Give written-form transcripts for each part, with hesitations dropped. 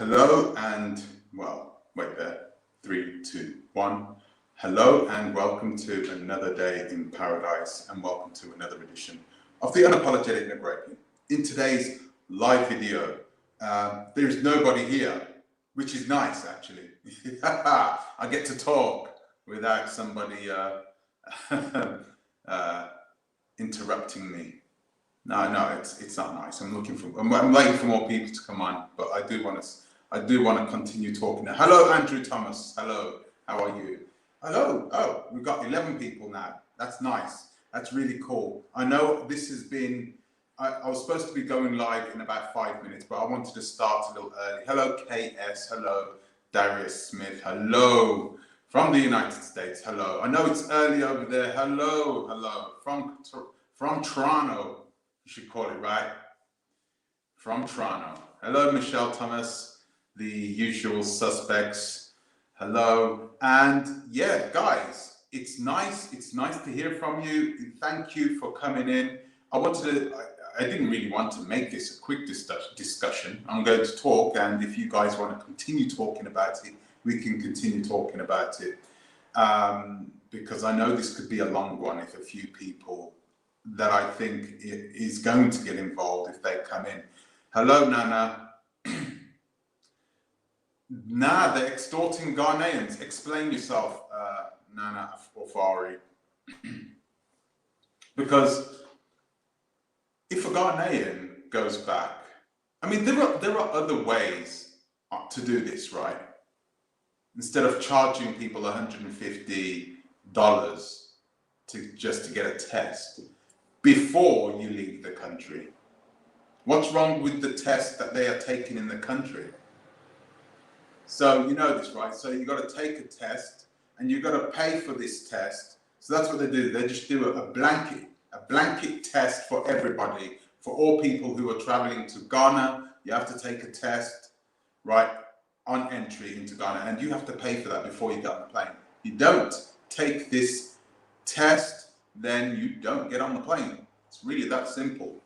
Hello and, well, wait there. 3, 2, 1. Hello and welcome to another day in paradise, and welcome to another edition of the Unapologetic Networking. In today's live video, there is nobody here, which is nice actually. I get to talk without somebody interrupting me. No, it's not nice. I'm waiting for more people to come on, but I do want to continue talking. Hello, Andrew Thomas. Hello, how are you? Hello. Oh, we've got 11 people now. That's nice. That's really cool. I know this has been. I was supposed to be going live in about 5 minutes, but I wanted to start a little early. Hello, KS. Hello, Darius Smith. Hello from the United States. Hello. I know it's early over there. Hello from Toronto. You should call it right. From Toronto. Hello, Michelle Thomas, the usual suspects. Hello. And yeah, guys, it's nice to hear from you. Thank you for coming in. I didn't really want to make this a quick discussion. I'm going to talk, and if you guys want to continue talking about it, we can continue talking about it. Because I know this could be a long one if a few people that I think is going to get involved if they come in. Hello, Nana. Nah, they're extorting Ghanaians. Explain yourself, Nana Ofari. Because if a Ghanaian goes back, I mean, there are other ways to do this, right? Instead of charging people $150 just to get a test before you leave the country. What's wrong with the test that they are taking in the country? So you know this, right? So you got to take a test and you got to pay for this test. So that's what they do. They just do a blanket test for everybody. For all people who are traveling to Ghana, you have to take a test, right, on entry into Ghana, and you have to pay for that before you get on the plane. You don't take this test, then you don't get on the plane. It's really that simple.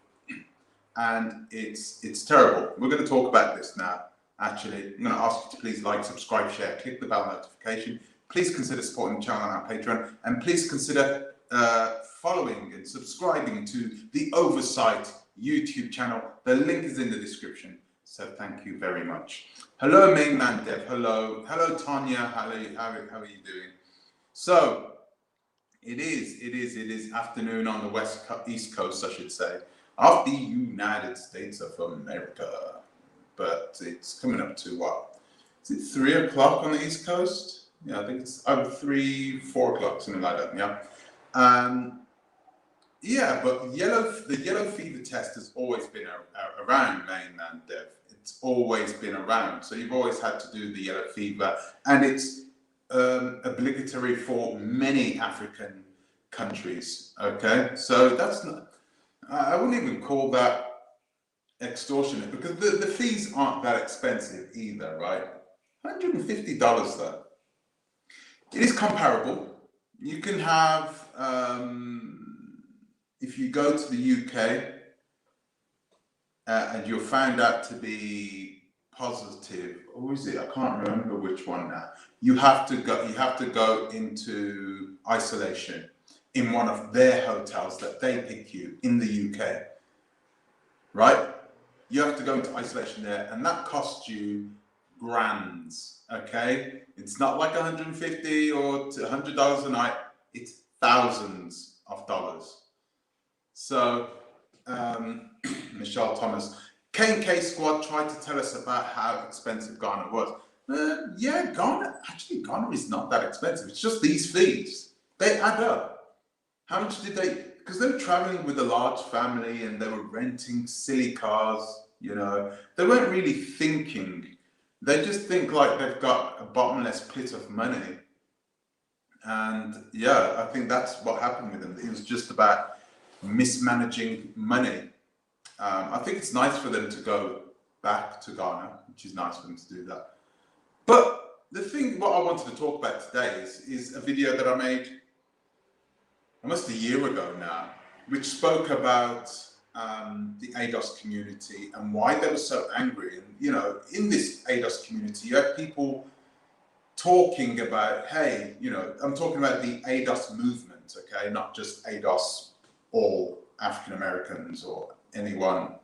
And it's terrible. We're going to talk about this now, actually. I'm going to ask you to please like, subscribe, share, click the bell notification. Please consider supporting the channel on our Patreon, and please consider following and subscribing to the Oversight YouTube channel. The link is in the description. So thank you very much. Hello, Mainland Dev. Hello, Tanya. How are you doing? So it is afternoon on the East Coast, I should say, of the United States of America. But it's coming up to what? Is it 3 o'clock on the East Coast? Yeah, I think it's over 3, 4 o'clock, something like that. Yeah. Yeah, but the yellow fever test has always been around, Mainland Dev. It's always been around. So you've always had to do the yellow fever, and it's obligatory for many African countries. Okay, so that's not. I wouldn't even call that extortionate, because the fees aren't that expensive either, right? $150 though. It is comparable. You can have, if you go to the UK and you're found out to be positive, or is it? I can't remember which one now. You have to go into isolation in one of their hotels that they pick you in the UK, right? You have to go into isolation there, and that costs you grands, okay? It's not like $150 or $100 a night. It's thousands of dollars. So, Michelle Thomas, K&K Squad tried to tell us about how expensive Ghana was. Yeah, Ghana is not that expensive. It's just these fees. They add up. How much did they, because they were traveling with a large family and they were renting silly cars, you know. They weren't really thinking. They just think like they've got a bottomless pit of money. And yeah, I think that's what happened with them. It was just about mismanaging money. I think it's nice for them to go back to Ghana, which is nice for them to do that. But what I wanted to talk about today is a video that I made almost a year ago now, which spoke about the ADOS community and why they were so angry. And, you know, in this ADOS community, you have people talking about, hey, you know, I'm talking about the ADOS movement, okay, not just ADOS, all African Americans or anyone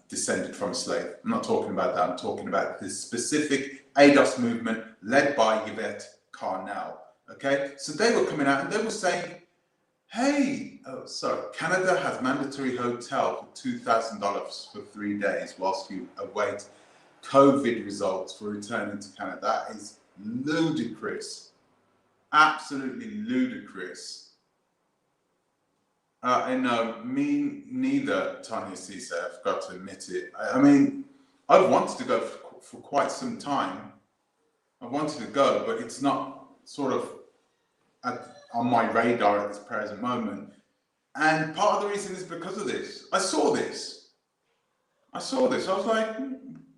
descended from a slave. I'm not talking about that. I'm talking about this specific ADOS movement led by Yvette Carnell, okay? So they were coming out and they were saying, hey, so Canada has mandatory hotel for $2,000 for 3 days whilst you await COVID results for returning to Canada. That is ludicrous, absolutely ludicrous. I know, me neither, Tanya Cisse, I've got to admit it. I mean, I've wanted to go for quite some time. I wanted to go, but it's not sort of on my radar at this present moment. And part of the reason is because of this. I saw this. I was like,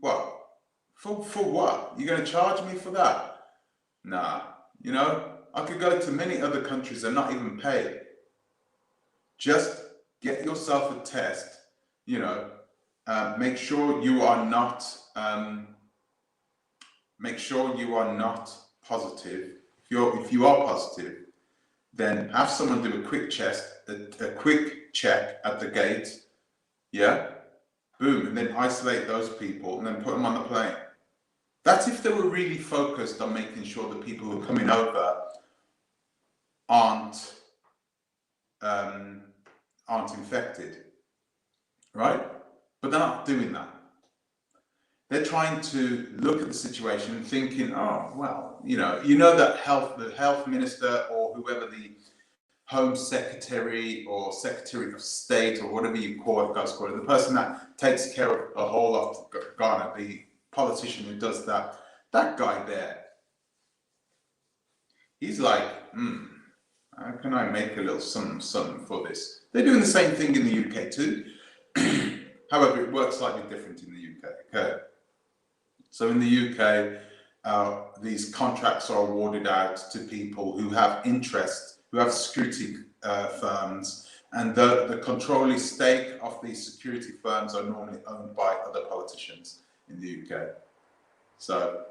what? For what? You're going to charge me for that? Nah. You know, I could go to many other countries and not even pay. Just get yourself a test, you know, make sure you are not positive. If you are positive, then have someone do a quick check at the gate, yeah, boom, and then isolate those people and then put them on the plane. That's if they were really focused on making sure the people who are coming over aren't infected, right? But they're not doing that. They're trying to look at the situation thinking, oh, well, you know that the health minister or whoever the Home Secretary or Secretary of State or whatever you call it, guys call it, the person that takes care of the whole of Ghana, the politician who does that guy there, he's like, how can I make a little something for this? They're doing the same thing in the UK too. However, it works slightly different in the UK. Okay. So in the UK, these contracts are awarded out to people who have interest, who have security firms, and the controlling stake of these security firms are normally owned by other politicians in the UK. So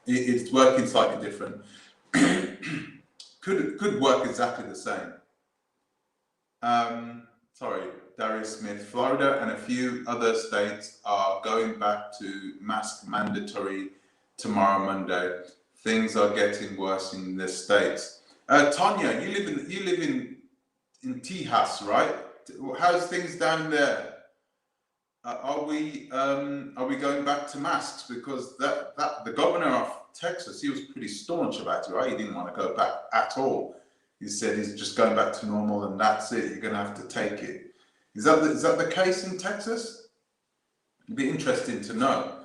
it's working slightly different. Could work exactly the same. Sorry, Darius Smith. Florida and a few other states are going back to mask mandatory tomorrow, Monday. Things are getting worse in the states. Tanya, you live in Tejas, right? How's things down there? Are we going back to masks? Because the governor of Texas, he was pretty staunch about it, right? He didn't want to go back at all. He said he's just going back to normal and that's it. You're going to have to take it. Is that the case in Texas? It'd be interesting to know.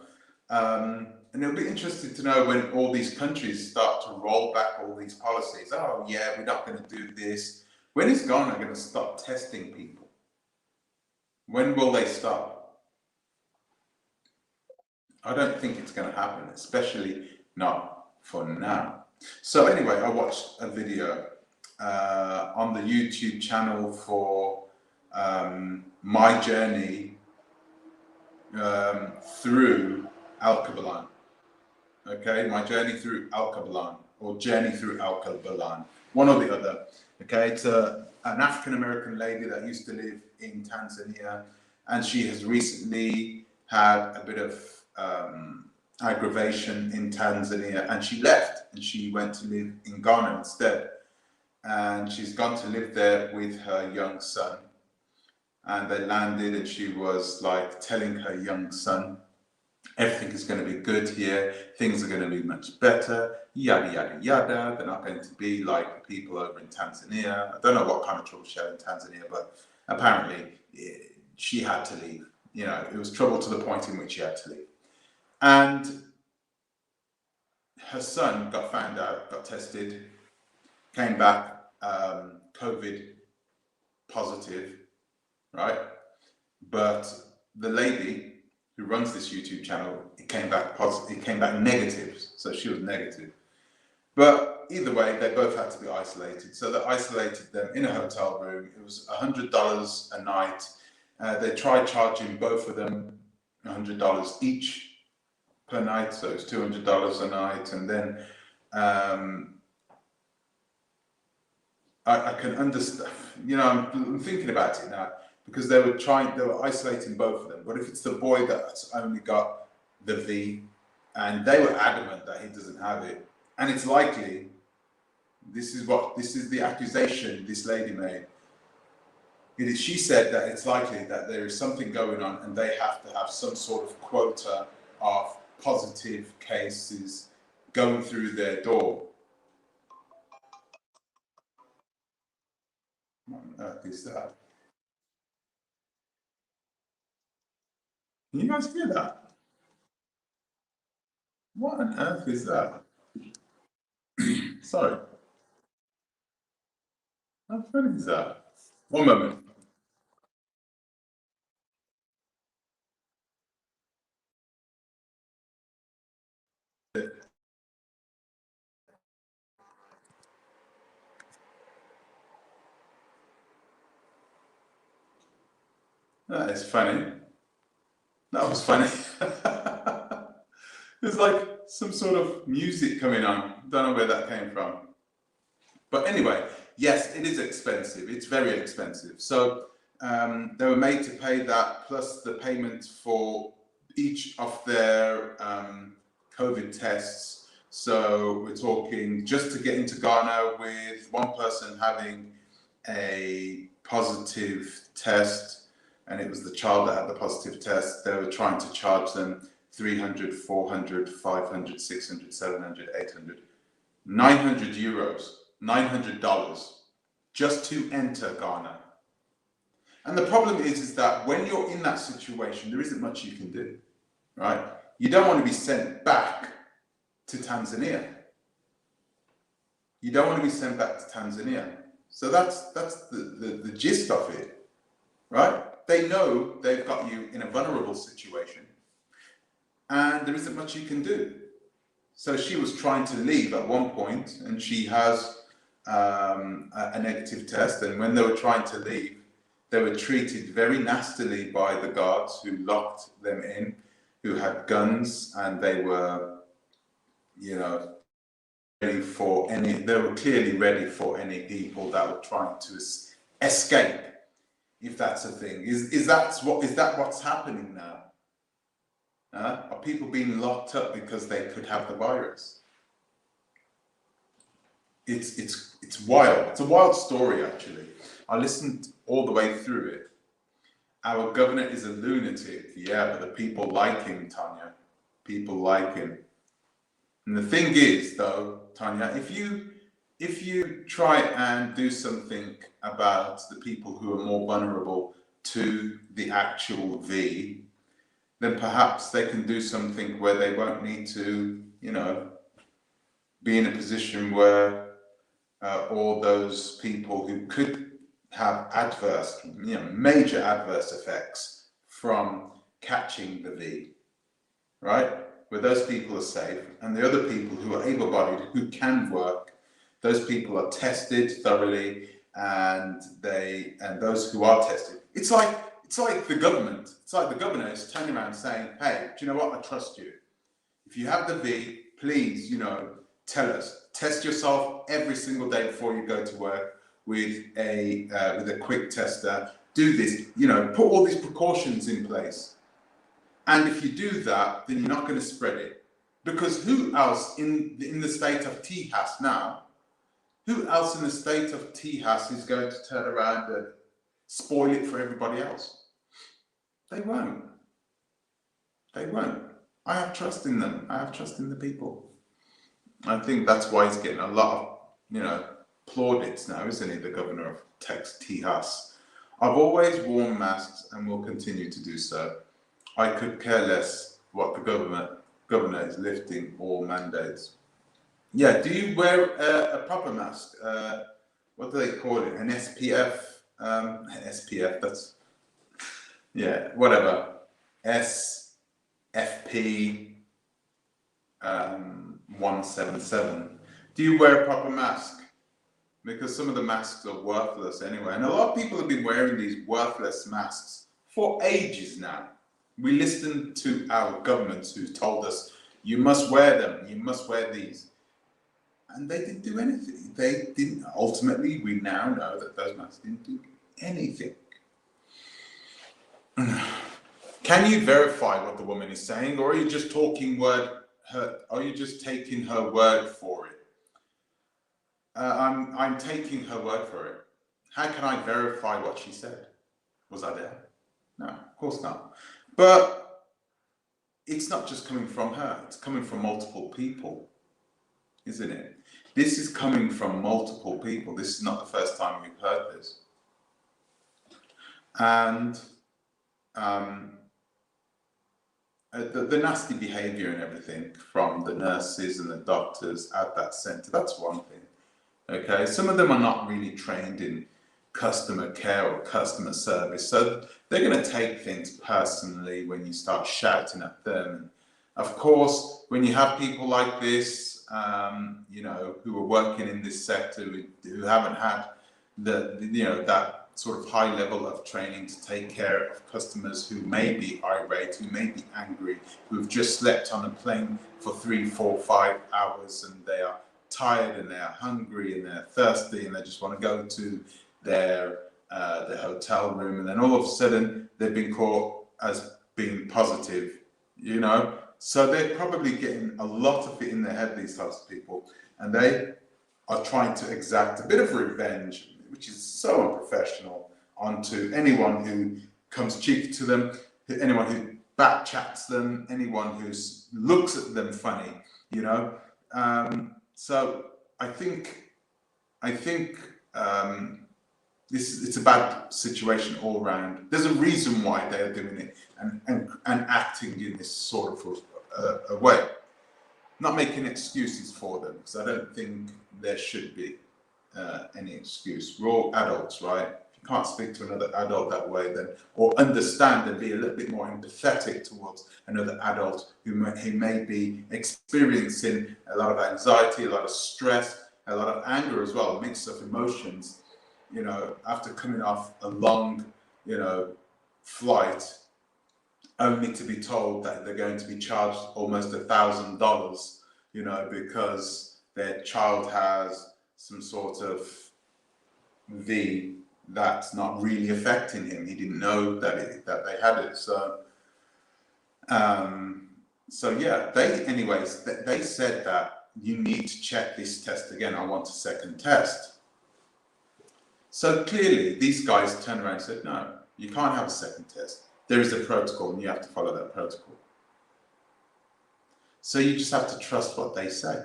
And it'll be interesting to know when all these countries start to roll back all these policies. Oh yeah, we're not going to do this. When is Ghana going to stop testing people? When will they stop? I don't think it's going to happen, especially not for now. So anyway, I watched a video on the YouTube channel for my journey through Al-Kabalan. Okay, my journey through Al-Kabalan, or journey through Al-Kabalan, one or the other. Okay, it's an African-American lady that used to live in Tanzania, and she has recently had a bit of aggravation in Tanzania, and she left and she went to live in Ghana instead. And she's gone to live there with her young son. And they landed, and she was like telling her young son, everything is going to be good here, things are going to be much better, yada yada yada. They're not going to be like the people over in Tanzania. I don't know what kind of trouble she had in Tanzania, but apparently she had to leave. You know, it was trouble to the point in which she had to leave. And her son got found out, got tested, came back COVID positive, right? But the lady who runs this YouTube channel, it came back positive, it came back negative, so she was negative. But either way, they both had to be isolated. So they isolated them in a hotel room. It was $100 a night. They tried charging both of them $100 each per night, so it's $200 a night. And then I can understand, you know, I'm thinking about it now, because they were isolating both of them. But if it's the boy that's only got the V, and they were adamant that he doesn't have it, and it's likely, this is the accusation this lady made. She said that it's likely that there is something going on, and they have to have some sort of quota of positive cases going through their door. What on earth is that? Can you guys hear that? What on earth is that? Sorry. How funny is that? One moment. That is funny. That was funny. There's like some sort of music coming on. Don't know where that came from. But anyway, yes, it is expensive. It's very expensive. So they were made to pay that plus the payment for each of their COVID tests. So we're talking just to get into Ghana with one person having a positive test, and it was the child that had the positive test. They were trying to charge them 300, 400, 500, 600, 700, 800, 900 euros, $900 just to enter Ghana. And the problem is that when you're in that situation, there isn't much you can do, right? You don't want to be sent back to Tanzania. You don't want to be sent back to Tanzania. So that's the gist of it, right? They know they've got you in a vulnerable situation, and there isn't much you can do. So she was trying to leave at one point, and she has a negative test. And when they were trying to leave, they were treated very nastily by the guards who locked them in, who had guns, and they were, you know, ready for any. They were clearly ready for any people that were trying to escape, if that's a thing. Is that what's happening now? Are people being locked up because they could have the virus? It's wild. It's a wild story, actually. I listened all the way through it. Our governor is a lunatic, yeah, but the people like him, Tanya. People like him. And the thing is, though, Tanya, if you try and do something about the people who are more vulnerable to the actual V, then perhaps they can do something where they won't need to, you know, be in a position where all those people who could have adverse, you know, major adverse effects from catching the V, right? Where those people are safe, and the other people who are able-bodied, who can work, those people are tested thoroughly, and those who are tested. It's like the government. It's like the governor is turning around saying, hey, do you know what? I trust you. If you have the V, please, you know, tell us. Test yourself every single day before you go to work with a quick tester. Do this, you know, put all these precautions in place. And if you do that, then you're not going to spread it. Because who else in the state of Tejas now, who else in the state of Tejas is going to turn around and spoil it for everybody else? They won't. They won't. I have trust in them. I have trust in the people. I think that's why he's getting a lot of, you know, plaudits now, isn't he, the governor of Tejas? I've always worn masks and will continue to do so. I could care less what the governor is lifting all mandates. Yeah, do you wear a proper mask? What do they call it? An SPF? SPF, that's, yeah, whatever. SFP 177. Do you wear a proper mask? Because some of the masks are worthless anyway. And a lot of people have been wearing these worthless masks for ages now. We listened to our governments who told us, you must wear them, you must wear these. And they didn't do anything. They didn't. Ultimately, we now know that those masks didn't do anything. Can you verify what the woman is saying, or are you just taking her word for it? I'm taking her word for it. How can I verify what she said? Was I there? No, of course not. But it's not just coming from her. It's coming from multiple people, isn't it? This is coming from multiple people. This is not the first time we've heard this. And the nasty behavior and everything from the nurses and the doctors at that center, that's one thing. Okay, some of them are not really trained in customer care or customer service, so they're going to take things personally when you start shouting at them. And of course, when you have people like this, you know, who are working in this sector who haven't had that sort of high level of training to take care of customers who may be irate, who may be angry, who've just slept on a plane for 3, 4, 5 hours, and they are tired and they're hungry and they're thirsty and they just want to go to their hotel room, and then all of a sudden they've been caught as being positive, you know. So they're probably getting a lot of it in their head, these types of people, and they are trying to exact a bit of revenge, which is so unprofessional, onto anyone who comes cheeky to them, anyone who back chats them, anyone who looks at them funny, you know. So I think it's a bad situation all around. There's a reason why they're doing it and acting in this sort of a way. Not making excuses for them, because I don't think there should be any excuse. We're all adults, right? If you can't speak to another adult that way, then, or understand and be a little bit more empathetic towards another adult who may be experiencing a lot of anxiety, a lot of stress, a lot of anger as well, a mix of emotions, you know, after coming off a long, you know, flight, only to be told that they're going to be charged almost $1,000, you know, because their child has some sort of V that's not really affecting him. He didn't know that they had it. So yeah, they said that you need to check this test again. I want a second test. So clearly, these guys turned around and said, no, you can't have a second test. There is a protocol and you have to follow that protocol. So you just have to trust what they say.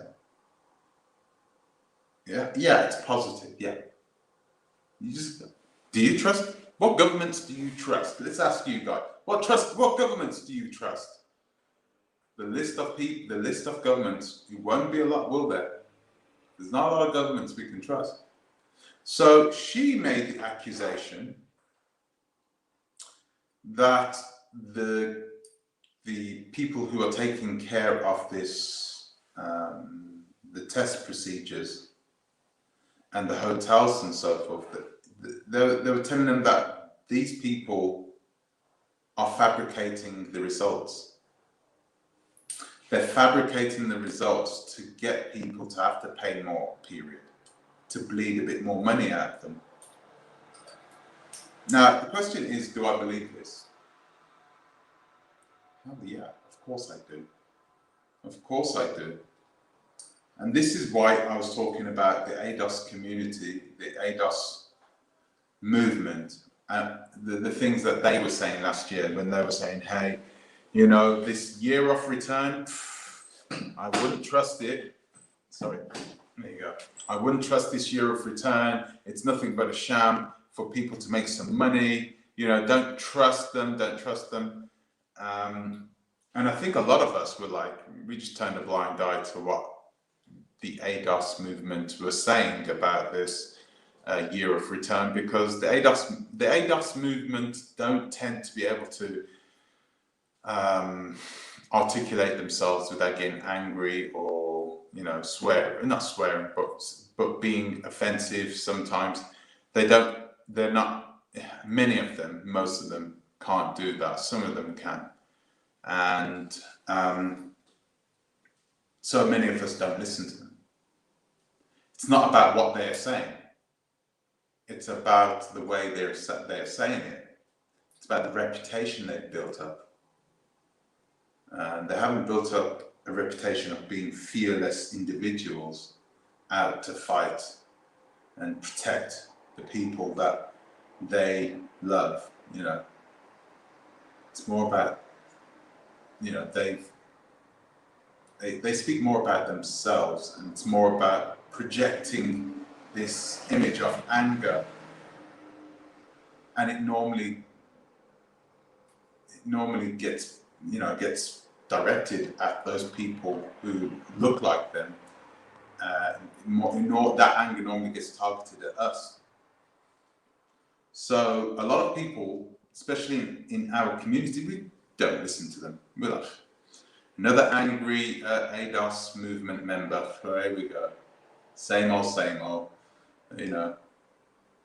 Yeah, it's positive, yeah. Do you trust? What governments do you trust? Let's ask you guys. What governments do you trust? The list of governments, it won't be a lot, will there? There's not a lot of governments we can trust. So she made the accusation that the people who are taking care of this, the test procedures and the hotels and so forth, they were telling them that these people are fabricating the results. They're fabricating the results to get people to have to pay more, period, to bleed a bit more money out of them. Now, the question is, do I believe this? Oh, yeah, of course I do. Of course I do. And this is why I was talking about the ADOS community, the ADOS movement, and the things that they were saying last year when they were saying, hey, you know, this year of return, I wouldn't trust it. Sorry, there you go. I wouldn't trust this year of return. It's nothing but a sham for people to make some money. You know, don't trust them, don't trust them. And I think a lot of us were like, we just turned a blind eye to what the ADOS movement was saying about this year of return, because the ADOS movement don't tend to be able to articulate themselves without getting angry or, you know, not swearing, but being offensive sometimes. They're not, many of them, most of them can't do that. Some of them can. And so many of us don't listen to them. It's not about what they're saying. It's about the way they're saying it. It's about the reputation they've built up. And they haven't built up a reputation of being fearless individuals out to fight and protect the people that they love, you know. It's more about, you know, they speak more about themselves, and it's more about projecting this image of anger, and it normally gets, you know, gets directed at those people who look like them. That anger normally gets targeted at us. So a lot of people, especially in our community, we don't listen to them. We're like, another angry ADOS movement member. Here we go. Same old, you know.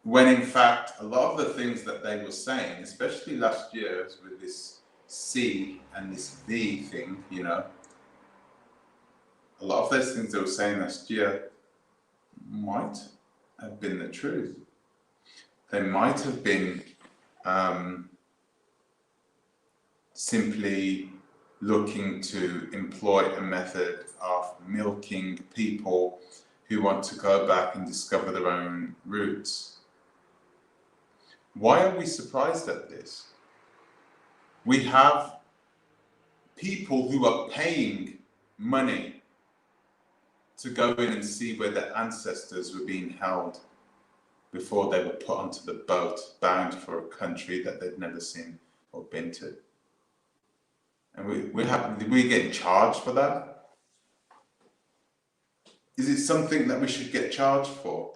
When in fact, a lot of the things that they were saying, especially last year with this C and this V thing, you know, a lot of those things they were saying last year might have been the truth. They might have been simply looking to employ a method of milking people who want to go back and discover their own roots. Why are we surprised at this? We have people who are paying money to go in and see where their ancestors were being held before they were put onto the boat bound for a country that they'd never seen or been to. And we get charged for that? Is it something that we should get charged for?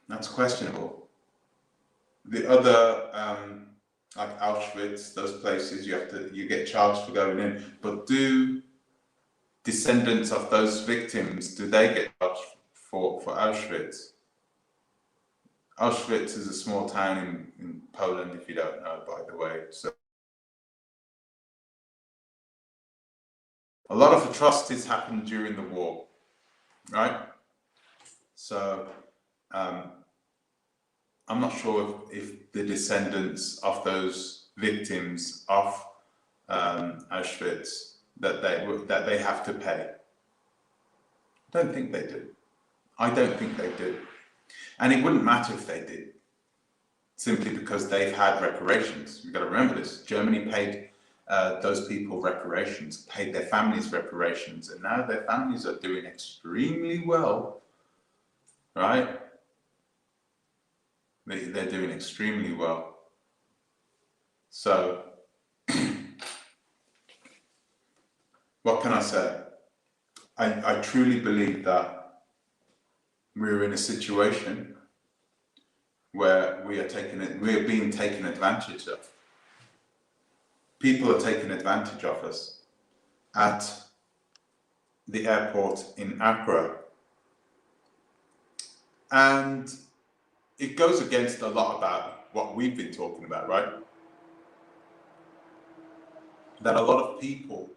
That's questionable. The other, like Auschwitz, those places you get charged for going in, but do descendants of those victims, do they get charged for Auschwitz? Auschwitz is a small town in Poland, if you don't know, by the way. So a lot of atrocities happened during the war, right? So I'm not sure if the descendants of those victims of Auschwitz that they have to pay. I don't think they do. I don't think they do. And it wouldn't matter if they did, simply because they've had reparations. You've got to remember this. Germany paid those people reparations, paid their families reparations, and now their families are doing extremely well, right? They're doing extremely well. So, what can I say? I truly believe that we're in a situation where we're being taken advantage of. People are taking advantage of us at the airport in Accra. And it goes against a lot about what we've been talking about, right? That a lot of people,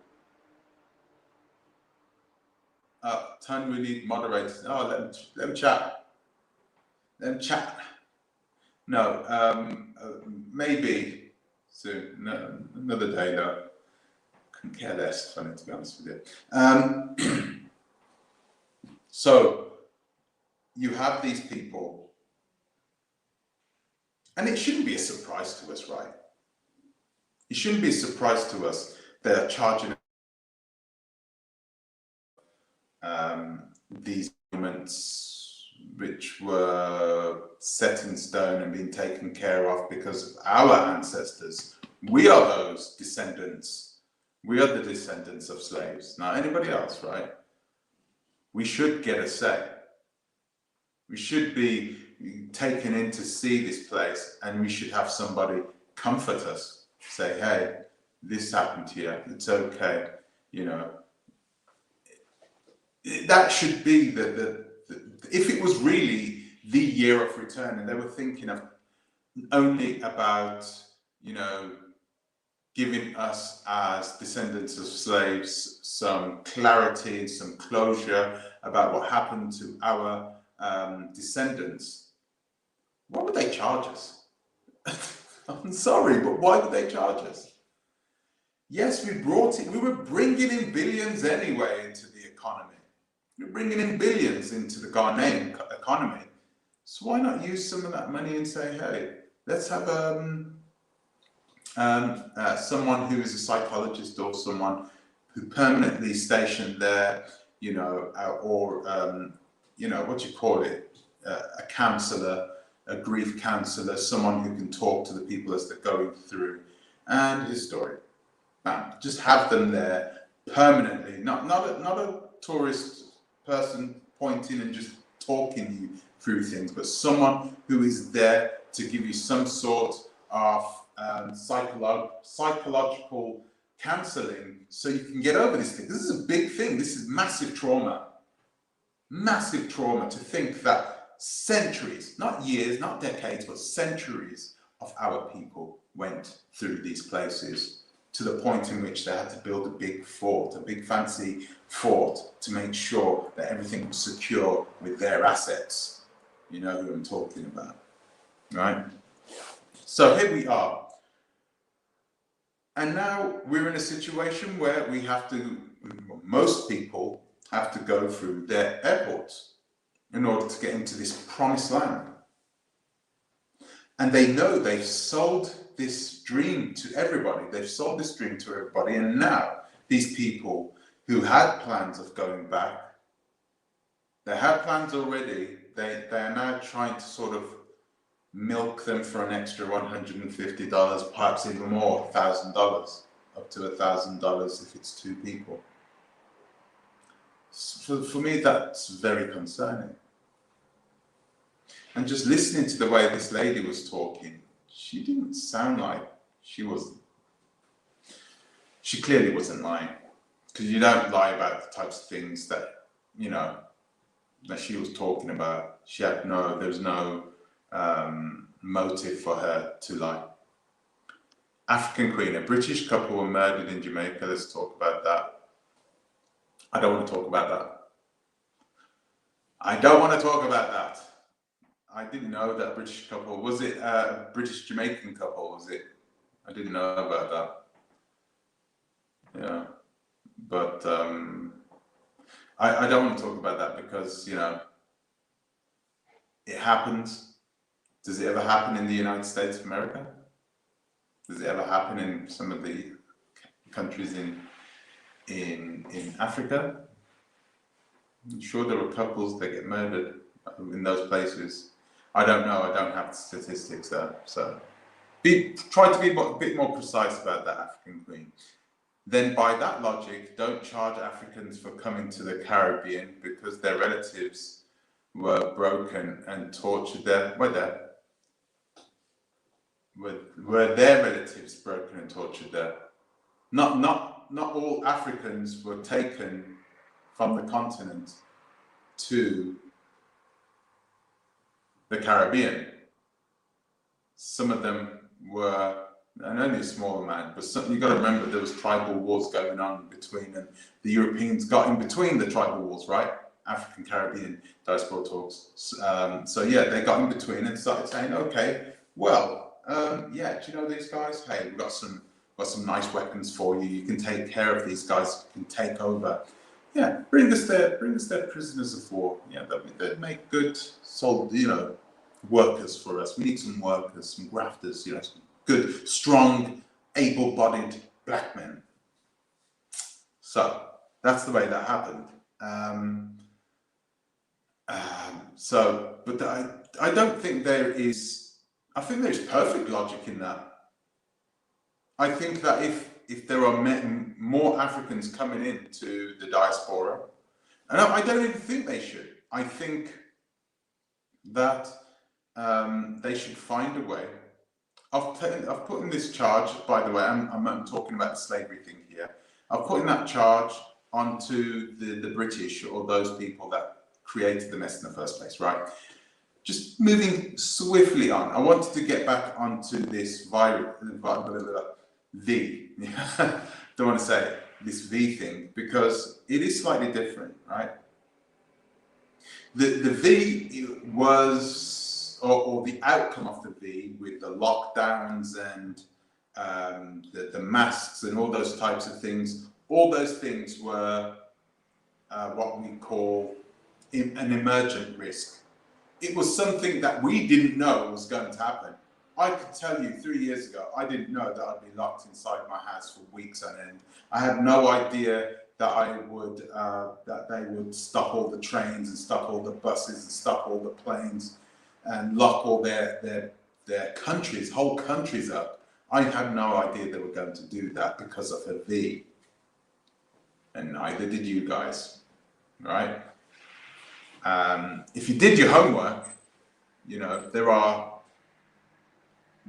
Tan, we need moderators. Oh, let them chat. Let them chat. No, maybe soon. No, another day though. Couldn't care less, funny to be honest with you. So you have these people, and it shouldn't be a surprise to us, right? It shouldn't be a surprise to us they're charging these moments which were set in stone and been taken care of because of our ancestors. We are those descendants. We are the descendants of slaves, not anybody else, right? We should get a say. We should be taken in to see this place, and we should have somebody comfort us, say, hey, this happened here, it's okay, you know. That should be if it was really the year of return and they were thinking of only about, you know, giving us as descendants of slaves some clarity, some closure about what happened to our descendants, why would they charge us? I'm sorry, but why would they charge us? Yes, we were bringing in billions anyway into the economy. We're bringing in billions into the Ghanaian economy. So why not use some of that money and say, hey, let's have someone who is a psychologist or someone who permanently stationed there, you know, or, you know, what do you call it? A counselor, a grief counselor, someone who can talk to the people as they're going through, and his story. Just have them there permanently, not a tourist person pointing and just talking you through things, but someone who is there to give you some sort of psychological counseling so you can get over this thing. This is a big thing. This is massive trauma to think that centuries, not years, not decades, but centuries of our people went through these places, to the point in which they had to build a big fort, a big fancy fort, to make sure that everything was secure with their assets. You know who I'm talking about, right? So here we are. And now we're in a situation where we have to, most people have to go through their airports in order to get into this promised land. And they know they've sold this dream to everybody. They've sold this dream to everybody. And now these people who had plans of going back, they had plans already. They are now trying to sort of milk them for an extra $150, perhaps even more, $1,000, up to $1,000 if it's two people. So for me, that's very concerning. And just listening to the way this lady was talking, she didn't sound like she clearly wasn't lying. Because you don't lie about the types of things that, you know, that she was talking about. There was no motive for her to lie. African Queen, a British couple were murdered in Jamaica. Let's talk about that. I don't want to talk about that. I don't want to talk about that. I didn't know that British couple. Was it a British Jamaican couple? Was it? I didn't know about that. Yeah. But I don't want to talk about that because, you know, it happens. Does it ever happen in the United States of America? Does it ever happen in some of the countries in Africa? I'm sure there are couples that get murdered in those places. I don't know. I don't have the statistics there. So try to be a bit more precise about that, African Queen. Then by that logic, don't charge Africans for coming to the Caribbean because their relatives were broken and tortured there. Were their relatives broken and tortured there? Not all Africans were taken from the continent to the Caribbean. Some of them were, and only a small amount, but you've got to remember there was tribal wars going on between, and the Europeans got in between the tribal wars, right? African Caribbean diaspora talks. So yeah, they got in between and started saying, okay, well, yeah, do you know these guys? Hey, we've got some nice weapons for you. You can take care of these guys. You can take over. Yeah, bring us their prisoners of war. Yeah, they'd make good, solid, you know, workers for us. We need some workers, some grafters, you know, some good, strong, able-bodied black men. So that's the way that happened. But I don't think there is. I think there's perfect logic in that. I think that if there are more Africans coming into the diaspora, and I don't even think they should. I think that they should find a way I've put in this charge, by the way, I'm talking about the slavery thing here. I've put in that charge onto the British, or those people that created the mess in the first place, right? Just moving swiftly on, I wanted to get back onto this V. Don't want to say this V thing, because it is slightly different, right? The V was, or the outcome of the V, with the lockdowns and the masks and all those types of things, all those things were what we call an emergent risk. It was something that we didn't know was going to happen. I could tell you 3 years ago, I didn't know that I'd be locked inside my house for weeks on end. I had no idea that that they would stop all the trains and stop all the buses and stop all the planes and lock all their countries, whole countries up. I had no idea they were going to do that because of a V. And neither did you guys, right? If you did your homework, you know,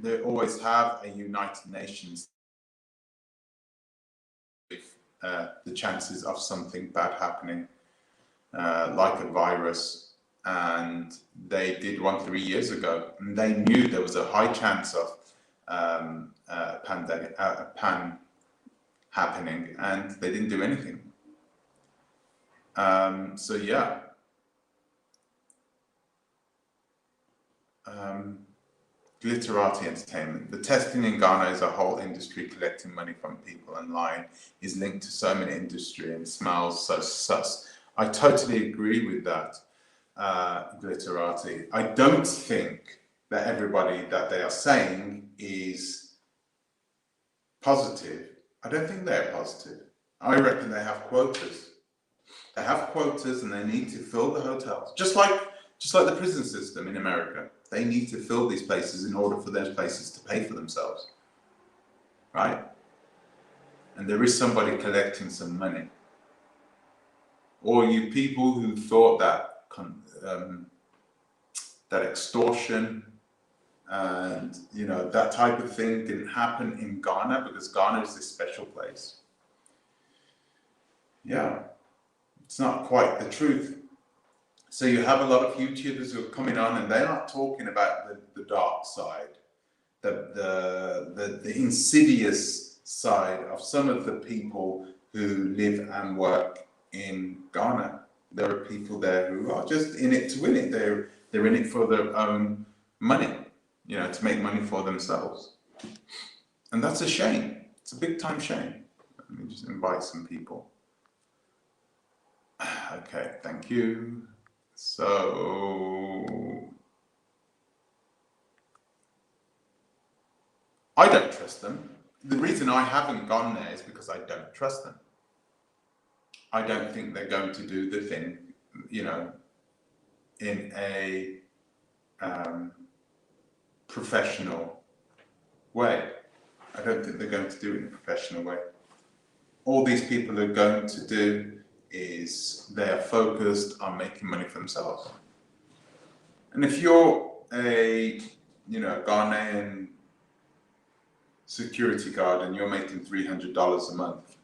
they always have a United Nations if the chances of something bad happening, like a virus, and they did one 3 years ago, and they knew there was a high chance of a pan happening, and they didn't do anything. So yeah. Glitterati Entertainment. The testing in Ghana is a whole industry collecting money from people online, is linked to so many industry and smells so sus. I totally agree with that, Glitterati. I don't think that everybody that they are saying is positive. I don't think they're positive. I reckon they have quotas. They have quotas and they need to fill the hotels. Just like the prison system in America. They need to fill these places in order for those places to pay for themselves, right? And there is somebody collecting some money. Or you people who thought that that extortion and, you know, that type of thing didn't happen in Ghana, because Ghana is this special place. Yeah, it's not quite the truth. So you have a lot of YouTubers who are coming on, and they're not talking about the dark side, the insidious side of some of the people who live and work in Ghana. There are people there who are just in it to win it. They're in it for their own money, you know, to make money for themselves. And that's a shame. It's a big time shame. Let me just invite some people. Okay, thank you. So I don't trust them. The reason I haven't gone there is because I don't trust them. I don't think they're going to do the thing, you know, in a professional way. I don't think they're going to do it in a professional way. All these people are going to do is they are focused on making money for themselves. And if you're a, you know, Ghanaian security guard and you're making $300 a month,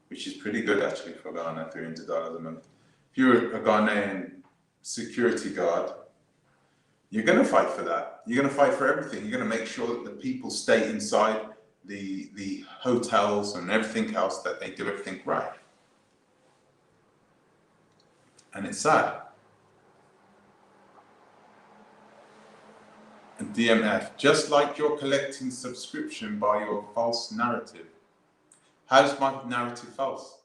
which is pretty good actually for Ghana, $300 a month. If you're a Ghanaian security guard, you're going to fight for that. You're going to fight for everything. You're going to make sure that the people stay inside the hotels and everything else, that they do everything right. And it's sad. And DMF, just like you're collecting subscription by your false narrative. How's my narrative false?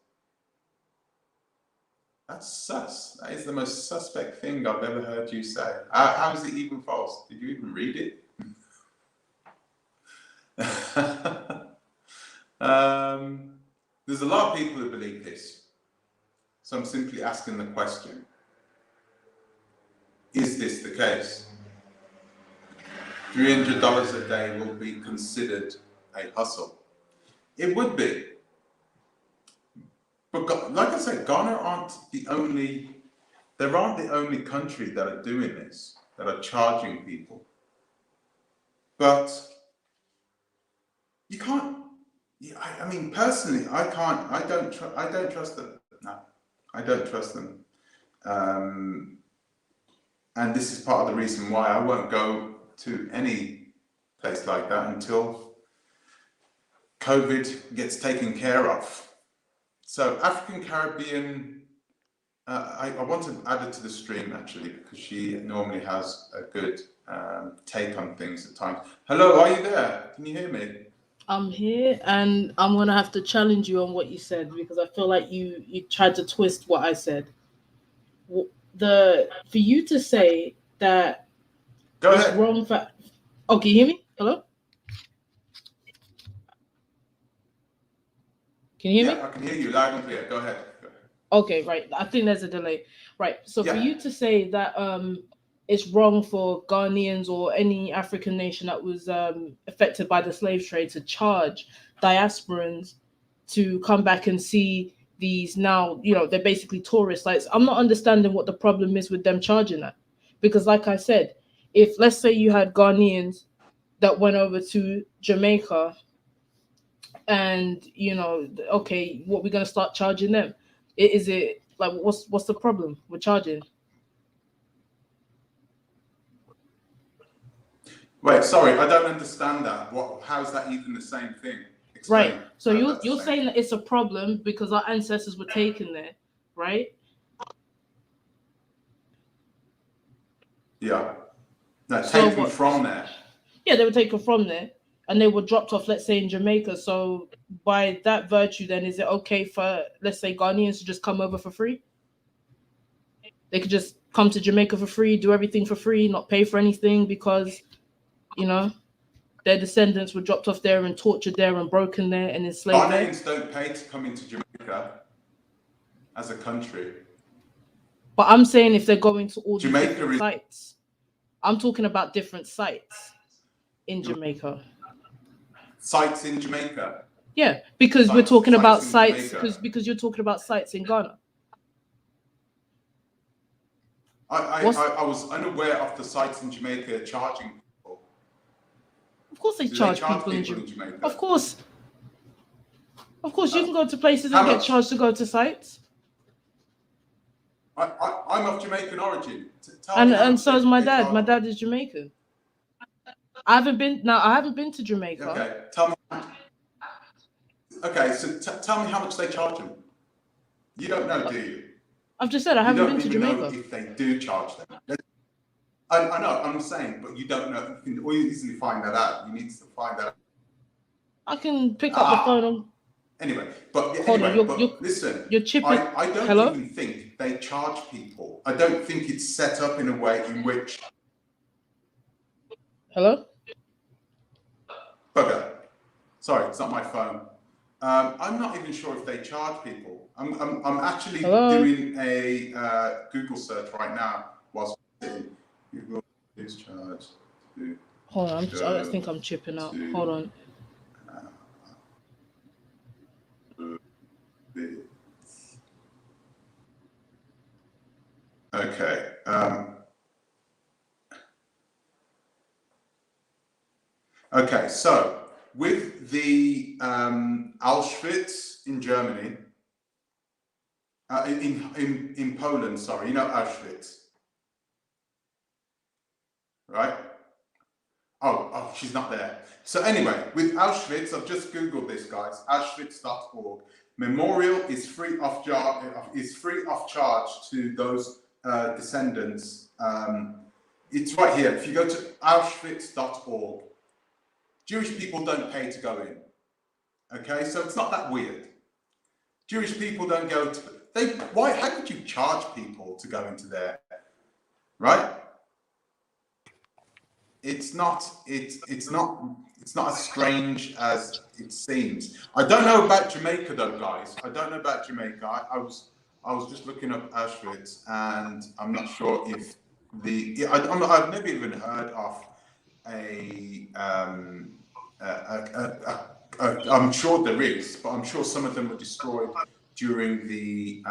That's sus. That is the most suspect thing I've ever heard you say. How is it even false? Did you even read it? There's a lot of people who believe this. So I'm simply asking the question, is this the case? $300 a day will be considered a hustle. It would be. But like I said, Ghana aren't the only country that are doing this, that are charging people. But you can't. I mean, personally, I can't. I don't trust them. No, I don't trust them. And this is part of the reason why I won't go to any place like that until COVID gets taken care of. So African Caribbean, I want to add her to the stream actually, because she normally has a good take on things at times. Hello, are you there? Can you hear me? I'm here, and I'm gonna have to challenge you on what you said, because I feel like you tried to twist what I said. For you to say that Go it's ahead. wrong for. Oh, can you hear me? Hello? Can you hear me? Yeah, I can hear you loud and clear. Go ahead. Okay, right. I think there's a delay. Right. So for Yeah. you to say that it's wrong for Ghanaians or any African nation that was affected by the slave trade to charge diasporans to come back and see these, now, they're basically tourist sites. I'm not understanding what the problem is with them charging that. Because like I said, if let's say you had Ghanaians that went over to Jamaica, and okay, what we're gonna start charging them? Is it like, what's the problem with charging? Wait, sorry, I don't understand that. How's that even the same thing? Explain. Right. So you're saying that it's a problem because our ancestors were taken there, right? Yeah. No, So taken from there. Yeah, they were taken from there and they were dropped off, let's say, in Jamaica. So by that virtue, then is it okay for, let's say, Ghanaians to just come over for free? They could just come to Jamaica for free, do everything for free, not pay for anything because, their descendants were dropped off there and tortured there and broken there and enslaved there. Ghanaians don't pay to come into Jamaica as a country. But I'm saying if they're going to all these Jamaica different sites, I'm talking about different sites in Jamaica. Sites in Jamaica? Yeah, because we're talking about sites, because you're talking about sites in Ghana. I was unaware of the sites in Jamaica charging people. Of course they charge people in Jamaica. Of course. Of course, you can go to places and get charged to go to sites. I'm of Jamaican origin. And so is my dad. My dad is Jamaican. I haven't been to Jamaica. Okay, tell me. Okay, so tell me how much they charge them. You don't know, do you? I've just said I haven't been to Jamaica. Know if they do charge them. I know, I'm saying, but you don't know. You can easily find that out. You need to find that out. I can pick up the phone. Anyway, but hold on, listen. You're chipping. I don't even think they charge people. I don't think it's set up in a way in which. Hello? Bugger. Sorry, it's not my phone. I'm not even sure if they charge people. I'm actually doing a Google search right now whilst Google is charged. Hold on, I think I'm chipping out. Hold on. Okay. Okay, so with the Auschwitz in Germany, in Poland, sorry, Auschwitz, right? Oh, she's not there. So anyway, with Auschwitz, I've just Googled this, guys. Auschwitz.org. Memorial is free of charge to those descendants. It's right here. If you go to Auschwitz.org, Jewish people don't pay to go in. Okay, so it's not that weird. Jewish people don't go to. How could you charge people to go into there? Right? It's not as strange as it seems. I don't know about Jamaica though, guys. I don't know about Jamaica. I was just looking up Auschwitz, and I'm not sure if I've never even heard of I'm sure there is, but I'm sure some of them were destroyed during the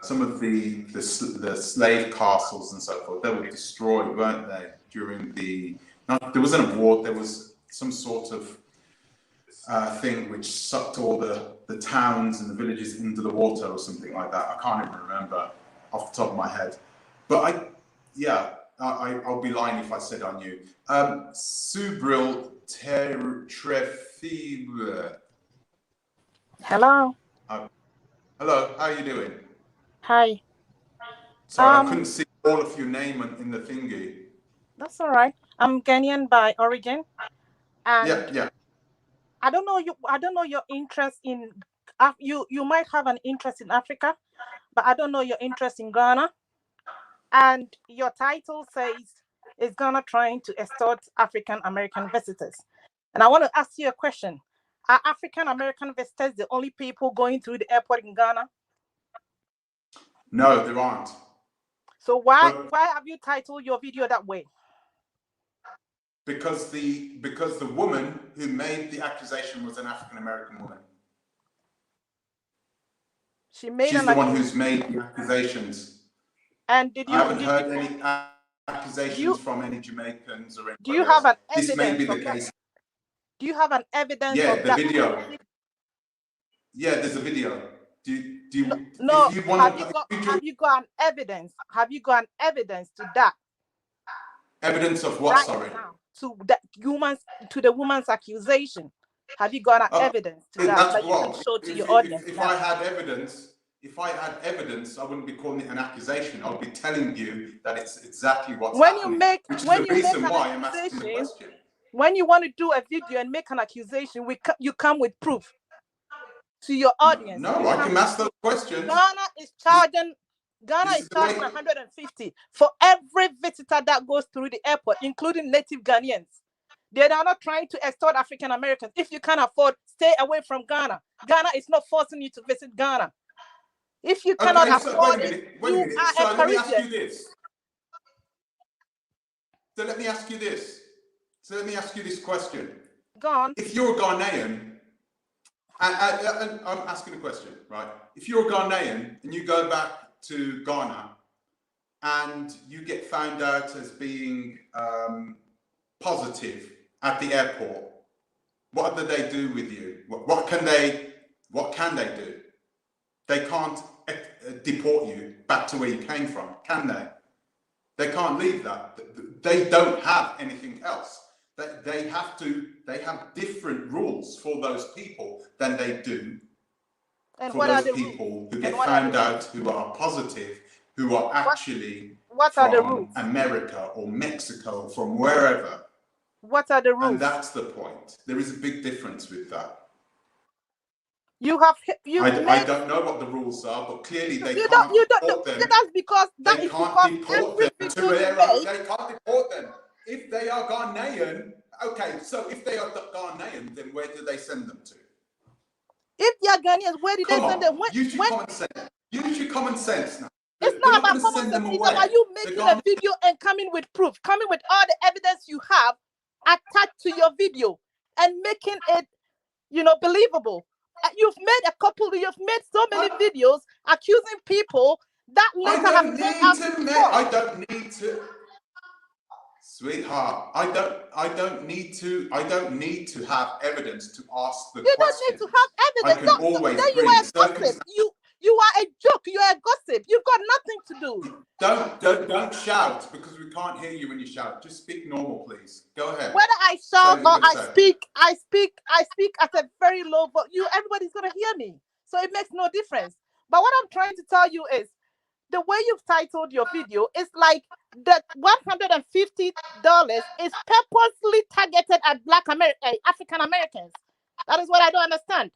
some of the slave castles and so forth. They were destroyed, weren't they, during the No, there wasn't a war. There was some sort of thing which sucked all the towns and the villages into the water or something like that. I can't even remember off the top of my head. But I'll be lying if I said I knew. Subril Trefibre. Hello. Hello, how are you doing? Hi. Sorry, I couldn't see all of your name in the thingy. That's all right. I'm Ghanaian by origin, and Yeah. I don't know you. I don't know your interest in. You might have an interest in Africa, but I don't know your interest in Ghana. And your title says is Ghana trying to extort African American visitors. And I want to ask you a question: are African American visitors the only people going through the airport in Ghana? No, there aren't. So why have you titled your video that way? Because the woman who made the accusation was an African American woman. She's the one who's made the accusations. And I haven't heard any accusations from any Jamaicans or anybody Do you have else. an evidence? This may be the case. Do you have an evidence? Yeah, of the that? video. Yeah, there's a video. No. If you want have you got an evidence? Have you got an evidence to that? Evidence of what? Right sorry. now, to the woman's accusation. Have you got an evidence to that you can show to your audience? If I had evidence, I wouldn't be calling it an accusation. I would be telling you that it's exactly what's happening. When you want to do a video and make an accusation, you come with proof to your audience. No, I can ask those questions. Ghana is charging 150 for every visitor that goes through the airport, including native Ghanaians. They are not trying to extort African Americans. If you can't afford, stay away from Ghana. Ghana is not forcing you to visit Ghana. If you cannot afford it, you are a Caribbean. Let me ask you this. So let me ask you this question. Go on. If you're a Ghanaian, and I'm asking a question, right? If you're a Ghanaian and you go back to Ghana and you get found out as being positive at the airport, what do they do with you? What can they do? They can't deport you back to where you came from, can they? They can't leave that. They don't have anything else. They have different rules for those people than they do for those people who get found out who are positive, who are actually from America or Mexico, from wherever. What are the rules? And that's the point. There is a big difference with that. I don't know what the rules are, but clearly they can't deport them. That's because they can't deport them. If they are Ghanaian, okay, so if they are Ghanaian, then where do they send them to? If they are Ghanaians, where do they send them? Use your common sense. Use your common sense now. It's not about common sense. It's about you making a video and coming with proof, coming with all the evidence you have attached to your video and making it, believable. You've made so many videos accusing people that later have turned out to be false. I don't need to, sweetheart. I don't need to have evidence to ask the question. You don't need to have evidence. I can always then you are a gossip. You are a joke. You are a gossip. You've got nothing to do. Don't shout because we can't hear you when you shout. Just speak normal, please. Go ahead. Whether I shout or I speak at a very low voice. Everybody's gonna hear me, so it makes no difference. But what I'm trying to tell you is, the way you've titled your video is like that $150 is purposely targeted at African Americans. That is what I don't understand.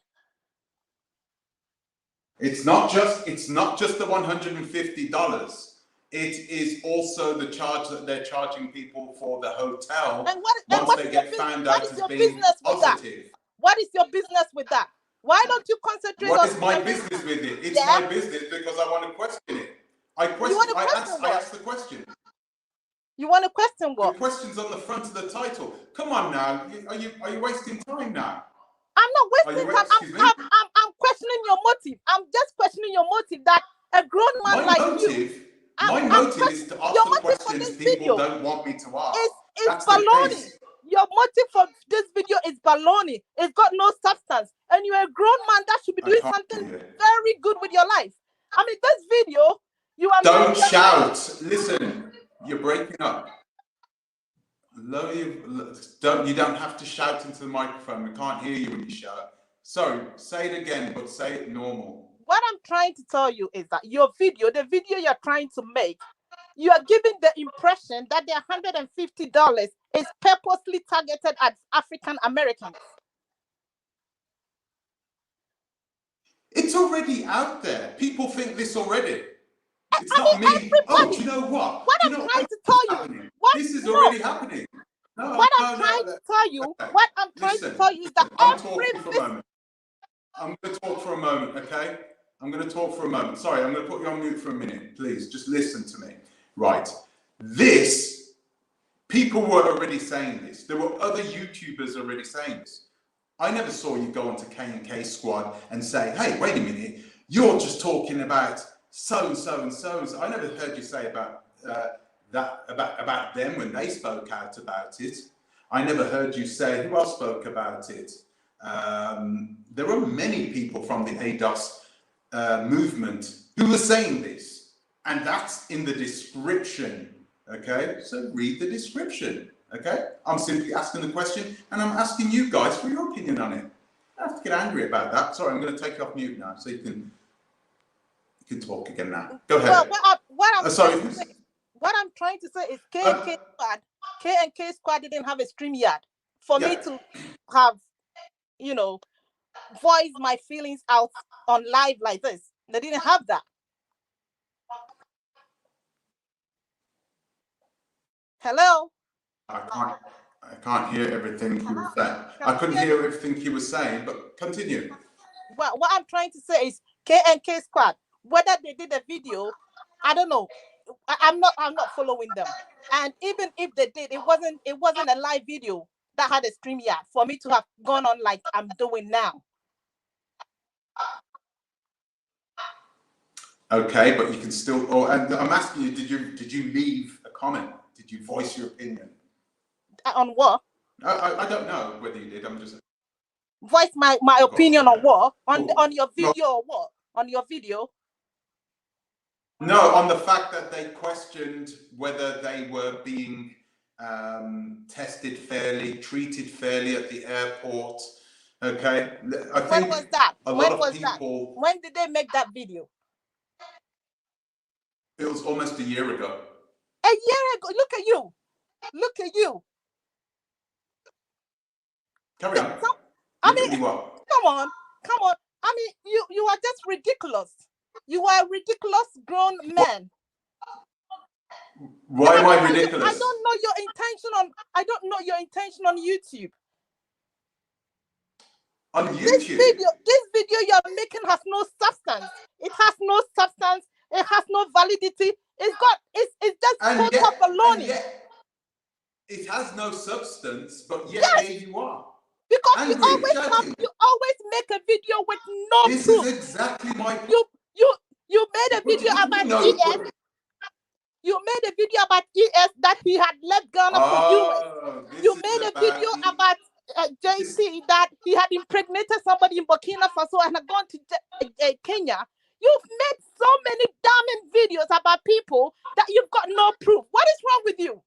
It's not just the $150. It is also the charge that they're charging people for the hotel once they get found out as being positive. What is your business with that? Why don't you concentrate on... What is my business with it? It's my business because I want to question it. I ask the question. You want to question what? The question's on the front of the title. Come on now. Are you wasting time now? I'm not wasting time. I'm questioning your motive. I'm just questioning your motive that a grown man like you... My motive is to ask the questions people don't want me to ask. is That's the baloney. case. Your motive for this video is baloney. It's got no substance. And you're a grown man that should be doing something very good with your life. I mean, this video, you are... Don't shout. Listen, you're breaking up. You don't have to shout into the microphone. We can't hear you when you shout. Sorry, say it again, but say it normal. What I'm trying to tell you is that your video, the video you're trying to make, you are giving the impression that the $150 is purposely targeted at African Americans. It's already out there. People think this already. It's not me. Everybody. Oh, do you know what? What I'm trying to tell you. This is already happening. No, what I'm trying to tell you. What I'm trying to tell you is that I'm talking for a moment. I'm going to talk for a moment, okay? I'm going to talk for a moment. Sorry, I'm going to put you on mute for a minute. Please, just listen to me. Right. This, people were already saying this. There were other YouTubers already saying this. I never saw you go onto K&K Squad and say, hey, wait a minute, you're just talking about so-and-so and so-and-so. I never heard you say about about them when they spoke out about it. I never heard you say, who else spoke about it? There were many people from the ADOS movement who were saying this, and that's in the description, okay? So read the description, okay? I'm simply asking the question, and I'm asking you guys for your opinion on it. I have to get angry about that. Sorry, I'm going to take you off mute now, so you can talk again now. Go ahead. Well, what I'm trying to say is K&K Squad didn't have a stream yard for me to have, you know, voice my feelings out on live like this. They didn't have that. Hello? I can't hear everything he was saying. I couldn't hear everything he was saying, but continue. Well, what I'm trying to say is K&K Squad, whether they did a video, I don't know. I'm not following them. And even if they did, it wasn't a live video that had a stream yard for me to have gone on like I'm doing now. Okay, but you can still. Oh, and I'm asking you, did you leave a comment? Did you voice your opinion? On what? I don't know whether you did. I'm just voice my opinion on what? On your video or what? On your video? No, on the fact that they questioned whether they were being tested fairly, treated fairly at the airport. Okay, I think when was that? When was people. When did they make that video? It was almost a year ago. A year ago. Look at you. Look at you. Carry on. So, I mean, come on. I mean, you are just ridiculous. You are a ridiculous grown man. Why am I ridiculous? I don't know your intention on YouTube. On YouTube? This video you're making has no substance. It has no substance. It has no validity. It's just total baloney. It has no substance, but yet here you are. Because you always make a video with no proof. This is exactly my point. You made a video about ES. You made a video about ES that he had left Ghana for US. You made a video about JC that he had impregnated somebody in Burkina Faso and had gone to Kenya. You've made so many damning videos about people that you've got no proof. What is wrong with you?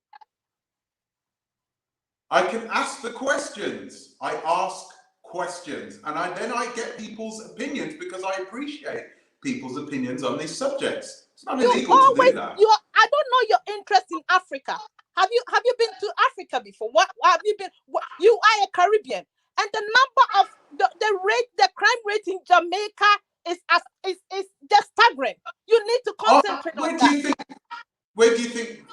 I can ask the questions. I ask questions, and then I get people's opinions because I appreciate people's opinions on these subjects. It's not illegal to do that. I don't know your interest in Africa. Have you been to Africa before? What have you been? You are a Caribbean, and the number of the crime rate in Jamaica is just staggering. You need to concentrate on that. Where do you think?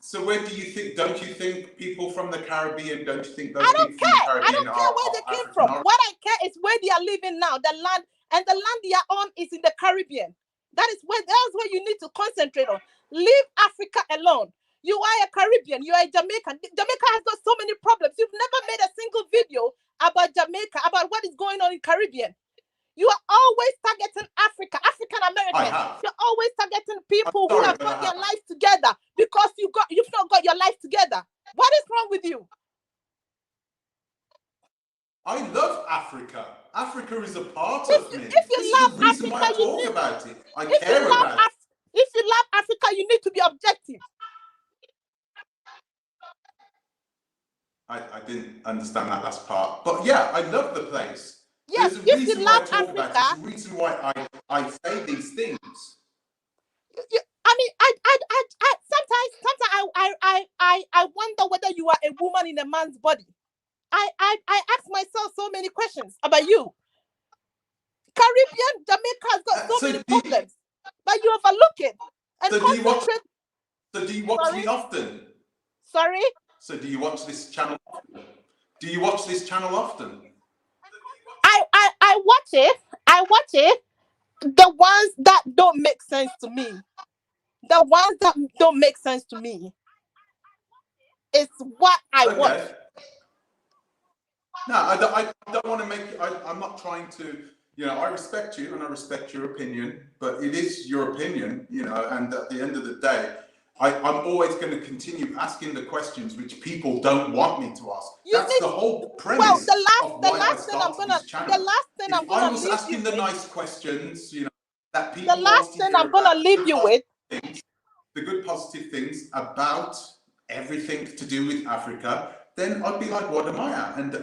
So where do you think? Don't you think people from the Caribbean? Don't you think those people from the Caribbean I don't care where they came from. What I care is where they are living now. The land they are on is in the Caribbean. That's where you need to concentrate on. Leave Africa alone. You are a Caribbean. You are a Jamaican. Jamaica has got so many problems. You've never made a single video about Jamaica, about what is going on in Caribbean. You are always targeting African I Americans. have. You're always targeting people who sorry, have but I got their have. life together because you've not got your life together. What is wrong with you? I love Africa. Africa is a part If of you, me. if you This is love the reason why I Africa, you talk need. about it. I If care you love about it. If you love Africa, you need to be objective. I didn't understand that last part. But yeah, I love the place. Yes, There's a if you reason why I love talk about it. Africa, There's a reason why I say these things. I mean, sometimes I wonder whether you are a woman in a man's body. I ask myself so many questions about you. Caribbean, Jamaica has got so many problems, but you overlook it and concentrate. So do you watch me often? Sorry? So do you watch this channel often? Do you watch this channel often? I watch it. I watch it. The ones that don't make sense to me. The ones that don't make sense to me. It's what I watch. No, I don't want to make you, I'm not trying to, I respect you and I respect your opinion, but it is your opinion, and at the end of the day, I'm always going to continue asking the questions which people don't want me to ask. That's the whole premise of why I started this channel. The last thing I'm If going I to was leave you asking the with, nice questions, that the people last want to thing hear I'm going to about, leave you with, the good positive things about everything to do with Africa, then I'd be like, what am I at? And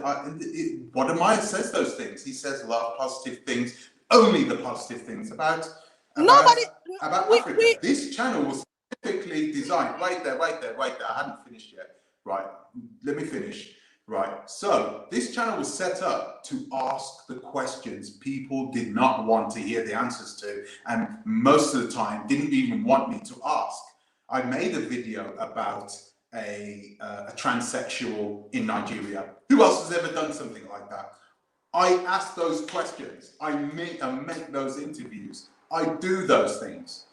what am I says those things. He says love, positive things, only the positive things about Africa. This channel was specifically designed. Wait there. I hadn't finished yet. Right, let me finish. Right, so this channel was set up to ask the questions people did not want to hear the answers to, and most of the time didn't even want me to ask. I made a video about a transsexual in Nigeria. Who else has ever done something like that? I ask those questions. I make those interviews. I do those things.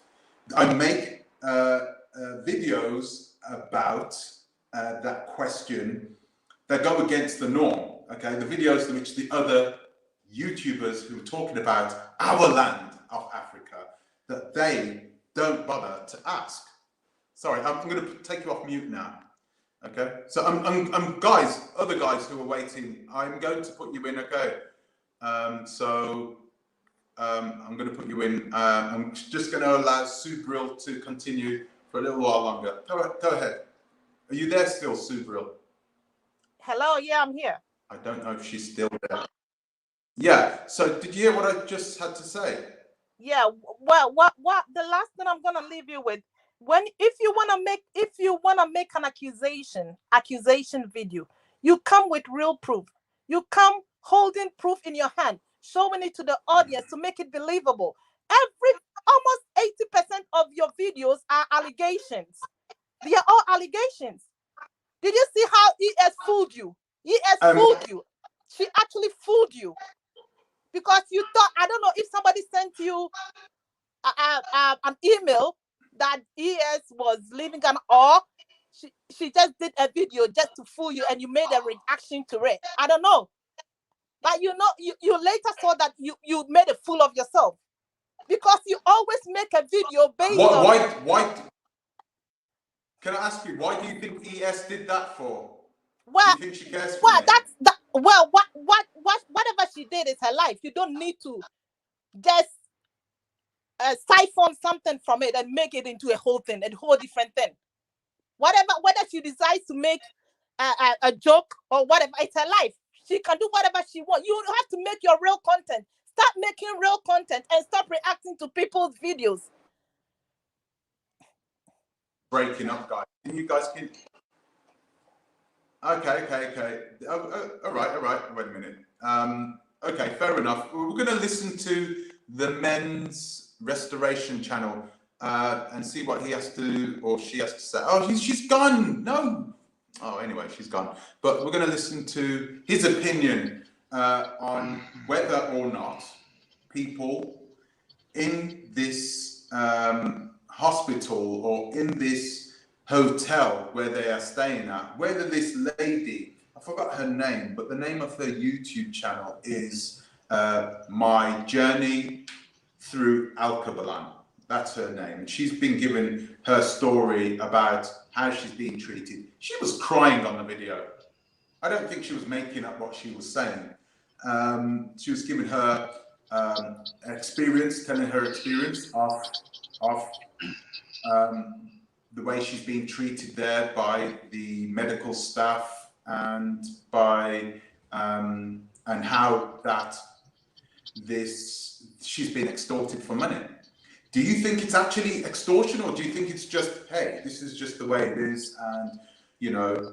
I make videos about that question that go against the norm. Okay, the videos in which the other YouTubers who are talking about our land of Africa, that they don't bother to ask. Sorry, I'm going to take you off mute now. Okay, so I'm guys, other guys who are waiting, I'm going to put you in. Okay, I'm going to put you in. I'm just going to allow Sue Brill to continue for a little while longer. Go ahead. Are you there still, Sue Brill? Hello, yeah, I'm here. I don't know if she's still there. Yeah. So did you hear what I just had to say? Yeah. Well, what the last thing I'm gonna leave you with, if you wanna make an accusation video, you come with real proof. You come holding proof in your hand, showing it to the audience to make it believable. Almost 80% of your videos are allegations. They are all allegations. Did you see how ES fooled you? ES fooled you. She actually fooled you because you thought, I don't know if somebody sent you an email that ES was leaving or she just did a video just to fool you and you made a reaction to it. I don't know. But you later saw that you made a fool of yourself because you always make a video based on... Why? Can I ask you, why do you think ES did that for? Well, do you think she cares for me? Whatever she did is her life. You don't need to just siphon something from it and make it into a whole different thing. Whether she decides to make a joke or whatever, it's her life. She can do whatever she wants. You have to make your real content. Start making real content and stop reacting to people's videos. Breaking up, guys. Can you guys keep... Okay. All right. Wait a minute. Okay, fair enough. We're going to listen to the men's restoration channel and see what he has to or she has to say. Oh, she's gone. No. Oh, anyway, she's gone. But we're going to listen to his opinion on whether or not people in this hospital or in this hotel where they are staying at, whether this lady, I forgot her name, but the name of her YouTube channel is My Journey Through Alkebalan. That's her name. She's been given her story about how she's being treated. She was crying on the video. I don't think she was making up what she was saying. She was giving her experience, telling her experience of the way she's being treated there by the medical staff and by and how that she's been extorted for money. Do you think it's actually extortion, or do you think it's just, hey, this is just the way it is, and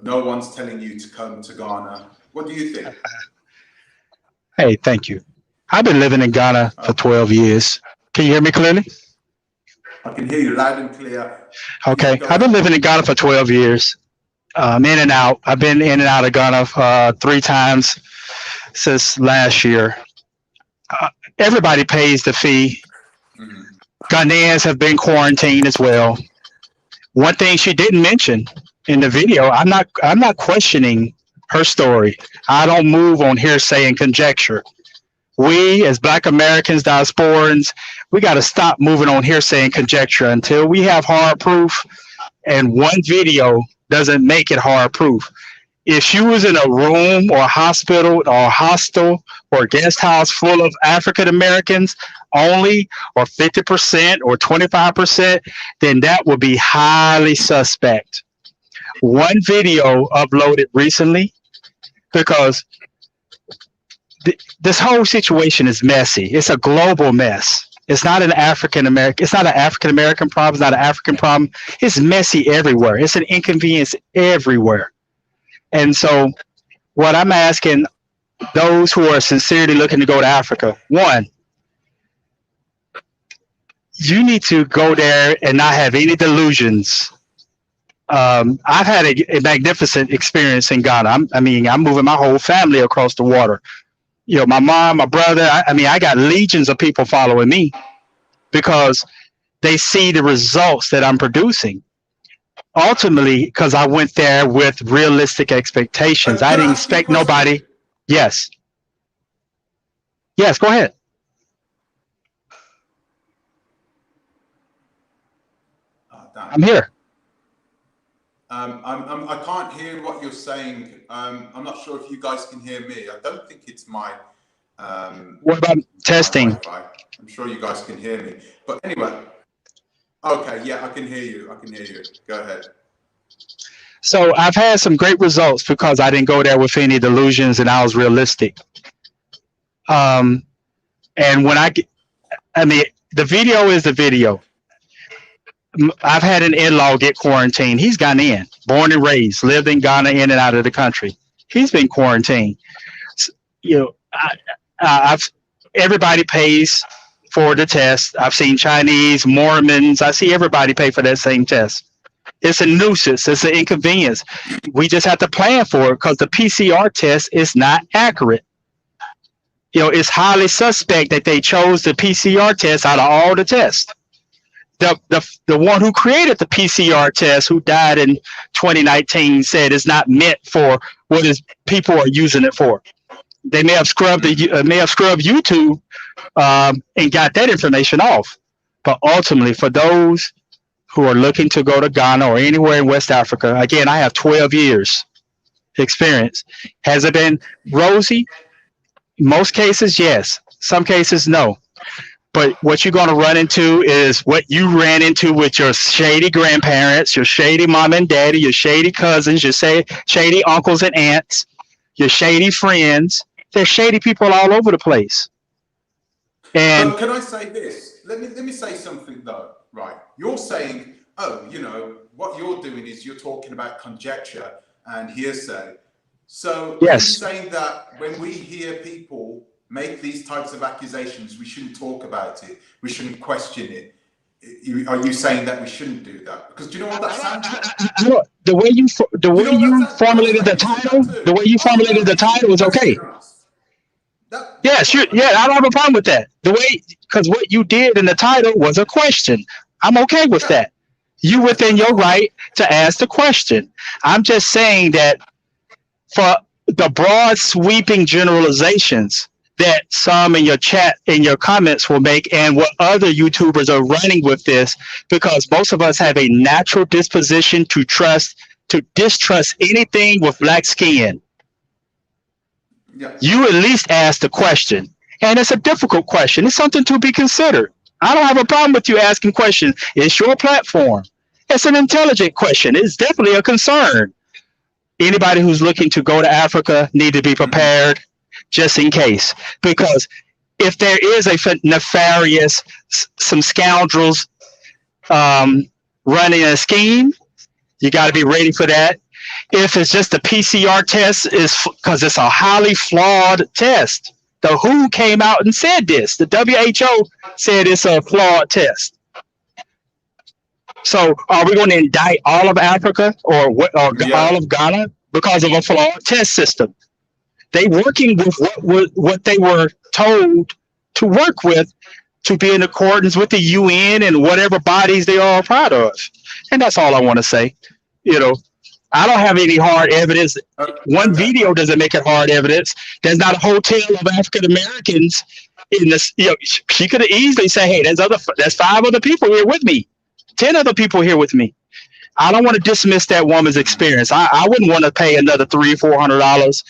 no one's telling you to come to Ghana? What do you think? Hey, thank you. I've been living in Ghana for 12 years. Can you hear me clearly? I can hear you loud and clear. Okay, I've been living in Ghana for 12 years. In and out. I've been in and out of Ghana 3 times since last year. Everybody pays the fee. Mm-hmm. Ghanaians have been quarantined as well. One thing she didn't mention in the video, I'm not questioning her story. I don't move on hearsay and conjecture. We, as Black Americans, diasporans, we got to stop moving on hearsay and conjecture until we have hard proof, and one video doesn't make it hard proof. If she was in a room or a hospital or a hostel or a guest house full of African Americans only, or 50% or 25%, then that would be highly suspect. One video uploaded recently, because this whole situation is messy. It's a global mess. It's not an African American. It's not an African American problem. It's not an African problem. It's messy everywhere. It's an inconvenience everywhere. And so, what I'm asking those who are sincerely looking to go to Africa, one, you need to go there and not have any delusions. I've had a magnificent experience in Ghana. I'm moving my whole family across the water. My mom, my brother, I got legions of people following me because they see the results that I'm producing. Ultimately, because I went there with realistic expectations. I didn't expect nobody. Yes. Yes, go ahead. I'm here. I can't hear what you're saying. I'm not sure if you guys can hear me. I don't think it's my. What about testing? Wi-Fi. I'm sure you guys can hear me. But anyway, okay, yeah, I can hear you. Go ahead. So I've had some great results because I didn't go there with any delusions and I was realistic. And when the video is the video. I've had an in-law get quarantined. He's Ghanaian, born and raised, lived in Ghana, in and out of the country. He's been quarantined. Everybody pays for the test. I've seen Chinese, Mormons. I see everybody pay for that same test. It's a nuisance. It's an inconvenience. We just have to plan for it because the PCR test is not accurate. It's highly suspect that they chose the PCR test out of all the tests. The one who created the PCR test, who died in 2019, said it's not meant for what people are using it for. They may have scrubbed YouTube and got that information off. But ultimately, for those who are looking to go to Ghana or anywhere in West Africa, again, I have 12 years experience. Has it been rosy? Most cases, yes. Some cases, no. But what you're going to run into is what you ran into with your shady grandparents, your shady mom and daddy, your shady cousins, your shady uncles and aunts, your shady friends. There's shady people all over the place. And can I say this? Let me say something though. Right, you're saying, what you're doing is you're talking about conjecture and hearsay. So yes. You're saying that when we hear people make these types of accusations, we shouldn't talk about it. We shouldn't question it. Are you saying that we shouldn't do that? Because do you know what that sounds like? The way you formulated the title was okay. Yes, I don't have a problem with that. Because what you did in the title was a question. I'm okay with that. You within your right to ask the question. I'm just saying that for the broad sweeping generalizations, that some in your chat, in your comments will make, and what other YouTubers are running with this, because most of us have a natural disposition to distrust anything with black skin. Yeah. You at least ask the question, and it's a difficult question. It's something to be considered. I don't have a problem with you asking questions. It's your platform. It's an intelligent question. It's definitely a concern. Anybody who's looking to go to Africa need to be prepared just in case, because if there is a nefarious, some scoundrels running a scheme, you got to be ready for that. If it's just a PCR test, is because it's a highly flawed test. The WHO came out and said this. The WHO said it's a flawed test. So are we going to indict all of Africa or all of Ghana because of a flawed test system? They working with what they were told to work with, to be in accordance with the UN and whatever bodies they are a part of. And that's all I want to say. You know, I don't have any hard evidence. One video doesn't make it hard evidence. There's not a hotel of African Americans in this. You know, she could have easily said, "Hey, there's 5 other people here with me, 10 other people here with me." I don't want to dismiss that woman's experience. I wouldn't want to pay another $300-400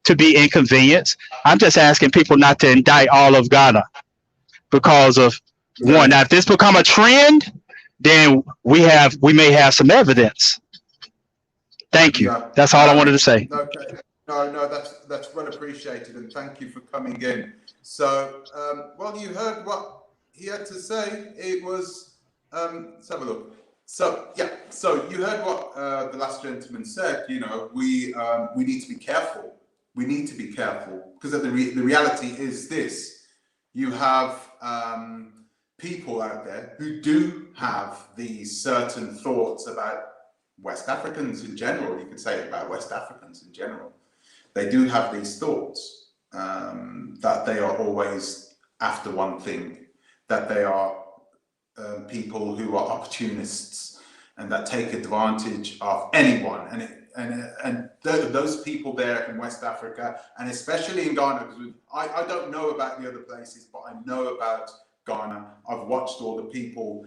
to be inconvenienced. I'm just asking people not to indict all of Ghana because of one. Now, if this become a trend, then we may have some evidence. Thank you. Yeah. That's all I wanted to say. Okay. No, that's well appreciated, and thank you for coming in. So, well, you heard what he had to say. It was, let's have a look. So, yeah, so you heard what the last gentleman said. You know, we need to be careful. We need to be careful because the reality is this: you have people out there who do have these certain thoughts about West Africans in general. You could say it about West Africans in general. They do have these thoughts that they are always after one thing, that they are people who are opportunists and that take advantage of anyone. And those people there in West Africa, and especially in Ghana, because I don't know about the other places, but I know about Ghana. I've watched all the people,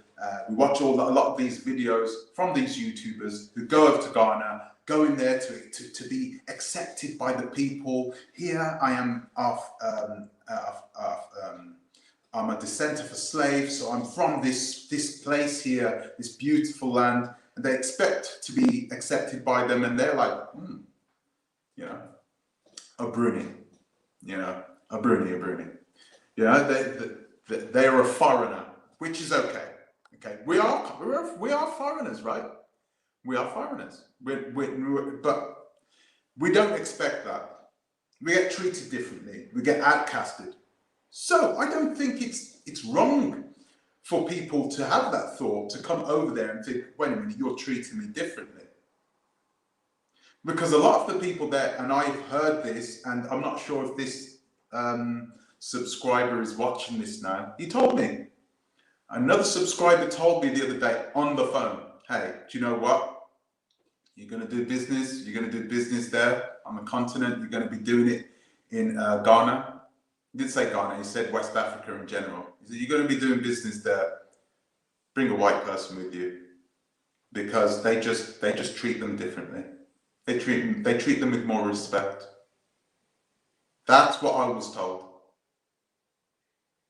we watch a lot of these videos from these YouTubers who go over to Ghana, go in there to be accepted by the people. Here I am I'm a descendant of a slave, so I'm from this place here, this beautiful land, and they expect to be accepted by them, and they're like, you know, a Bruni, you know, a Bruni. You know, they are a foreigner, which is okay. Okay, we are foreigners, right? We are foreigners, but we don't expect that. We get treated differently. We get outcasted. So I don't think it's wrong for people to have that thought, to come over there and think, wait a minute, you're treating me differently. Because a lot of the people there, and I've heard this, and I'm not sure if this subscriber is watching this now. He told me, another subscriber told me the other day on the phone, hey, do you know what? You're going to do business. You're going to do business there on the continent. You're going to be doing it in Ghana. He didn't say Ghana. He said West Africa in general. He said, you're going to be doing business there. Bring a white person with you, because they just treat them differently. They treat them with more respect. That's what I was told.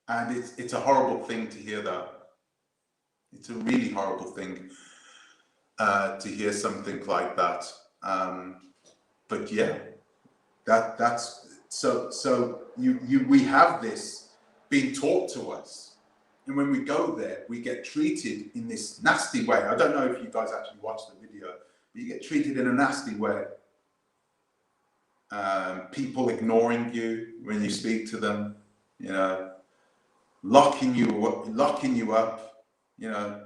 And it's a horrible thing to hear that. It's a really horrible thing to hear something like that. But yeah, that's so we have this being taught to us, and when we go there, we get treated in this nasty way. I don't know if you guys actually watched the video, but you get treated in a nasty way. People ignoring you when you speak to them, you know, locking you up, you know,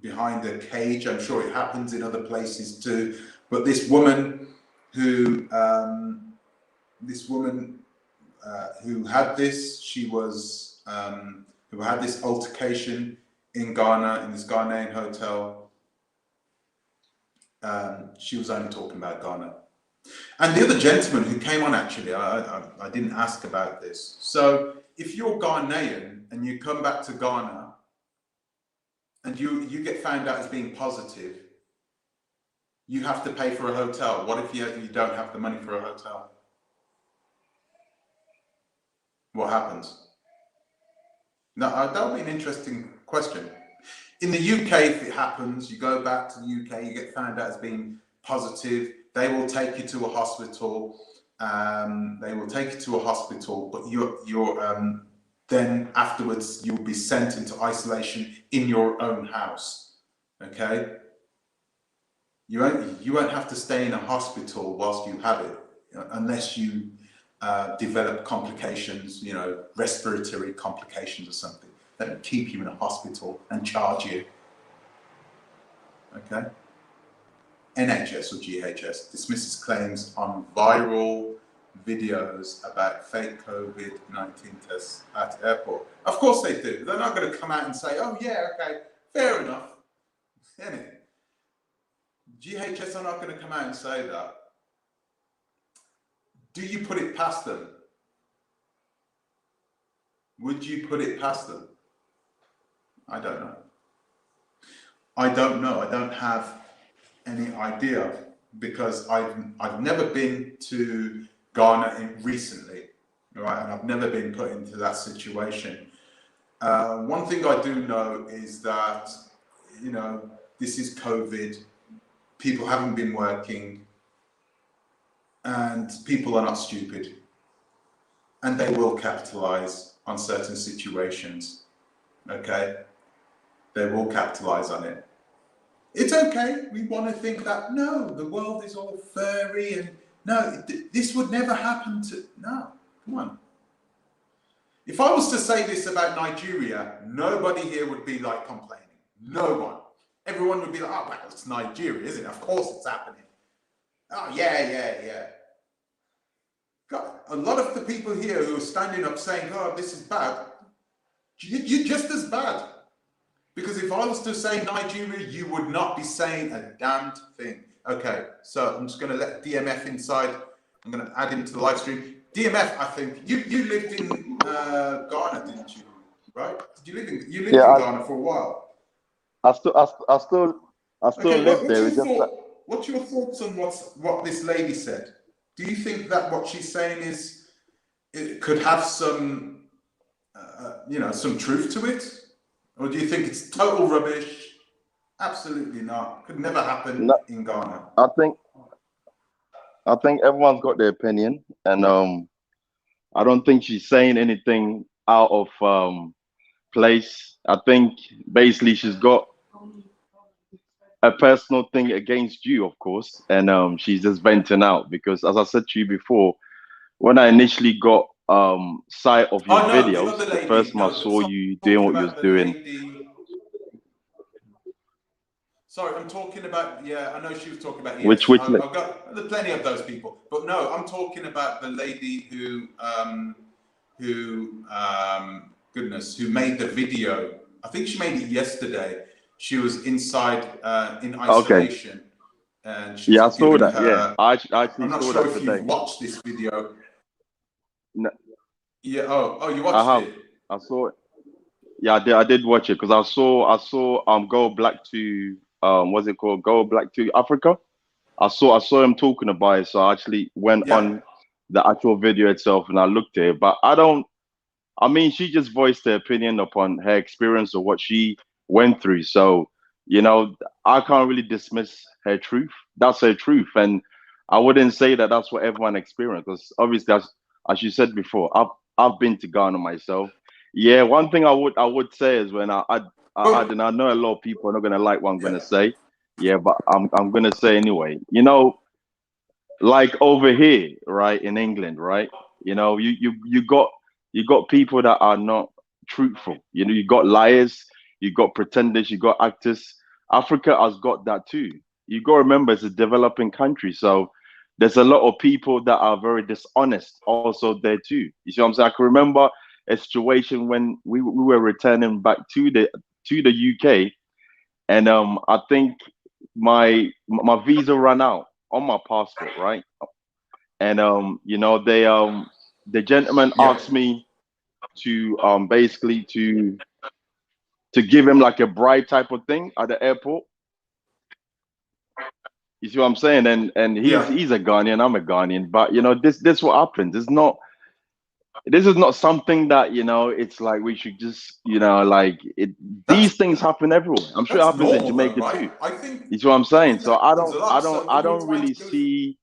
behind a cage. I'm sure it happens in other places too. But this woman who had this, she was who had this altercation in Ghana, in this Ghanaian hotel. She was only talking about Ghana. And the other gentleman who came on, actually, I didn't ask about this. So if you're Ghanaian and you come back to Ghana and you get found out as being positive, you have to pay for a hotel. What if you don't have the money for a hotel? What happens? Now, that would be an interesting question. In the UK, if it happens, you go back to the UK, you get found out as being positive, they will take you to a hospital. But you're then afterwards you'll be sent into isolation in your own house. Okay, you won't have to stay in a hospital whilst you have it, unless you develop complications, you know, respiratory complications or something. They don't keep you in a hospital and charge you. Okay. NHS or GHS dismisses claims on viral videos about fake COVID-19 tests at airport. Of course they do. They're not going to come out and say, oh yeah, okay, fair enough. GHS are not going to come out and say that. Do you put it past them? Would you put it past them? I don't know. I don't know. I don't have any idea, because I've never been to Ghana recently, right? And I've never been put into that situation. One thing I do know is that, you know, this is COVID. People haven't been working, and people are not stupid, and they will capitalize on certain situations. Okay, they will capitalize on it. It's okay. We want to think that, no, the world is all furry and no, this would never happen to, no, come on. If I was to say this about Nigeria, nobody here would be like complaining. No one. Everyone would be like, oh, well, it's Nigeria, isn't it? Of course it's happening. Oh, yeah. God, a lot of the people here who are standing up saying, oh, this is bad, you're just as bad. Because if I was to say Nigeria, you would not be saying a damned thing. Okay, so I'm just going to let DMF inside. I'm going to add him to the live stream. DMF, I think you lived in Ghana, didn't you? Right? Did you lived in Ghana for a while? I still live there. What's your thoughts on what this lady said? Do you think that what she's saying it could have some, some truth to it? Or do you think it's total rubbish? Absolutely not. Could never happen in Ghana. I think everyone's got their opinion, and I don't think she's saying anything out of place. I think basically she's got a personal thing against you, of course, and she's just venting out because, as I said to you before, when I initially got sight of your videos, the first time I saw you doing what you was doing. Sorry, I'm talking about, yeah, I know she was talking about, yes, which I've got plenty of those people, but no, I'm talking about the lady who made the video. I think she made it yesterday. She was inside in isolation. Okay. And she I saw that. Yeah, I actually I'm not saw sure that if today. you've watched this video. No. Yeah. Oh, you watched it. I saw it. Yeah, I did watch it because I saw Go Black to what's it called? Go Black to Africa. I saw him talking about it, so I actually went on the actual video itself and I looked at it. But I mean, she just voiced her opinion upon her experience of what she went through. So, you know, I can't really dismiss her truth. That's her truth, and I wouldn't say that that's what everyone experienced, because obviously, as you said before, I've been to Ghana myself. Yeah, one thing I would say is when I know a lot of people are not gonna like what I'm gonna say. Yeah, but I'm gonna say anyway. You know, like over here, right, in England, right? You know, you got people that are not truthful. You know, you got liars, you got pretenders, you got actors. Africa has got that too. You got to remember, it's a developing country, so there's a lot of people that are very dishonest also there too. You see what I'm saying? I can remember a situation when we were returning back to the UK, and I think my visa ran out on my passport, right? and you know, the gentleman Yeah. asked me to basically to give him like a bribe type of thing at the airport. You see what I'm saying? And Yeah. he's a Ghanaian, I'm a Ghanaian, but you know, this what happens. This is not something that, you know, it's like we should just, you know, like it. That's These things happen everywhere. I'm sure it that's happens in normal though, Jamaica right? too. I think You see what I'm saying? So that happens a lot. So I don't really see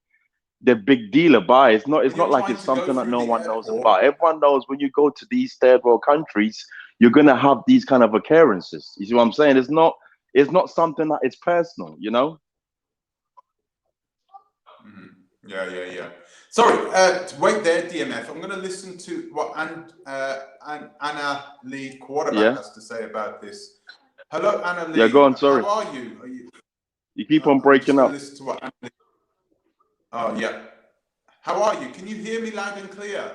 the big deal about it. when It's not you're like trying it's to go something that through no the one knows airport, about. Everyone knows when you go to these third world countries, you're gonna have these kind of occurrences. You see what I'm saying? It's not something that is personal, you know? mhm. Yeah. Sorry, wait there, DMF. I'm going to listen to what Anna Lee Quarterback Yeah. has to say about this. Hello, Anna Yeah, Lee. go on, sorry. How are you? Are you? You keep on I'm just breaking going to up. listen to what Anna Lee. Oh, yeah. How are you? Can you hear me loud and clear?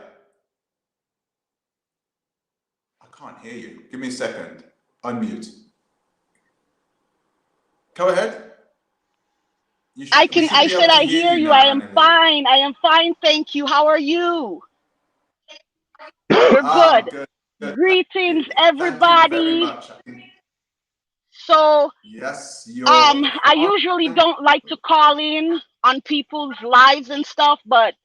I can't hear you. Give me a second. Unmute. Go ahead. We should I be able said to I hear hear you you. now, I am Anna Lee. fine. I am fine. Thank you. How are you? We're I'm good. good. Good. Greetings, Thank you very everybody. much. So, Yes, you're I usually don't like to call in on people's lives and stuff, but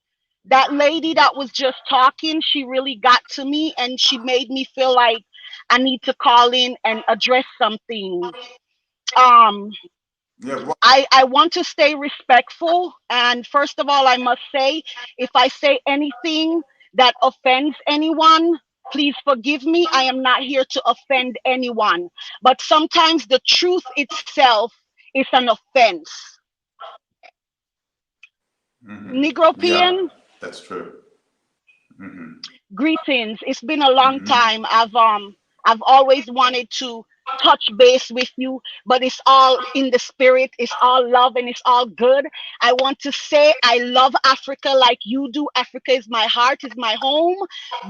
that lady that was just talking, she really got to me and she made me feel like I need to call in and address something. Um, yeah. I want to stay respectful. And first of all, I must say, if I say anything that offends anyone, please forgive me. I am not here to offend anyone. But sometimes the truth itself is an offense. Yeah, Negropean, that's true. greetings. It's been a long time. I've always wanted to touch base with you, but it's all in the spirit, it's all love, and it's all good. I want to say I love Africa like you do. Africa is my heart, is my home,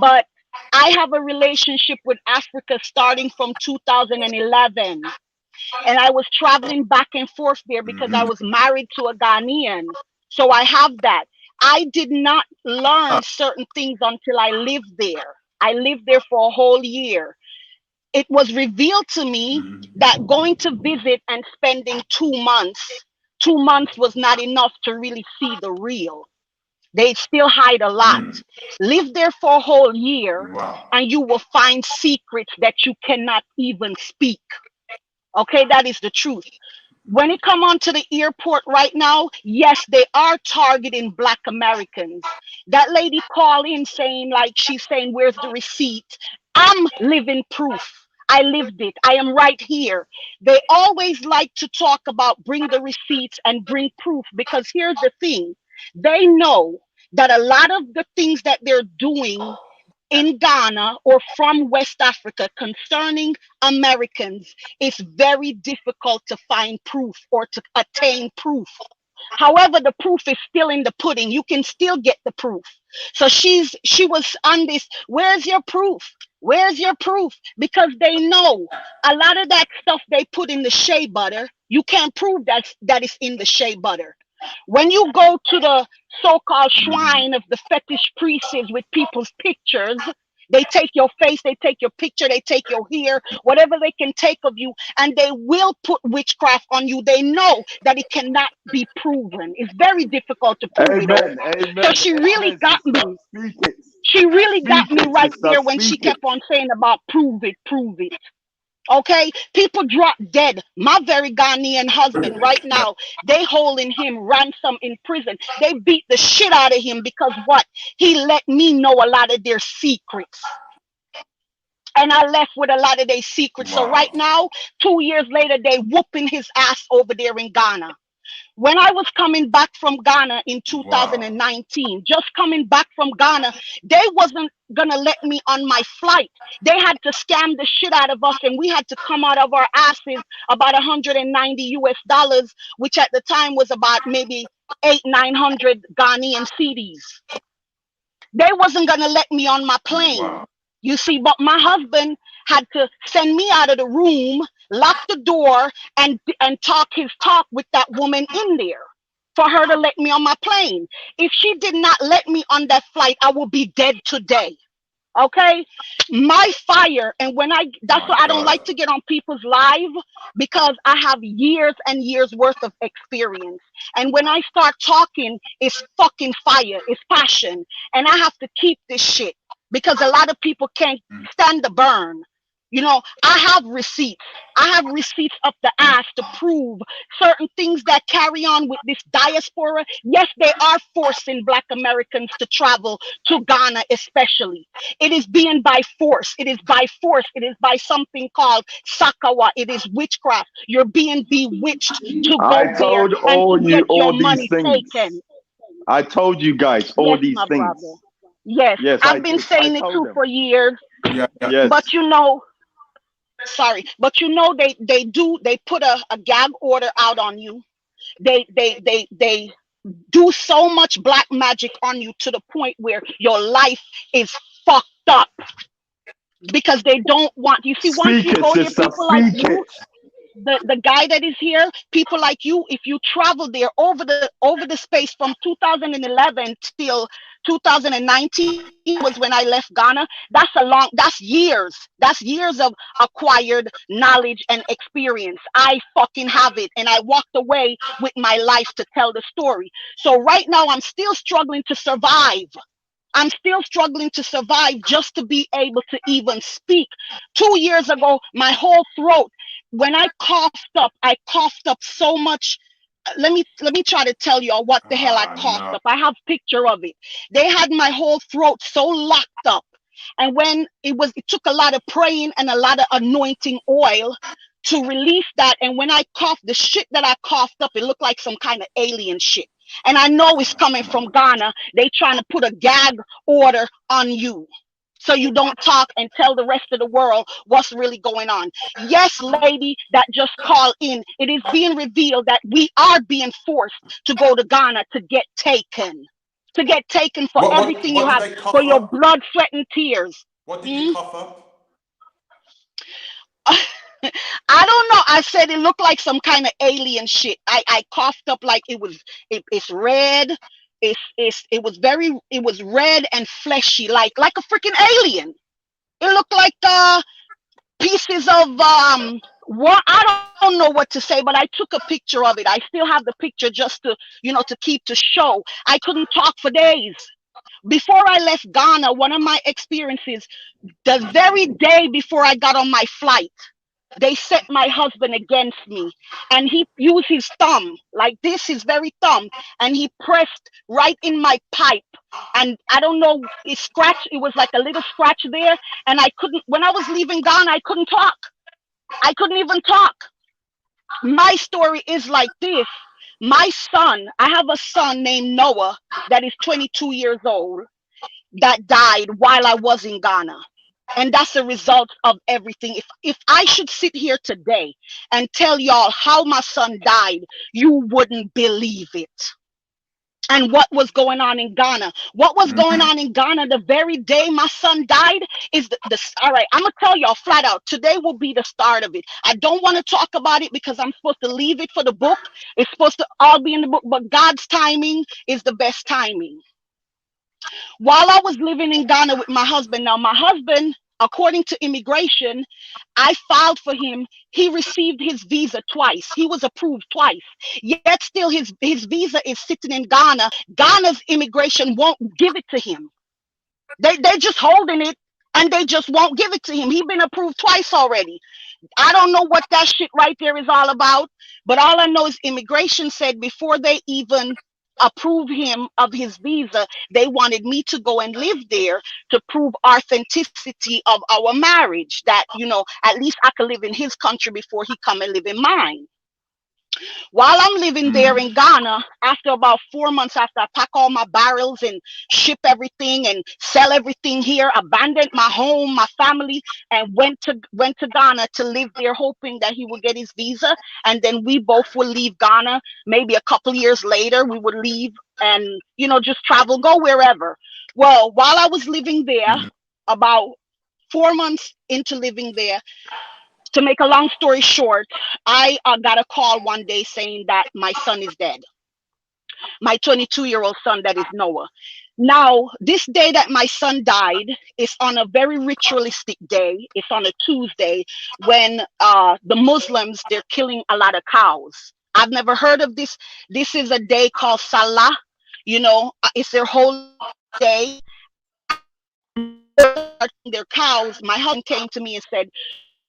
but I have a relationship with Africa starting from 2011, and I was traveling back and forth there because I was married to a Ghanaian. So I have that. I did not learn certain things until I lived there. I lived there for a whole year. It was revealed to me that going to visit and spending 2 months, 2 months was not enough to really see the real. They still hide a lot. Live there for a whole year Wow. and you will find secrets that you cannot even speak. Okay, that is the truth. When it come onto the airport right now, yes, they are targeting Black Americans. That lady called in saying, like, she's saying, where's the receipt? I'm living proof. I lived it. I am right here. They always like to talk about bring the receipts and bring proof, because here's the thing. They know that a lot of the things that they're doing in Ghana or from West Africa concerning Americans, it's very difficult to find proof or to attain proof. However, the proof is still in the pudding. You can still get the proof. So she was on this, where's your proof? Where's your proof? Because they know a lot of that stuff they put in the shea butter, you can't prove that it's in the shea butter. When you go to the so-called shrine of the fetish priests with people's pictures, they take your face, they take your picture, they take your hair, whatever they can take of you, and they will put witchcraft on you. They know that it cannot be proven. It's very difficult to prove it all. Amen. So Amen. she really Amen, got sister. me. Speak it. She really got Speak me it, right sister. there when she Speak it. kept on saying about prove it, prove it. Okay, people drop dead. My very Ghanaian husband right now, they holding him ransom in prison. They beat the shit out of him because what? He let me know a lot of their secrets. And I left with a lot of their secrets. So right Wow. now, 2 years later, they whooping his ass over there in Ghana. When I was coming back from Ghana in Wow. 2019, just coming back from Ghana, they wasn't gonna let me on my flight. They had to scam the shit out of us, and we had to come out of our asses about 190 US dollars, which at the time was about maybe 800-900 Ghanaian cedis. They wasn't gonna let me on my plane. Wow. You see, but my husband had to send me out of the room, lock the door, and talk his talk with that woman in there. for her to let me on my plane. If she did not let me on that flight, I will be dead today. Okay, my fire, and that's My why I don't God. like to get on people's live, because I have years and years worth of experience. And when I start talking, it's fucking fire, it's passion, and I have to keep this shit because a lot of people can't stand the burn. You know, I have receipts. I have receipts up the ass to prove certain things that carry on with this diaspora. Yes, they are forcing Black Americans to travel to Ghana, especially. It is being by force. It is by force. It is by something called Sakawa. It is witchcraft. You're being bewitched to I go there told and to all you get your all these money things. taken. I told you guys all Yes, these my things. brother. Yes, Yes, I I've been did. I saying it told too them. for years. Yeah, yeah. Yes. But you know, sorry, but you know, they put a gag order out on you. They do so much black magic on you to the point where your life is fucked up, because they don't want, you see, once Speak you it, go there, sister. people like Speak you, it. the guy that is here, people like you, if you travel there over the space from 2011 till 2019 was when I left Ghana. That's years of acquired knowledge and experience. I fucking have it, and I walked away with my life to tell the story. So right now I'm still struggling to survive. I'm still struggling to survive just to be able to even speak. 2 years ago, my whole throat, when I coughed up so much. Let me try to tell y'all what the hell I coughed No. up. I have picture of it. They had my whole throat so locked up. And when it took a lot of praying and a lot of anointing oil to release that. And when I coughed, the shit that I coughed up, it looked like some kind of alien shit. And I know it's coming from Ghana. They trying to put a gag order on you, so you don't talk and tell the rest of the world what's really going on. Yes, lady that just called in, it is being revealed that we are being forced to go to Ghana to get taken. To get taken for everything you What did have, they cough for your up? blood, sweat, and tears. What did you cough up? I don't know. I said it looked like some kind of alien shit. I coughed up like it's red. It was red and fleshy, like a freaking alien. It looked like pieces of what, I don't know what to say, but I took a picture of it. I still have the picture just to, to keep to show. I couldn't talk for days. Before I left Ghana, one of my experiences, the very day before I got on my flight, they set my husband against me, and he used his thumb like this, his very thumb, and he pressed right in my pipe. And I don't know, it was like a little scratch there. And I couldn't, when I was leaving Ghana, I couldn't talk. I couldn't even talk. My story is like this. My son, I have a son named Noah that is 22 years old that died while I was in Ghana. And that's a result of everything. If I should sit here today and tell y'all how my son died, you wouldn't believe it. And what was going on in Ghana? What was going on in Ghana the very day my son died is all right, I'm gonna tell y'all flat out. Today will be the start of it. I don't want to talk about it because I'm supposed to leave it for the book. It's supposed to all be in the book, but God's timing is the best timing. While I was living in Ghana with my husband, now my husband, according to immigration, I filed for him. He received his visa twice. He was approved twice. Yet still his visa is sitting in Ghana. Ghana's immigration won't give it to him. They're just holding it, and they just won't give it to him. He's been approved twice already. I don't know what that shit right there is all about, but all I know is immigration said before they even approve him of his visa, they wanted me to go and live there to prove authenticity of our marriage, that at least I could live in his country before he come and live in mine. While I'm living there in Ghana, after about 4 months after I pack all my barrels and ship everything and sell everything here, abandoned my home, my family, and went to Ghana to live there, hoping that he would get his visa, and then we both would leave Ghana. Maybe a couple years later, we would leave and just travel, go wherever. Well, while I was living there, about 4 months into living there, to make a long story short, I got a call one day saying that my son is dead. my 22-year-old son, that is Noah. Now, this day that my son died is on a very ritualistic day. It's on a Tuesday when the Muslims, they're killing a lot of cows. I've never heard of this. This is a day called Salah. You know, it's their whole day. Their cows. My husband came to me and said,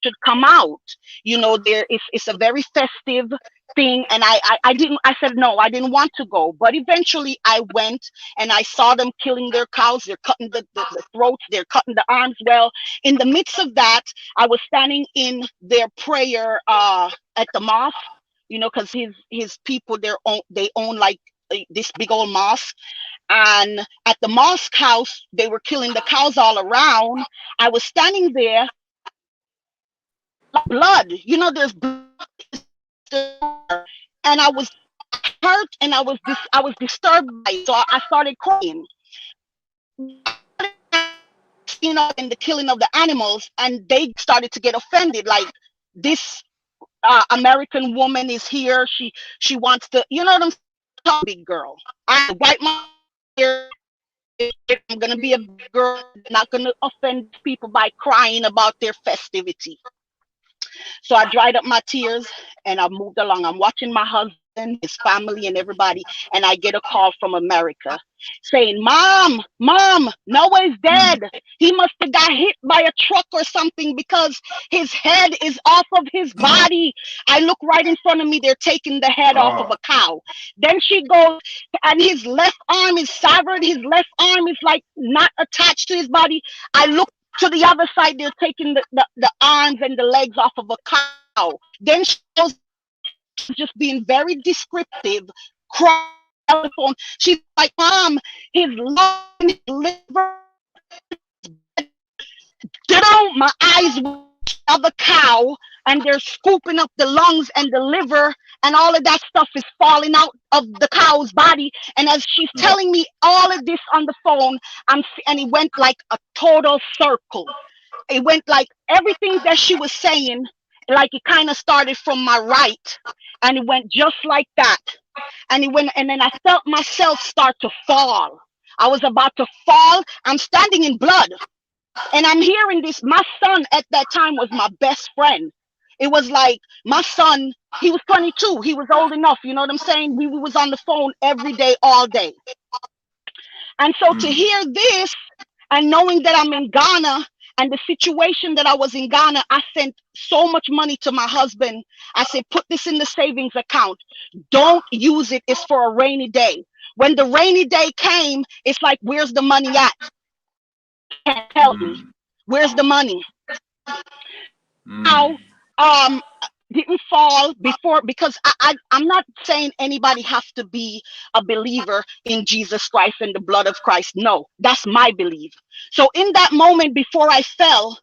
should come out. You know, it's a very festive thing. And I said no, I didn't want to go. But eventually I went and I saw them killing their cows. They're cutting the throats, they're cutting the arms. Well, in the midst of that, I was standing in their prayer at the mosque, you know, because his people, they own like this big old mosque. And at the mosque house, they were killing the cows all around. I was standing there, blood, you know, there's blood, and I was hurt, and I was disturbed by it. So I started crying, you know, in the killing of the animals, and they started to get offended, like, this American woman is here, she wants to, you know what I'm saying, big girl. I wipe my ear. I'm gonna be a big girl, not gonna offend people by crying about their festivity. So I dried up my tears and I moved along. I'm watching my husband, his family, and everybody, and I get a call from America saying, Mom, Noah is dead. He must have got hit by a truck or something because his head is off of his body. I look right in front of me. They're taking the head off of a cow. Then she goes, and his left arm is severed. His left arm is like not attached to his body. I look to the other side, they're taking the arms and the legs off of a cow. Then she was just being very descriptive, crying on the phone. She's like, Mom, his lung, his liver, get out. My eyes of the cow, and they're scooping up the lungs and the liver, and all of that stuff is falling out of the cow's body. And as she's telling me all of this on the phone, and it went like a total circle. It went like everything that she was saying, like it kind of started from my right, and it went just like that. And it went, and then I felt myself start to fall. I was about to fall. I'm standing in blood. And I'm hearing this. My son at that time was my best friend. It was like my son, he was 22. He was old enough. You know what I'm saying? We was on the phone every day, all day. And so to hear this and knowing that I'm in Ghana and the situation that I was in Ghana, I sent so much money to my husband. I said, put this in the savings account. Don't use it. It's for a rainy day. When the rainy day came, it's like, where's the money at? Can't help me. Where's the money? Now, didn't fall before, because I'm not saying anybody has to be a believer in Jesus Christ and the blood of Christ. No, that's my belief. So in that moment before I fell,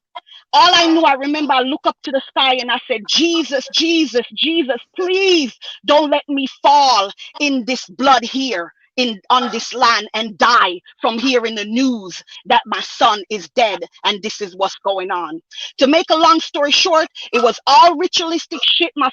all I knew, I remember I looked up to the sky and I said, Jesus, Jesus, Jesus, please don't let me fall in this blood here on this land and die from hearing the news that my son is dead and this is what's going on. To make a long story short, it was all ritualistic shit my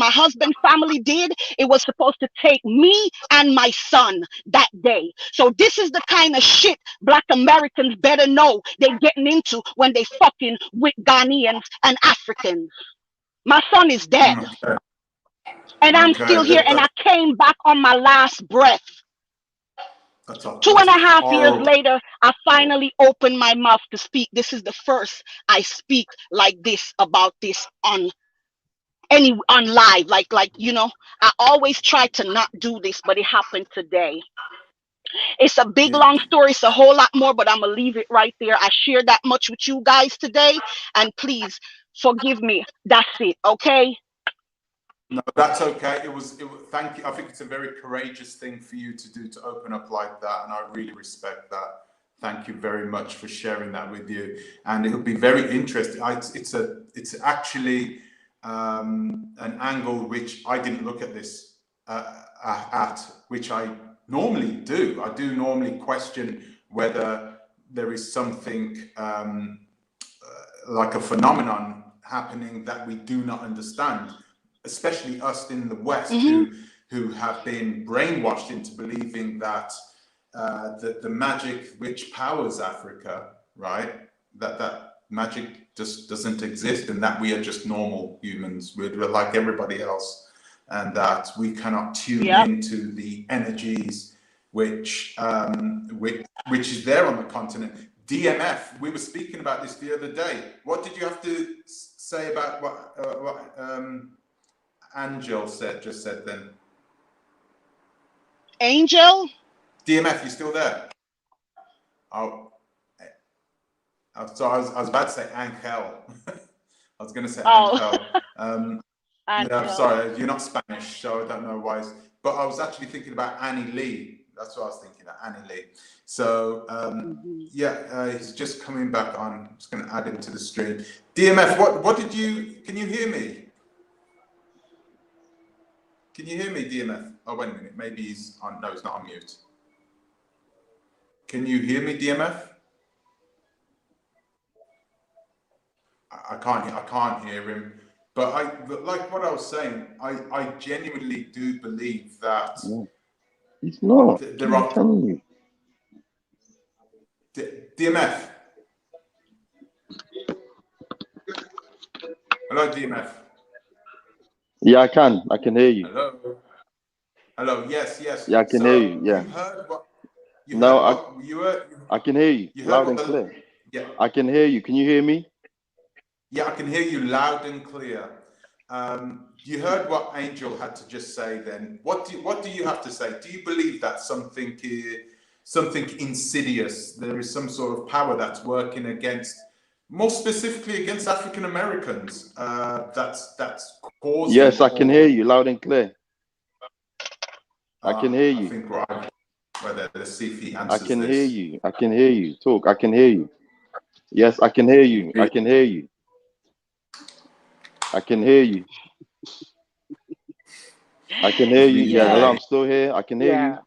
husband's family did. It was supposed to take me and my son that day. So this is the kind of shit Black Americans better know they're getting into when they fucking with Ghanaians and Africans. My son is dead. And I'm still here, and I came back on my last breath. 2.5 years later, I finally opened my mouth to speak. This is the first I speak like this about this on live. Like you know, I always try to not do this, but it happened today. It's a big long story. It's a whole lot more, but I'm gonna leave it right there. I shared that much with you guys today, and please forgive me. That's it, okay? No, that's okay. It was. Thank you. I think it's a very courageous thing for you to do, to open up like that, and I really respect that. Thank you very much for sharing that with you. And it would be very interesting. It's actually an angle which I didn't look at this at, which I normally do. I do normally question whether there is something like a phenomenon happening that we do not understand. Especially us in the West, who have been brainwashed into believing that the magic which powers Africa, right? That magic just doesn't exist, and that we are just normal humans. We're like everybody else, and that we cannot tune into the energies which is there on the continent. DMF. We were speaking about this the other day. What did you have to say about what Angel just said then? Angel? DMF, you still there? Oh, so I was about to say Angel. I was going to say Angel. Yeah, I'm sorry, you're not Spanish, so I don't know why. But I was actually thinking about Annie Lee. That's what I was thinking of, Annie Lee. So, he's just coming back on. I'm just going to add him to the stream. DMF, what did you, can you hear me? Can you hear me, DMF? Oh, wait a minute, maybe he's on, no, he's not on mute. Can you hear me, DMF? I can't hear him. But like what I was saying, I genuinely do believe that He's not. There are, telling you. DMF. Hello, DMF. Yeah, I can hear you. Hello. Yes. Yeah, I can hear you. Yeah. You heard what? I can hear you loud and clear. Yeah. I can hear you. Can you hear me? Yeah, I can hear you loud and clear. You heard what Angel had to just say then. What do you have to say? Do you believe that something insidious, there is some sort of power that's working against, more specifically against African Americans, that's causing? Yes, I can hear you loud and clear. I can hear you. I think right. Let's see if he answers. I can hear you. I can hear you. Talk. I can hear you. Yes, I can hear you. I can hear you. I can hear you. I can hear you. Yeah, hello, I'm still here. I can hear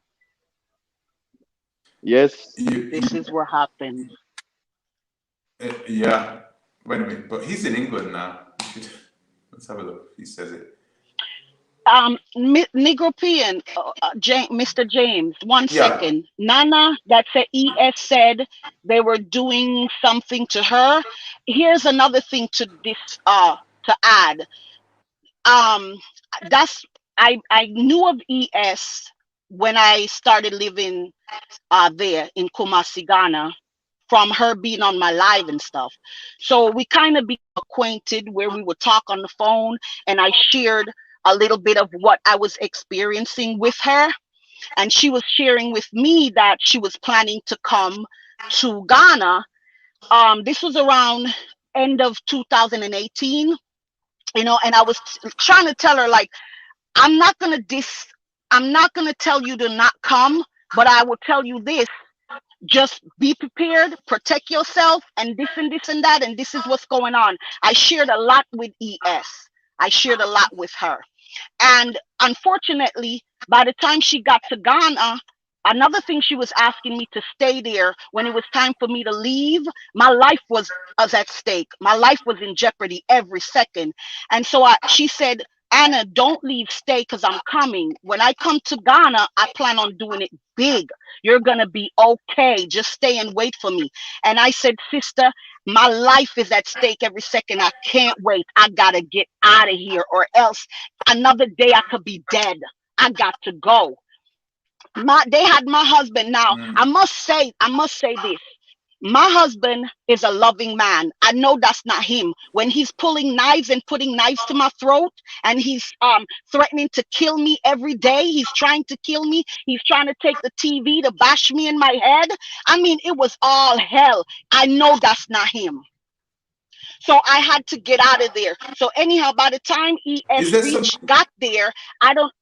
you. Yes. This is what happened. Yeah. Wait a minute. But he's in England now. Let's have a look. He says it. Negropean, Mr. James, one second. Nana, that's a ES said they were doing something to her. Here's another thing to this to add. That's I knew of ES when I started living there in Kumasi, Ghana, from her being on my live and stuff. So we kind of became acquainted where we would talk on the phone, and I shared a little bit of what I was experiencing with her. And she was sharing with me that she was planning to come to Ghana. This was around end of 2018, and I was trying to tell her, like, I'm not gonna tell you to not come, but I will tell you this: just be prepared, protect yourself, and this and this and that, and this is what's going on. I shared a lot with ES. I shared a lot with her. And unfortunately, by the time she got to Ghana, another thing, she was asking me to stay there. When it was time for me to leave, my life was at stake. My life was in jeopardy every second. And so she said, Anna, don't leave, stay, because I'm coming. When I come to Ghana, I plan on doing it big. You're going to be okay. Just stay and wait for me. And I said, sister, my life is at stake every second. I can't wait. I got to get out of here, or else another day I could be dead. I got to go. They had my husband. Now, I must say this. My husband is a loving man. I know that's not him. When he's pulling knives and putting knives to my throat, and he's threatening to kill me every day, he's trying to kill me. He's trying to take the TV to bash me in my head. I mean, it was all hell. I know that's not him. So I had to get out of there. So anyhow, by the time ES got there, I don't,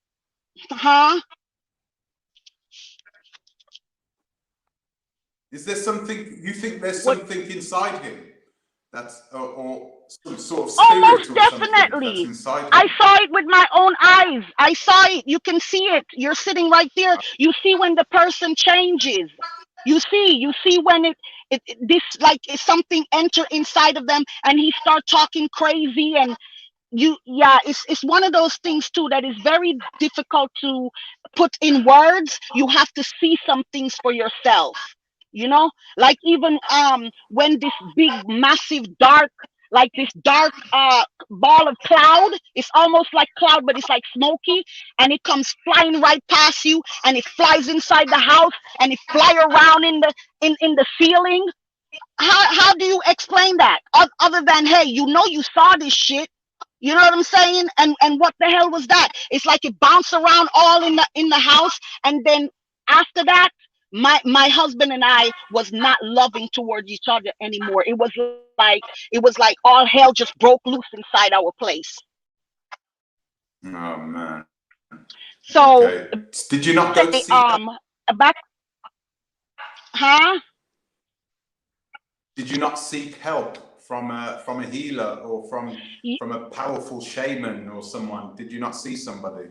Is there something, you think there's something inside him that's, or some sort of spirit? Oh, most definitely. I saw it with my own eyes. I saw it. You can see it. You're sitting right there. You see when the person changes. You see when this, like, something enter inside of them, and he start talking crazy, and yeah, it's one of those things too that is very difficult to put in words. You have to see some things for yourself, you know, like even when this big massive dark, like this dark ball of cloud, it's almost like cloud but it's like smoky, and it comes flying right past you, and it flies inside the house, and it fly around in the in the ceiling. How do you explain that other than, hey, you know, you saw this shit, you know what I'm saying? And what the hell was that? It's like it bounced around all in the house, and then after that, my husband and I was not loving towards each other anymore. It was like all hell just broke loose inside our place. Oh man. So Okay. Did you not go to see back, huh? Did you not seek help from a healer or from a powerful shaman or someone? Did you not see somebody?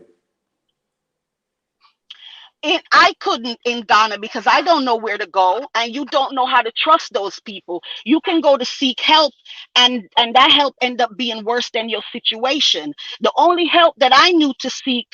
I couldn't in Ghana because I don't know where to go, and you don't know how to trust those people. You can go to seek help, and that help end up being worse than your situation. The only help that I knew to seek,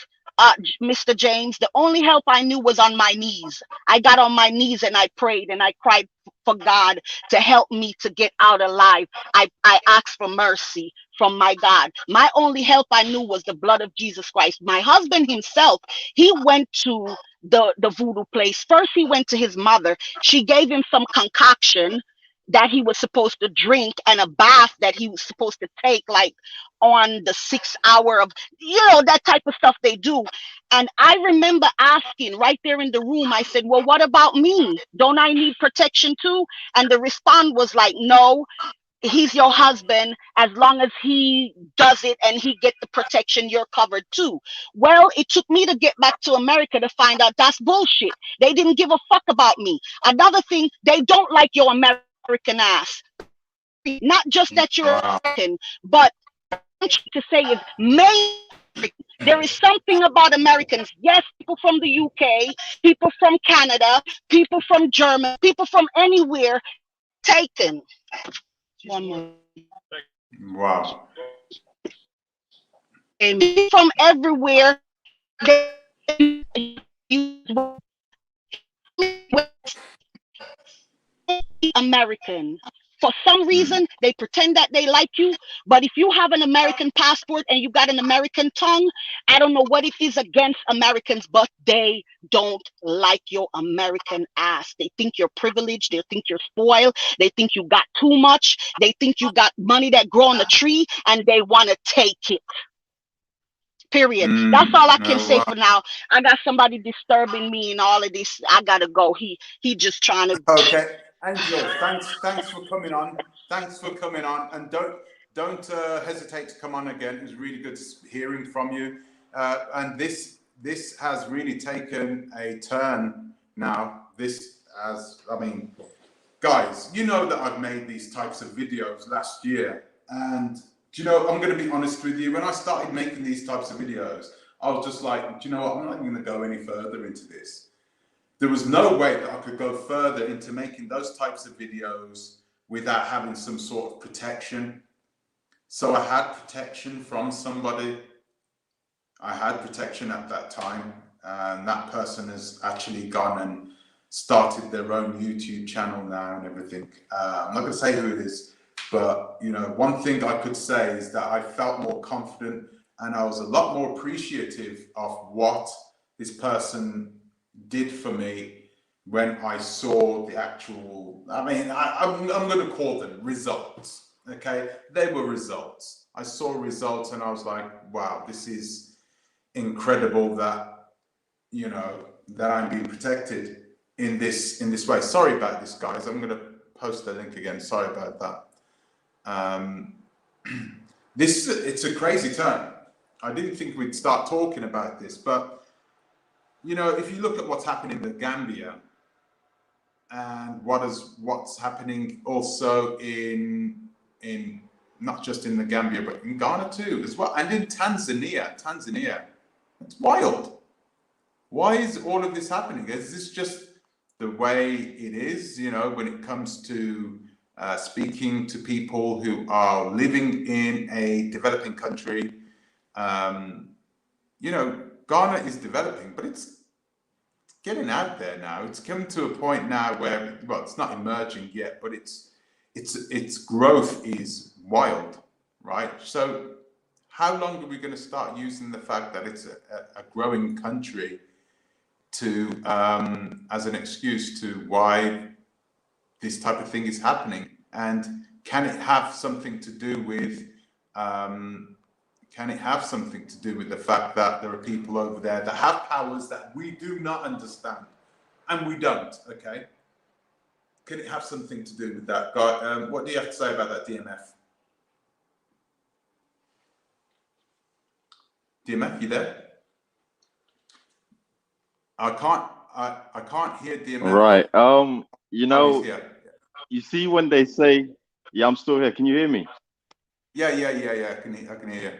Mr. James, the only help I knew was on my knees. I got on my knees and I prayed and I cried for God to help me to get out alive. I asked for mercy from my God. My only help I knew was the blood of Jesus Christ. My husband himself, he went to the voodoo place. First, he went to his mother. She gave him some concoction that he was supposed to drink, and a bath that he was supposed to take, like on the 6th hour of, you know, that type of stuff they do. And I remember asking right there in the room, I said, well, what about me? Don't I need protection too? And the response was like, no, he's your husband. As long as he does it and he get the protection, you're covered too. Well, it took me to get back to America to find out that's bullshit. They didn't give a fuck about me. Another thing, they don't like your American ass. Not just that you're American, but to say is there is something about Americans. Yes, people from the UK, people from Canada, people from Germany, people from anywhere taken. One more. Wow. And from everywhere, they use American. For some reason, they pretend that they like you, but if you have an American passport and you got an American tongue, I don't know what it is against Americans, but they don't like your American ass. They think you're privileged. They think you're spoiled. They think you got too much. They think you got money that grow on a tree, and they want to take it. Period. That's all I can say for now. I got somebody disturbing me and all of this. I gotta go. He just trying to. Okay, Angel, thanks for coming on. Thanks for coming on, and don't hesitate to come on again. It was really good hearing from you. And this has really taken a turn now. I mean, guys, you know that I've made these types of videos last year, and do you know, I'm going to be honest with you. When I started making these types of videos, I was just like, do you know what? I'm not even going to go any further into this. There was no way that I could go further into making those types of videos without having some sort of protection. So I had protection from somebody. I had protection at that time. And that person has actually gone and started their own YouTube channel now and everything. I'm not going to say who it is. But, you know, one thing I could say is that I felt more confident, and I was a lot more appreciative of what this person did for me when I saw the actual, I mean, I'm going to call them results, okay? They were results. I saw results and I was like, wow, this is incredible that, you know, that I'm being protected in this way. Sorry about this, guys. I'm going to post the link again. Sorry about that. It's a crazy turn. I didn't think we'd start talking about this, but you know, if you look at what's happening in the Gambia and what's happening also in not just in the Gambia but in Ghana too as well, and in Tanzania, it's wild. Why is all of this happening? Is this just the way it is, you know, when it comes to speaking to people who are living in a developing country. You know, Ghana is developing, but it's getting out there now. It's come to a point now where, well, it's not emerging yet, but its growth is wild, right? So how long are we going to start using the fact that it's a growing country to as an excuse to why this type of thing is happening? And can it have something to do with the fact that there are people over there that have powers that we do not understand, and we don't? Okay, can it have something to do with that? Guy, what do you have to say about that, DMF? DMF, you there? I can't hear DMF. Right. You Oh, know, he's here. you see when they say, yeah, I'm still here. Can you hear me? Yeah. I can hear you.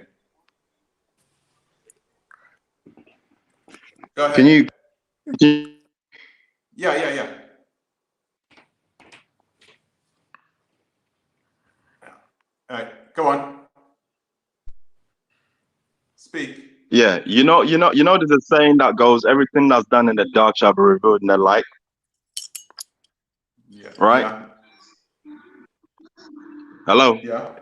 Go ahead. Can you? Yeah. All right, go on. Speak. Yeah, you know, there's a saying that goes, everything that's done in the dark shall be revealed in the light. Yeah. Right? Yeah. Hello? Yeah.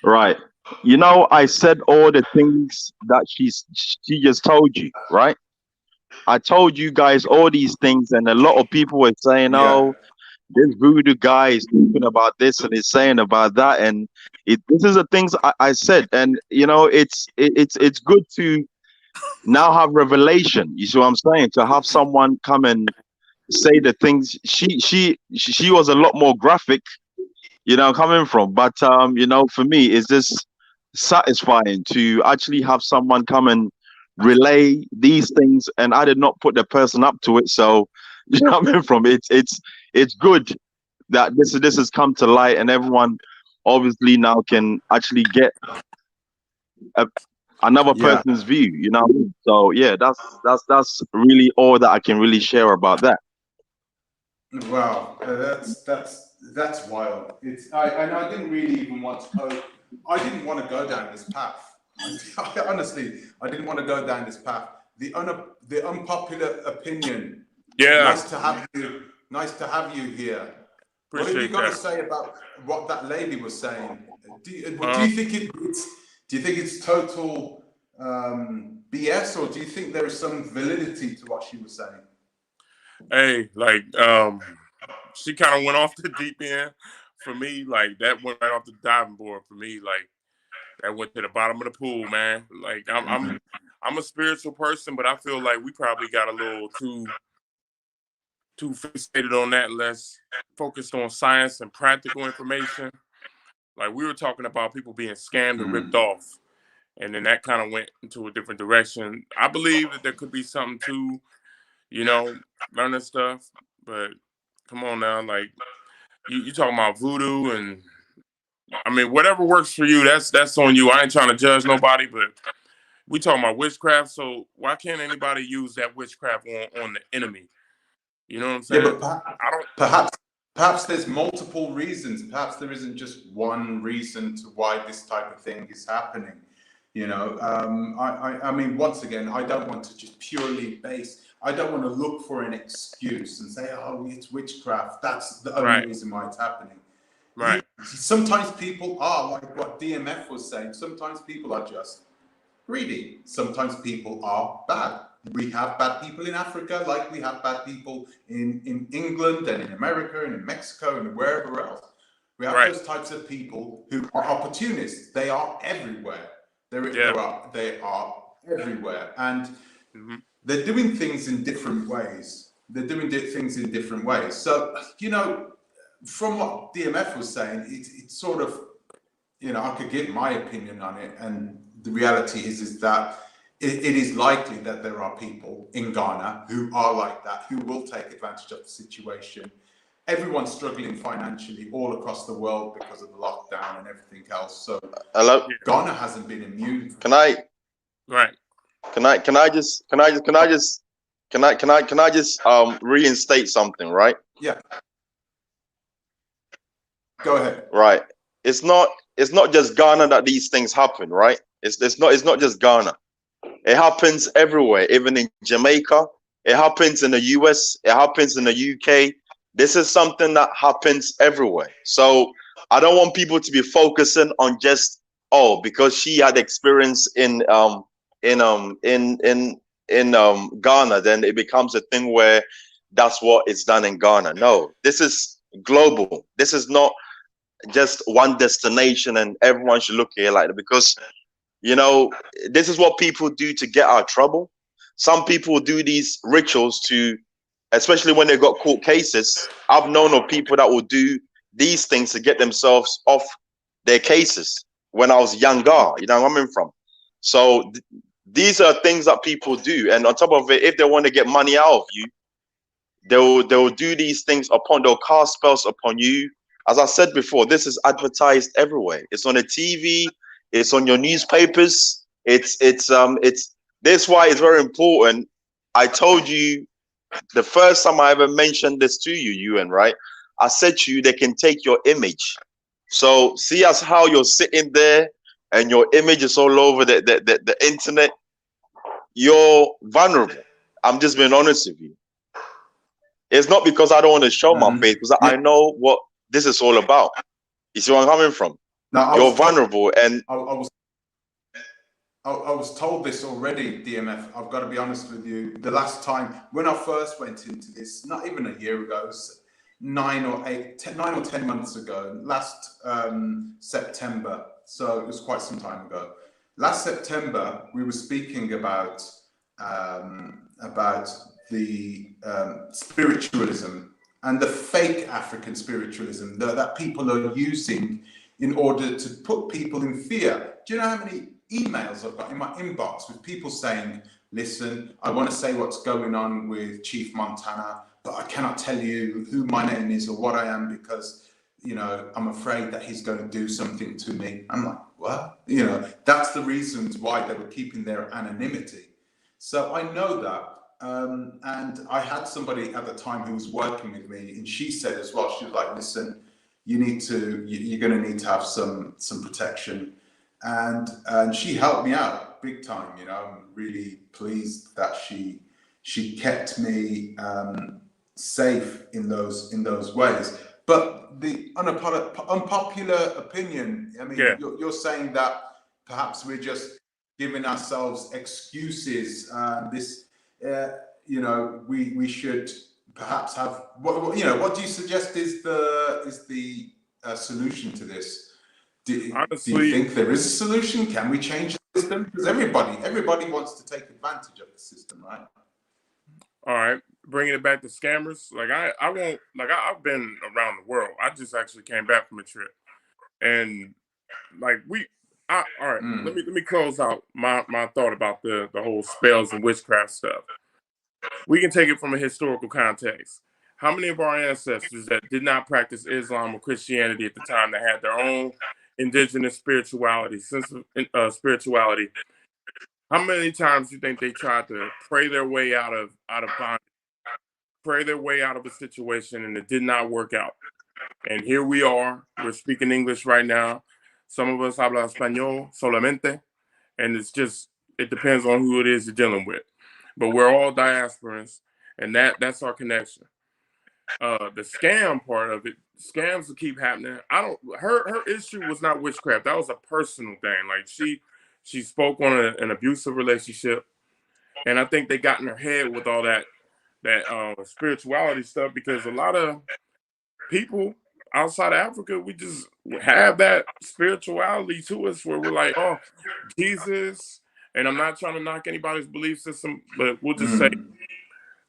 Right. You know, I said all the things that she just told you, right? I told you guys all these things, and a lot of people were saying, Yeah. oh, this voodoo guy is talking about this and he's saying about that, and this is the things I said. And you know, it's good to now have revelation. You see what I'm saying? To have someone come and say the things she was a lot more graphic, you know, coming from. But you know, for me, it's just satisfying to actually have someone come and relay these things, and I did not put the person up to it. So coming from it's good that this has come to light, and everyone obviously now can actually get another Yeah. person's view, you know. So yeah, that's really all that I can really share about that. Wow, that's wild. I didn't really even want to go. I didn't want to go down this path. Honestly, I didn't want to go down this path. The unpopular opinion. Yeah. Nice to have you. Nice to have you here. What have you got to say about what that lady was saying? Do you think it's total BS, or do you think there is some validity to what she was saying? Hey, like, she kind of went off the deep end for me. Like, that went right off the diving board for me. Like, that went to the bottom of the pool, man. Like, I'm a spiritual person, but I feel like we probably got a little too fixated on that, less focused on science and practical information. Like, we were talking about people being scammed and ripped off, and then that kind of went into a different direction. I believe that there could be something to, you know, learning stuff, but come on now, like, you talking about voodoo, and I mean, whatever works for you, that's on you. I ain't trying to judge nobody, but we talking about witchcraft, so why can't anybody use that witchcraft on the enemy? You know what I'm saying? Yeah, but perhaps there's multiple reasons. Perhaps there isn't just one reason to why this type of thing is happening. You know, I mean, once again, I don't want to just purely base. I don't want to look for an excuse and say, oh, it's witchcraft. That's the only reason why it's happening. Right. Sometimes people are, like what DMF was saying, sometimes people are just greedy. Sometimes people are bad. We have bad people in Africa, like we have bad people in England and in America and in Mexico and wherever else. We have those types of people who are opportunists. They are everywhere. They are everywhere. And they're doing things in different ways. So, you know, from what DMF was saying, it's sort of, you know, I could give my opinion on it. And the reality is that it is likely that there are people in Ghana who are like that, who will take advantage of the situation. Everyone's struggling financially all across the world because of the lockdown and everything else. So hello, Ghana hasn't been immune. Can I just reinstate something, right? Yeah. Go ahead. Right. It's not just Ghana that these things happen, right? It's not just Ghana. It happens everywhere, even in Jamaica. It happens in the US. It happens in the UK. This is something that happens everywhere. So I don't want people to be focusing on just, oh, because she had experience in Ghana, then it becomes a thing where that's what is done in Ghana. No, this is global. This is not just one destination and everyone should look here like that, because you know, this is what people do to get out of trouble. Some people do these rituals to, especially when they got court cases. I've known of people that will do these things to get themselves off their cases when I was younger, you know where I'm coming from. So these are things that people do. And on top of it, if they want to get money out of you, they'll do these things they'll cast spells upon you. As I said before, this is advertised everywhere. It's on the TV, it's on your newspapers. It's this is why it's very important. I told you the first time I ever mentioned this to you, Ewan, right? I said to you, they can take your image. So see as how you're sitting there and your image is all over the internet. You're vulnerable. I'm just being honest with you. It's not because I don't want to show my face, because I know what this is all about. You see where I'm coming from? Now, you're vulnerable, and I was told this already, DMF. I've got to be honest with you. The last time when I first went into this, not even a year ago, it was 9 or 10 months ago, last September. So it was quite some time ago. Last September, we were speaking about the spiritualism and the fake African spiritualism that people are using in order to put people in fear. Do you know how many emails I've got in my inbox with people saying, listen, I want to say what's going on with Chief Montana, but I cannot tell you who my name is or what I am because, you know, I'm afraid that he's going to do something to me. I'm like, what? You know, that's the reasons why they were keeping their anonymity. So I know that. And I had somebody at the time who was working with me, and she said as well, she was like, listen, you're going to need to have some protection. And she helped me out big time. You know, I'm really pleased that she kept me safe in those ways. But the unpopular opinion, I mean, you're saying that perhaps we're just giving ourselves excuses. You know, we should perhaps have what you know. What do you suggest is the solution to this? Honestly, do you think there is a solution? Can we change the system? Because everybody wants to take advantage of the system, right? All right, bringing it back to scammers. Like I won't. Like I've been around the world. I just actually came back from a trip, and like all right. Let me close out my thought about the whole spells and witchcraft stuff. We can take it from a historical context. How many of our ancestors that did not practice Islam or Christianity at the time that had their own indigenous spirituality, sense of spirituality? How many times do you think they tried to pray their way out of bondage, pray their way out of a situation, and it did not work out? And here we are. We're speaking English right now. Some of us habla español solamente, and it depends on who it is you're dealing with. But we're all diasporans, and that's our connection. The scam part of it, scams will keep happening. Her issue was not witchcraft. That was a personal thing. Like she spoke on an abusive relationship, and I think they got in her head with all that spirituality stuff, because a lot of people outside of Africa, we just have that spirituality to us where we're like, oh, Jesus. And I'm not trying to knock anybody's belief system, but we'll just say,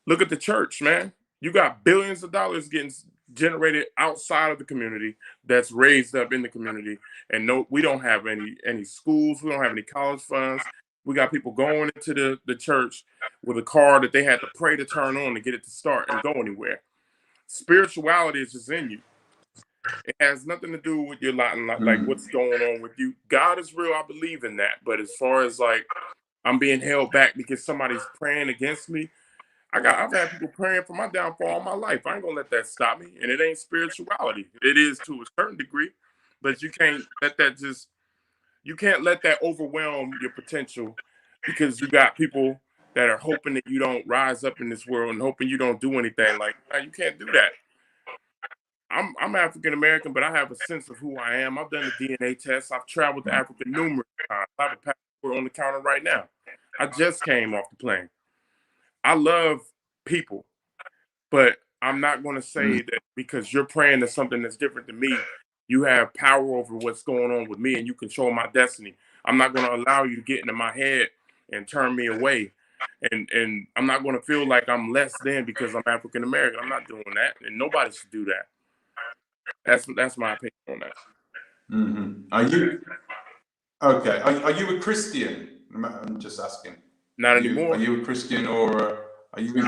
look at the church, man. You got billions of dollars getting generated outside of the community that's raised up in the community. And no, we don't have any schools. We don't have any college funds. We got people going into the church with a car that they had to pray to turn on to get it to start and go anywhere. Spirituality is just in you. It has nothing to do with your lot, like what's going on with you. God is real. I believe in that. But as far as like I'm being held back because somebody's praying against me, I've had people praying for my downfall all my life. I ain't gonna let that stop me. And it ain't spirituality. It is to a certain degree, but you can't let that overwhelm your potential, because you got people that are hoping that you don't rise up in this world and hoping you don't do anything. Like, no, you can't do that. I'm African American, but I have a sense of who I am. I've done the DNA test. I've traveled to Africa numerous times. I have a passport on the counter right now. I just came off the plane. I love people, but I'm not going to say that because you're praying to something that's different than me, you have power over what's going on with me and you control my destiny. I'm not going to allow you to get into my head and turn me away. And I'm not going to feel like I'm less than because I'm African American. I'm not doing that, and nobody should do that. That's my opinion on that. Are you okay? Are you a Christian? I'm just asking. Not anymore. Are you a Christian, or are you?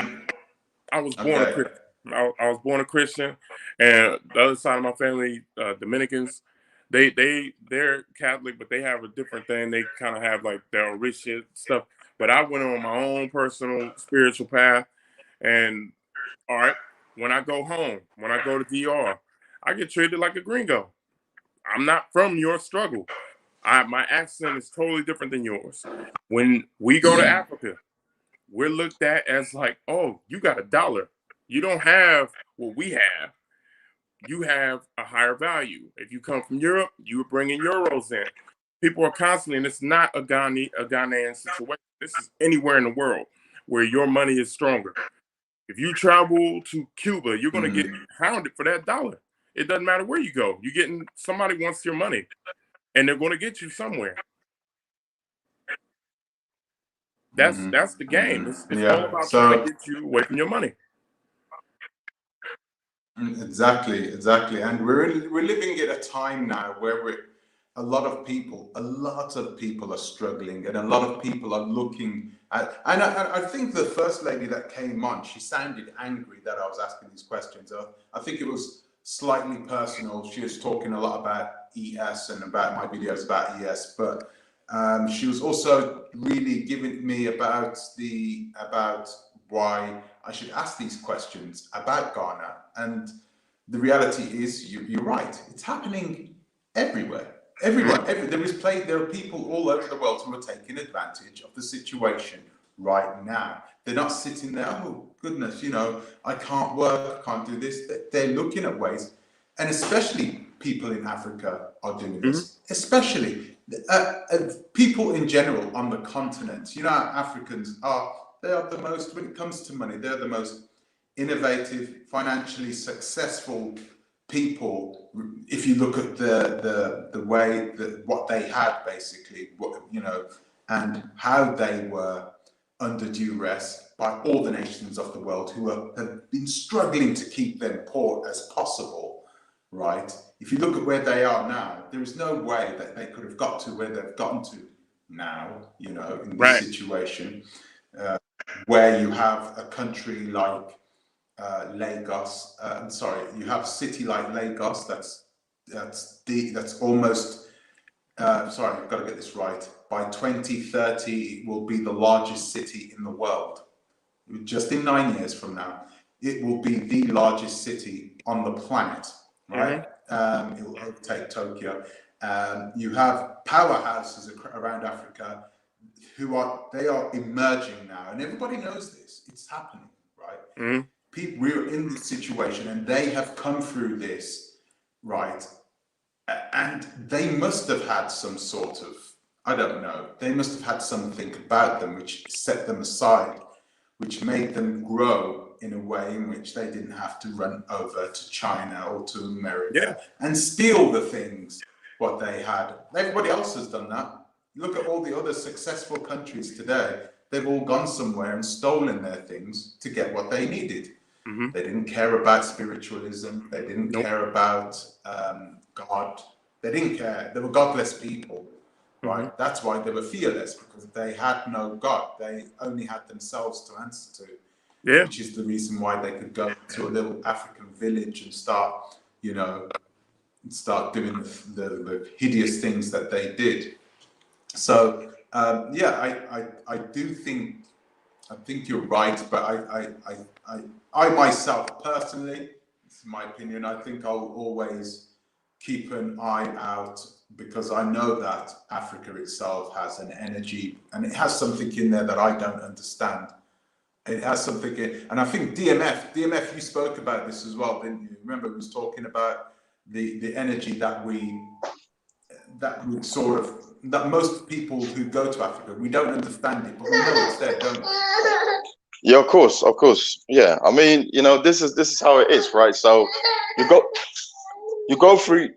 I was born a Christian. I was born a Christian, and the other side of my family, Dominicans, they're Catholic, but they have a different thing. They kind of have like their rich shit stuff. But I went on my own personal spiritual path, and all right, when I go home, when I go to DR, I get treated like a gringo. I'm not from your struggle. My accent is totally different than yours. When we go to Africa, we're looked at as like, oh, you got $1. You don't have what we have. You have a higher value. If you come from Europe, you are bringing euros in. People are constantly, and it's not a Ghanaian situation. This is anywhere in the world where your money is stronger. If you travel to Cuba, you're going to get hounded for that $1. It doesn't matter where you go. You're getting, somebody wants your money, and they're going to get you somewhere. That's the game. It's all about trying to get you away from your money. Exactly, and we're living at a time now where a lot of people are struggling, and a lot of people are looking at. And I think the first lady that came on, she sounded angry that I was asking these questions. I think it was slightly personal. She was talking a lot about ES and about my videos about ES, but she was also really giving me about why I should ask these questions about Ghana. And the reality is, you're right. It's happening everywhere. There are people all over the world who are taking advantage of the situation right now. They're not sitting there, oh goodness, I can't work, I can't do this. They're looking at ways, and especially people in Africa are doing this. Especially people in general on the continent. Africans they are the most, when it comes to money, they're the most innovative, financially successful people. If you look at the way that what they had, basically, and how they were under duress by all the nations of the world who have been struggling to keep them poor as possible, right? If you look at where they are now, there is no way that they could have got to where they've gotten to now, in this situation. Where you have a country like Lagos, you have a city like Lagos that's almost, I've got to get this right, by 2030 it will be the largest city in the world. Just in 9 years from now, it will be the largest city on the planet, right? It will overtake Tokyo. You have powerhouses around Africa they are emerging now, and everybody knows this. It's happening, right? We're in this situation, and they have come through this, right? And they must have had some sort of, I don't know, they must have had something about them which set them aside, which made them grow in a way in which they didn't have to run over to China or to America and steal the things what they had. Everybody else has done that. Look at all the other successful countries today. They've all gone somewhere and stolen their things to get what they needed. They didn't care about spiritualism. They didn't care about God. They didn't care. They were godless people, right? That's why they were fearless, because they had no God. They only had themselves to answer to, which is the reason why they could go to a little African village and start doing the hideous things that they did. So I do think I think you're right, but I myself personally, this is my opinion, I think I'll always keep an eye out, because I know that Africa itself has an energy, and it has something in there that I don't understand. It has something in, and I think DMF, you spoke about this as well, didn't you? Remember, we was talking about the energy that we sort of, that most people who go to Africa, we don't understand it, but we know it's there, don't we? Yeah, of course. Yeah, I mean, you know, this is how it is, right? So you go through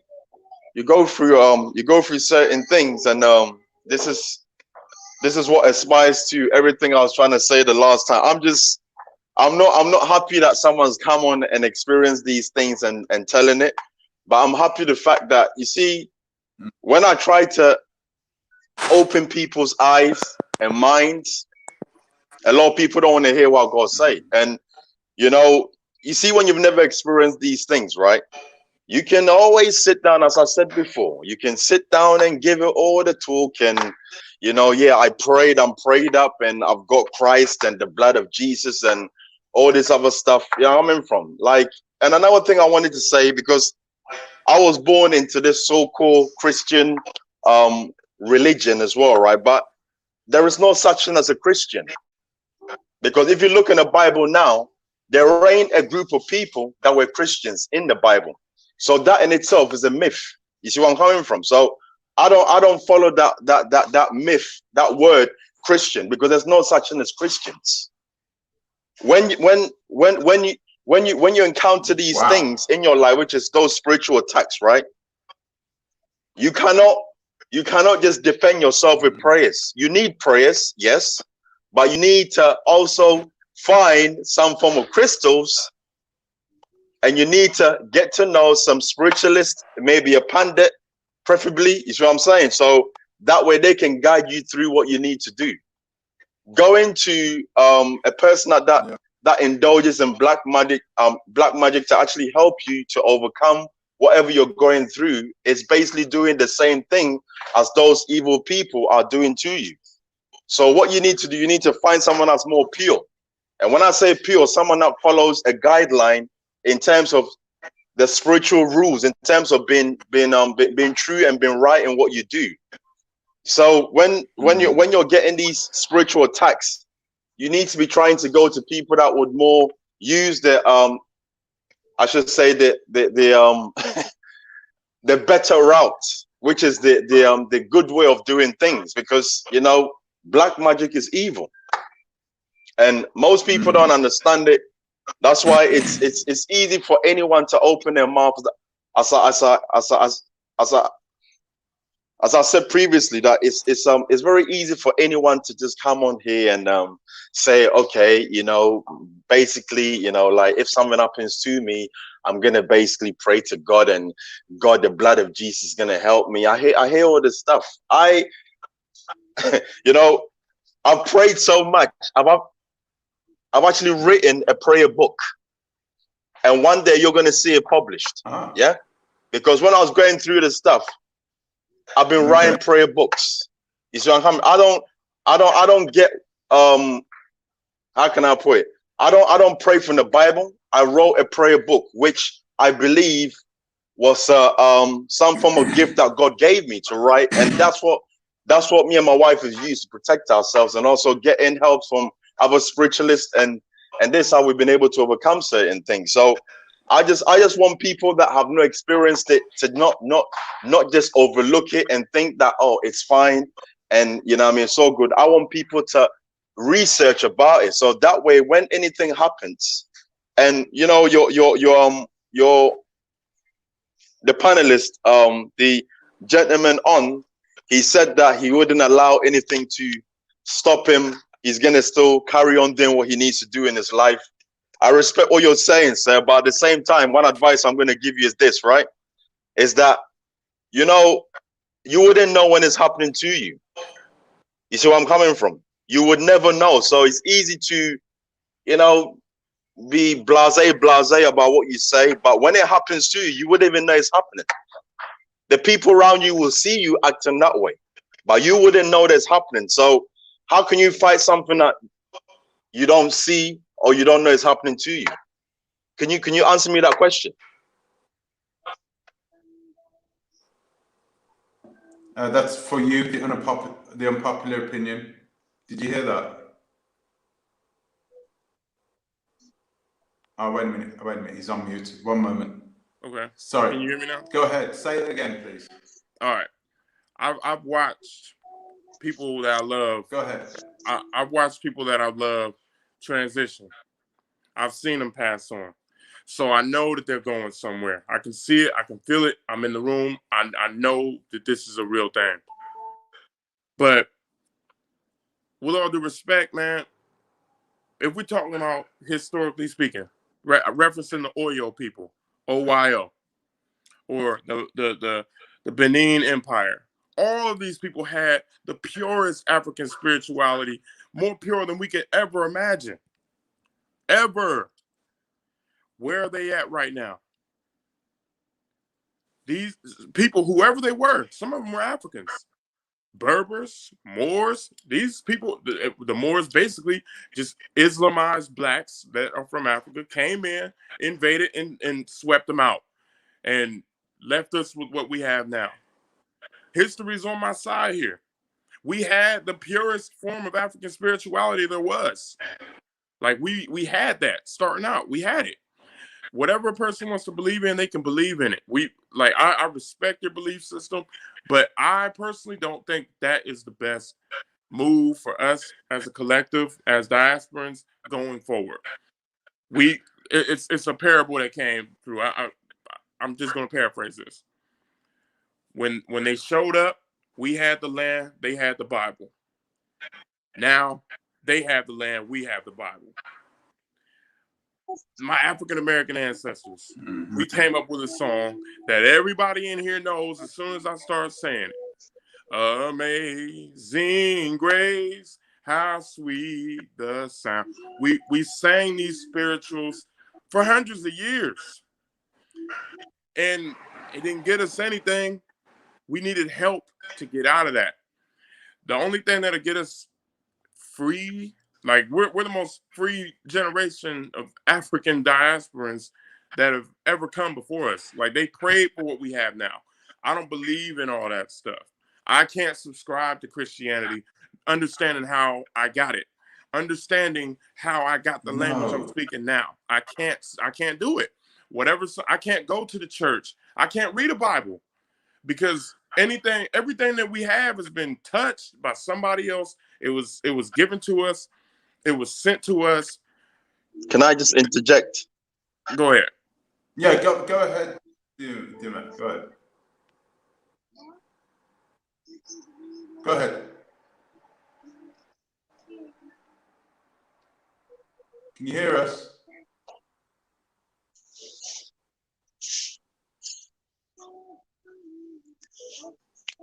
certain things, and this is what aspires to everything I was trying to say the last time. I'm not happy that someone's come on and experienced these things and telling it, but I'm happy the fact that, you see, when I try to open people's eyes and minds, a lot of people don't want to hear what God say. And you know, you see, when you've never experienced these things, right? You can always sit down, as I said before. You can sit down and give it all the talk, and you know, yeah, I'm prayed up, and I've got Christ and the blood of Jesus and all this other stuff. Yeah, I'm in from. Like, and another thing I wanted to say, because I was born into this so-called Christian religion as well, right? But there is no such thing as a Christian, because if you look in the Bible now, there ain't a group of people that were Christians in the Bible. So that in itself is a myth. You see where I'm coming from? So I don't follow that myth, that word Christian, because there's no such thing as Christians. When you encounter these things in your life, which is those spiritual attacks, right? You cannot just defend yourself with prayers. You need prayers, yes, but you need to also find some form of crystals, and you need to get to know some spiritualist, maybe a pandit, preferably. You see what I'm saying? So that way they can guide you through what you need to do. Going to a person that indulges in black magic to actually help you to overcome whatever you're going through is basically doing the same thing as those evil people are doing to you. So what you need to do, you need to find someone that's more pure. And when I say pure, someone that follows a guideline in terms of the spiritual rules, in terms of being true and being right in what you do. So when you're getting these spiritual attacks, you need to be trying to go to people that would more use the I should say the the better route, which is the good way of doing things, because you know, black magic is evil, and most people don't understand it. That's why it's easy for anyone to open their mouth. As I said previously, that it's very easy for anyone to just come on here and say, okay, you know, basically, you know, like if something happens to me, I'm gonna basically pray to God, and God, the blood of Jesus is gonna help me. I hear all this stuff. You know, I've prayed so much. I've actually written a prayer book, and one day you're gonna see it published. Yeah, because when I was going through the stuff, I've been writing prayer books. You see what I'm coming? I don't get how can I put it? I don't pray from the Bible. I wrote a prayer book, which I believe was some form of gift that God gave me to write, and that's what me and my wife have used to protect ourselves, and also getting help from other spiritualists, and this is how we've been able to overcome certain things. So I just want people that have not experienced it to not just overlook it and think that, oh, it's fine, and you know what I mean, it's so good. I want people to research about it, so that way when anything happens, and you know, the panelist, the gentleman on, he said that he wouldn't allow anything to stop him. He's gonna still carry on doing what he needs to do in his life. I respect what you're saying, sir, but at the same time, one advice I'm gonna give you is this, right? Is that, you know, you wouldn't know when it's happening to you. You see where I'm coming from? You would never know. So it's easy to, you know, be blasé about what you say, but when it happens to you, you wouldn't even know it's happening. The people around you will see you acting that way, but you wouldn't know that's happening. So how can you fight something that you don't see or you don't know is happening to you? Can you answer me that question? That's for you, the unpopular opinion. Did you hear that? Oh, wait a minute. He's on mute. One moment. Okay. Sorry. Can you hear me now? Go ahead. Say it again, please. All right. I've watched people that I love. Go ahead. I've watched people that I love transition. I've seen them pass on. So I know that they're going somewhere. I can see it. I can feel it. I'm in the room. I know that this is a real thing. But with all due respect, man, if we're talking about historically speaking, referencing the Oyo people, OYO, or the Benin Empire, all of these people had the purest African spirituality, more pure than we could ever imagine. Ever. Where are they at right now? These people, whoever they were, some of them were Africans. Berbers, Moors, these people, the Moors basically just Islamized blacks that are from Africa, came in, invaded, and swept them out and left us with what we have now. History's on my side here. We had the purest form of African spirituality there was. Like we had that starting out. We had it. Whatever a person wants to believe in, they can believe in it. I respect your belief system, but I personally don't think that is the best move for us as a collective, as diasporans going forward. It's a parable that came through. I'm just going to paraphrase this. When they showed up, we had the land, they had the Bible. Now they have the land, we have the Bible. My African-American ancestors, we came up with a song that everybody in here knows as soon as I start saying it. Amazing grace, how sweet the sound. We sang these spirituals for hundreds of years. And it didn't get us anything. We needed help to get out of that. The only thing that'll get us free, like we're the most free generation of African diasporans that have ever come before us. Like they prayed for what we have now. I don't believe in all that stuff. I can't subscribe to Christianity, understanding how I got it, understanding how I got the language I'm speaking now. I can't do it. I can't go to the church. I can't read a Bible because everything that we have has been touched by somebody else. It was given to us. It was sent to us. Can I just interject? Go ahead. Yeah, go ahead. Go ahead. Go ahead. Can you hear us?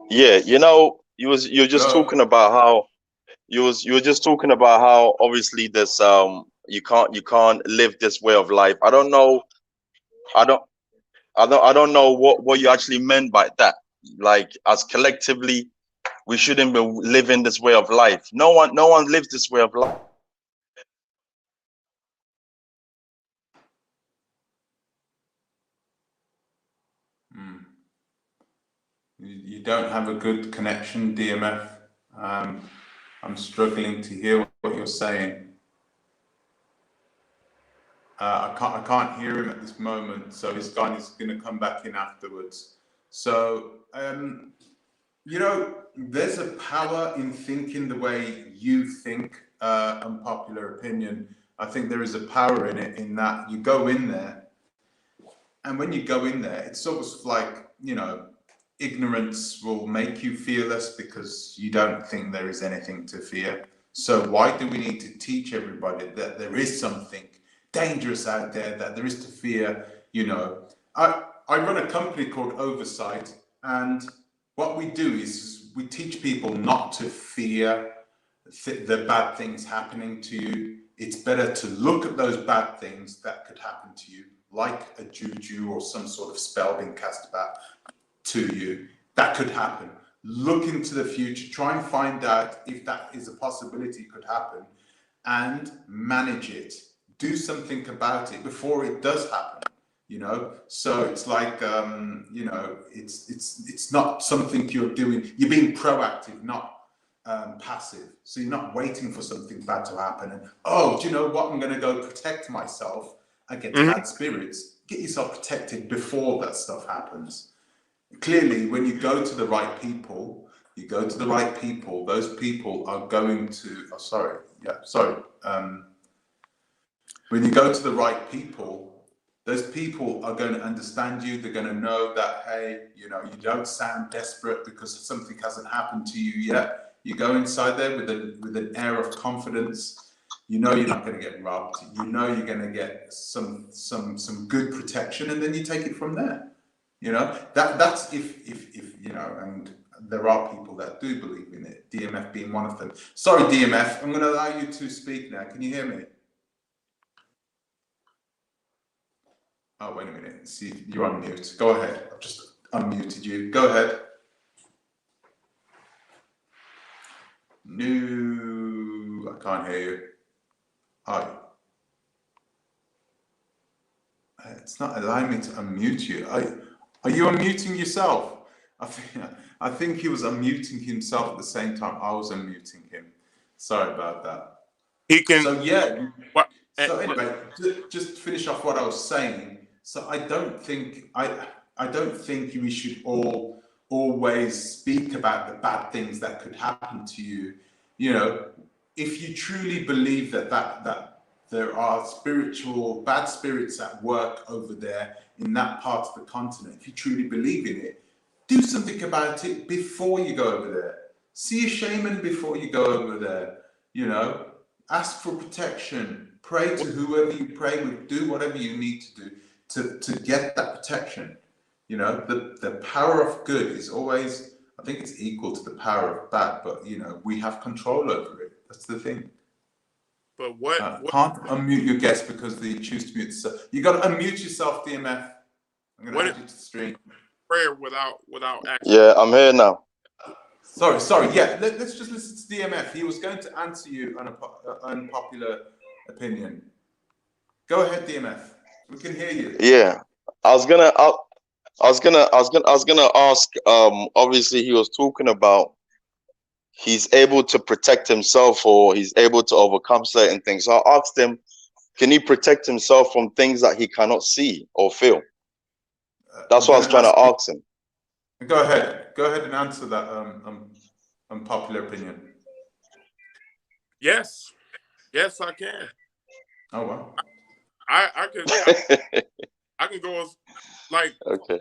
Yeah, you're just talking about how you were just talking about how obviously this you can't live this way of life. I don't know what you actually meant by that. Like as collectively, we shouldn't be living this way of life. No one lives this way of life. You don't have a good connection, DMF. I'm struggling to hear what you're saying. I can't hear him at this moment, so he's gone. He's going to come back in afterwards. So, there's a power in thinking the way you think, unpopular opinion. I think there is a power in it, in that you go in there, and when you go in there, it's sort of like, ignorance will make you fearless because you don't think there is anything to fear. So why do we need to teach everybody that there is something dangerous out there, that there is to fear? I run a company called Oversight, and what we do is we teach people not to fear the bad things happening to you. It's better to look at those bad things that could happen to you, like a juju or some sort of spell being cast about to you. That could happen. Look into the future, try and find out if that is a possibility could happen, and manage it. Do something about it before it does happen. You know, so it's like you know, it's not something you're doing. You're being proactive, not passive. So you're not waiting for something bad to happen. And oh, do you know what? I'm going to go protect myself against bad spirits. Get yourself protected before that stuff happens. Clearly, when you go to the right people, those people are going to. Oh, sorry. Yeah, sorry. When you go to the right people, those people are going to understand you. They're going to know that, hey, you know, you don't sound desperate because something hasn't happened to you yet. You go inside there with an air of confidence. You know you're not going to get robbed. You know you're going to get some good protection, and then you take it from there. You know, that's if you know, and there are people that do believe in it. DMF being one of them. Sorry, DMF. I'm going to allow you to speak now. Can you hear me? Oh, wait a minute. See, you're on mute. Go ahead. I've just unmuted you. Go ahead. No, I can't hear you. Oh. It's not allowing me to unmute you. Are you unmuting yourself? I think he was unmuting himself at the same time I was unmuting him. Sorry about that. He can. So yeah. What? So anyway, just to finish off what I was saying. So I don't think we should always speak about the bad things that could happen to you. You know, if you truly believe that there are spiritual bad spirits at work over there in that part of the continent, if you truly believe in it, do something about it before you go over there. See a shaman before you go over there. You know, ask for protection. Pray to whoever you pray with. Do whatever you need to do to get that protection. You know, the power of good is always, I think it's equal to the power of bad, but you know, we have control over it. That's the thing. But what can't unmute your guest because they choose to mute themselves. You got to unmute yourself, DMF. I'm going to add you to the stream. Prayer without action. Yeah, I'm here now. Sorry. Yeah, let's just listen to DMF. He was going to answer you on an unpopular opinion. Go ahead, DMF. We can hear you. Yeah, I was gonna ask. Obviously, he was talking about he's able to protect himself, or he's able to overcome certain things. So I asked him, can he protect himself from things that he cannot see or feel? That's what I was trying to ask him. Go ahead and answer that unpopular opinion. Yes, I can. Oh wow. I can go as like okay.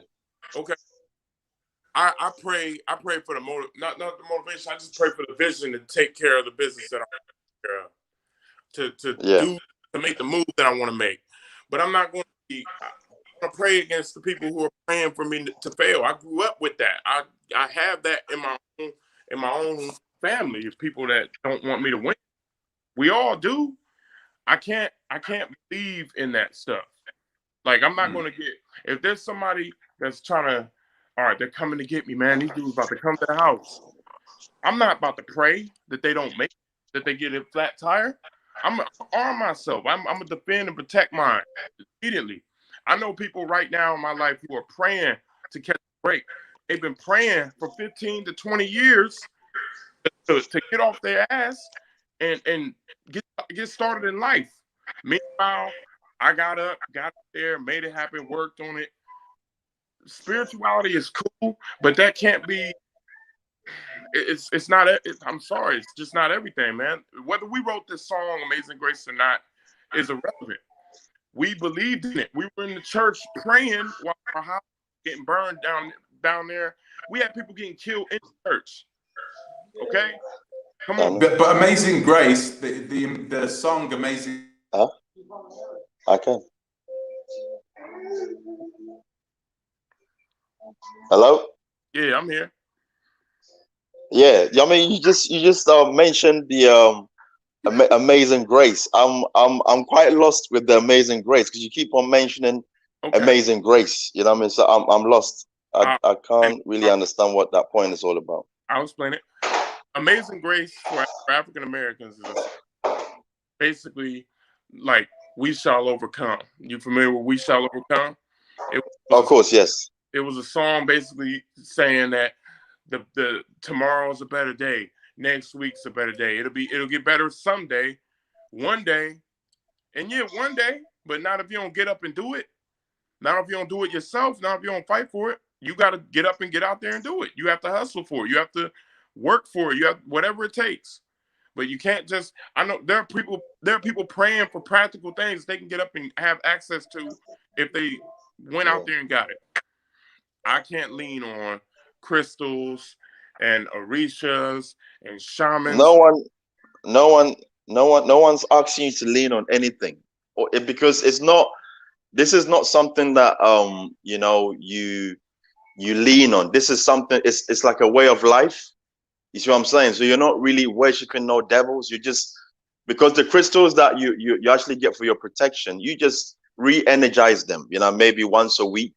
I pray for the not the motivation. I just pray for the vision to take care of the business that I'm to make the move that I want to make. But I'm not going to pray against the people who are praying for me to fail. I grew up with that. I have that in my own family of people that don't want me to win. We all do. I can't believe in that stuff. Like, I'm not going to get, if there's somebody that's trying to, all right, they're coming to get me, man. These dudes about to come to the house. I'm not about to pray that they don't make it, that they get a flat tire. I'm going to arm myself. I'm going to defend and protect mine immediately. I know people right now in my life who are praying to catch a break. They've been praying for 15 to 20 years to get off their ass and get started in life. Meanwhile, I got up there, made it happen, worked on it. Spirituality is cool, but that can't be. It's not. I'm sorry, it's just not everything, man. Whether we wrote this song "Amazing Grace" or not is irrelevant. We believed in it. We were in the church praying while our house was getting burned down there. We had people getting killed in the church. Okay, come on. But "Amazing Grace," the song "Amazing." Huh? Okay. Hello? Yeah, I'm here. Yeah, I mean, you just mentioned the Amazing Grace. I'm quite lost with the Amazing Grace because you keep on mentioning Amazing Grace. You know what I mean? So I'm lost. I can't really understand what that point is all about. I'll explain it. Amazing Grace for African Americans is basically like "We Shall Overcome." You familiar with "We Shall Overcome"? It Of course, yes. It was a song basically saying that the tomorrow's a better day, next week's a better day. It'll get better someday, one day, and yeah, one day. But not if you don't get up and do it. Not if you don't do it yourself. Not if you don't fight for it. You got to get up and get out there and do it. You have to hustle for it. You have to work for it. You have whatever it takes. But you can't just. I know there are people praying for practical things they can get up and have access to if they went out there and got it. I can't lean on crystals and orishas and shamans. No one's asking you to lean on anything, because it's not. This is not something that you lean on. This is something. It's like a way of life. You see what I'm saying? So you're not really worshiping no devils. You just, because the crystals that you actually get for your protection, you just re-energize them. Maybe once a week,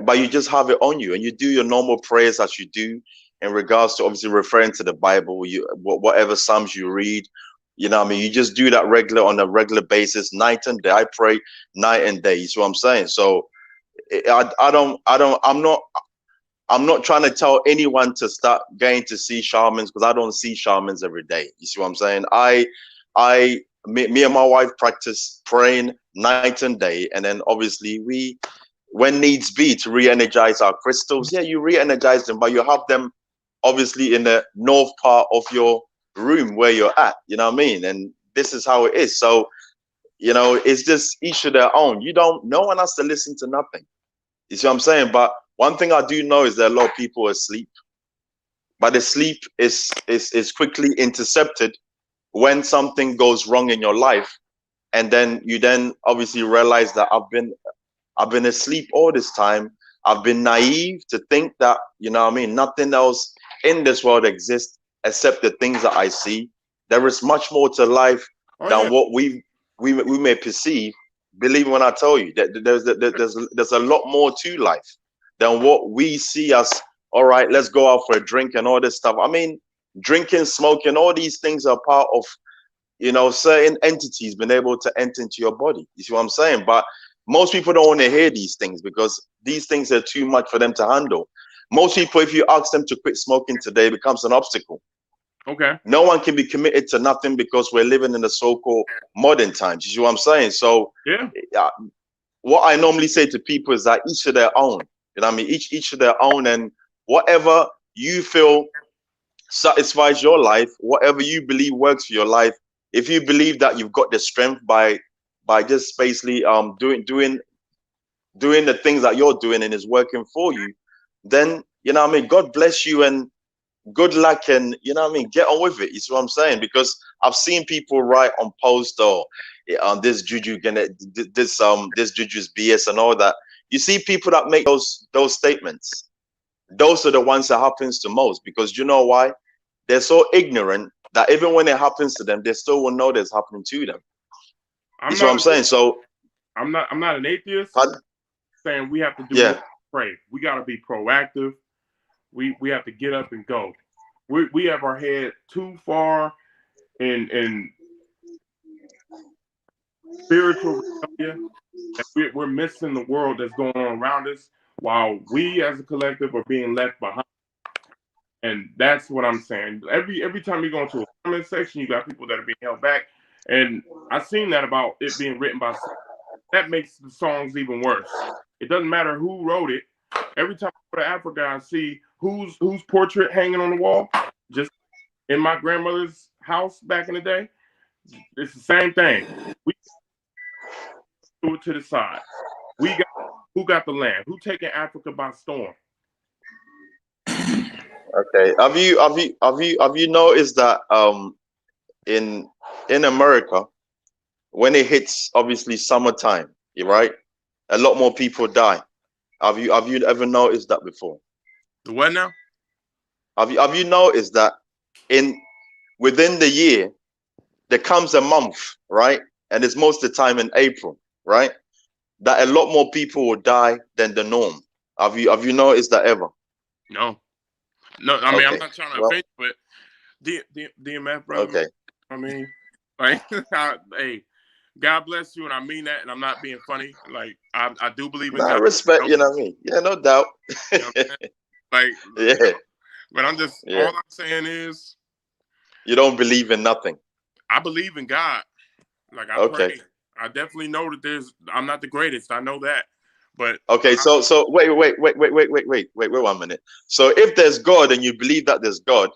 but you just have it on you, and you do your normal prayers as you do in regards to obviously referring to the Bible. Whatever Psalms you read, you just do that on a regular basis, night and day. I pray night and day. You see what I'm saying? So I'm not trying to tell anyone to start going to see shamans, because I don't see shamans every day. You see what I'm saying? Me and my wife practice praying night and day, and then obviously when needs be, to re-energize our crystals. Yeah, you re-energize them, but you have them obviously in the north part of your room where you're at. You know what I mean? And this is how it is. So, it's just each of their own. No one has to listen to nothing. You see what I'm saying? But one thing I do know is that a lot of people are asleep. But the sleep is quickly intercepted when something goes wrong in your life. And then you obviously realize that I've been asleep all this time. I've been naive to think that, nothing else in this world exists except the things that I see. There is much more to life than what we may perceive. Believe me when I tell you that there's a lot more to life than what we see as, all right, let's go out for a drink and all this stuff. I mean, drinking, smoking, all these things are part of, certain entities being able to enter into your body. You see what I'm saying? But most people don't want to hear these things, because these things are too much for them to handle. Most people, if you ask them to quit smoking today, it becomes an obstacle. Okay. No one can be committed to nothing because we're living in the so-called modern times. You see what I'm saying? So yeah, what I normally say to people is that each of their own. You know what I mean? Each of their own, and whatever you feel satisfies your life, whatever you believe works for your life. If you believe that you've got the strength by just basically doing the things that you're doing and is working for you, then God bless you and good luck, and get on with it. You see what I'm saying? Because I've seen people write on post or this juju this juju's BS and all that. You see people that make those statements. Those are the ones that happens to most, because you know why? They're so ignorant that even when it happens to them, they still will know that's happening to them. You see what I'm saying? So I'm not an atheist saying we have to do more pray. We got to be proactive. We have to get up and go. We have our head too far in spiritual rebellion. We're missing the world that's going on around us, while we as a collective are being left behind. And that's what I'm saying. Every time you go into a comment section, you got people that are being held back. And I've seen that about it being written by someone. That makes the songs even worse. It doesn't matter who wrote it. Every time I go to Africa, I see whose portrait hanging on the wall. Just in my grandmother's house back in the day, it's the same thing. We do it to the side. Who got the land? Who taking Africa by storm? Okay. Have you noticed that in America, when it hits obviously summertime, right, a lot more people die. Have you ever noticed that before? The what now? Have you noticed that within the year there comes a month, right, and it's most of the time in April, right, that a lot more people will die than the norm? Have you noticed that ever? No. I mean, okay. I'm not trying to offend, but DMF, brother. Okay. I mean, Like, hey, God bless you, and I mean that, and I'm not being funny. Like, I do believe in Nah, God. respect, you know what I mean? Yeah, no doubt. You know what I'm saying? Like, Yeah. you know, but I'm just Yeah. all I'm saying is You don't believe in nothing. I believe in God. Like, I Okay. pray. I definitely know that I'm not the greatest. I know that. But Okay, so wait 1 minute. So if there's God and you believe that there's God,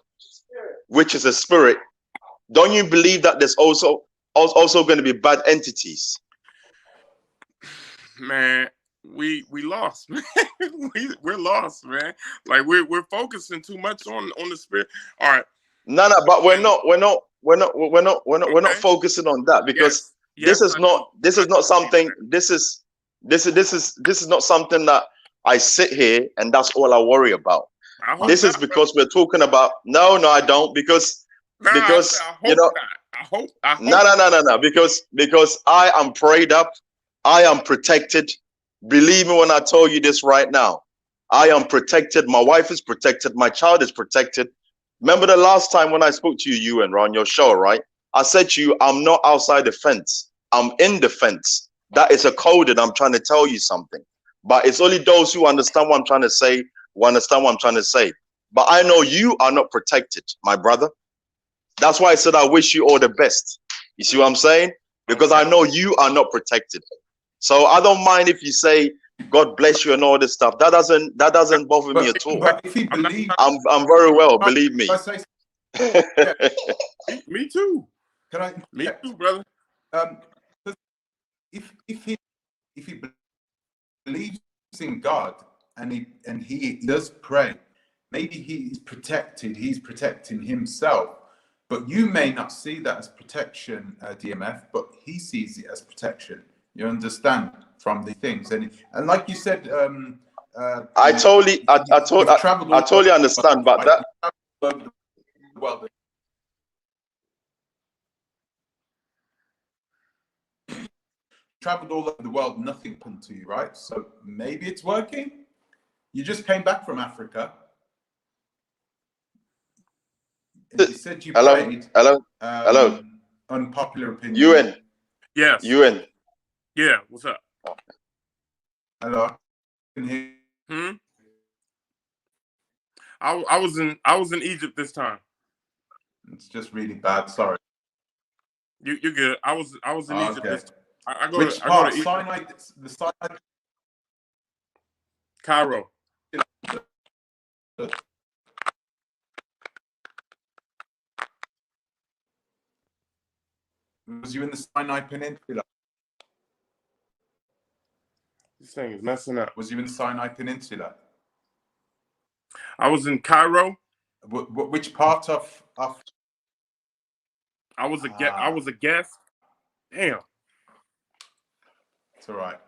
which is a spirit, don't you believe that there's also going to be bad entities? man, we lost, man. We're lost, man. Like we're focusing too much on the spirit. All right. No, but we're not Okay. focusing on that, because Yes, this is not something. This is not something that I sit here and that's all I worry about. This is because we're talking about. No, I don't, because I you know. I hope. No. Because I am prayed up. I am protected. Believe me when I tell you this right now. I am protected. My wife is protected. My child is protected. Remember the last time when I spoke to you and on your show, right? I said to you, I'm not outside the fence. I'm in the fence. That is a code, and I'm trying to tell you something. But it's only those who understand what I'm trying to say who understand what I'm trying to say. But I know you are not protected, my brother. That's why I said I wish you all the best. You see what I'm saying? Because I know you are not protected. So I don't mind if you say God bless you and all this stuff. That doesn't bother me at all. But if he believes, I'm very well, believe me. Me too. Can I? Me too, brother. If he believes in God and he does pray, maybe he's protected. He's protecting himself, but you may not see that as protection, DMF. But he sees it as protection. You understand from the things, and like you said, I totally understand. But that. Well, traveled all over the world, nothing happened to you, right? So maybe it's working. You just came back from Africa. And you said you prayed. Hello. Unpopular opinion. UN. Yes. UN. Yeah. What's up? Hello. Can you hear? I was in Egypt this time. It's just really bad. Sorry. You're good. I was in Egypt okay. this time. I go Which to part? Egypt. Sinai. The Sinai. Cairo. Was you in the Sinai Peninsula? This thing is messing up. Was you in the Sinai Peninsula? I was in Cairo. Which part of? I was a guest. Damn. It's all right.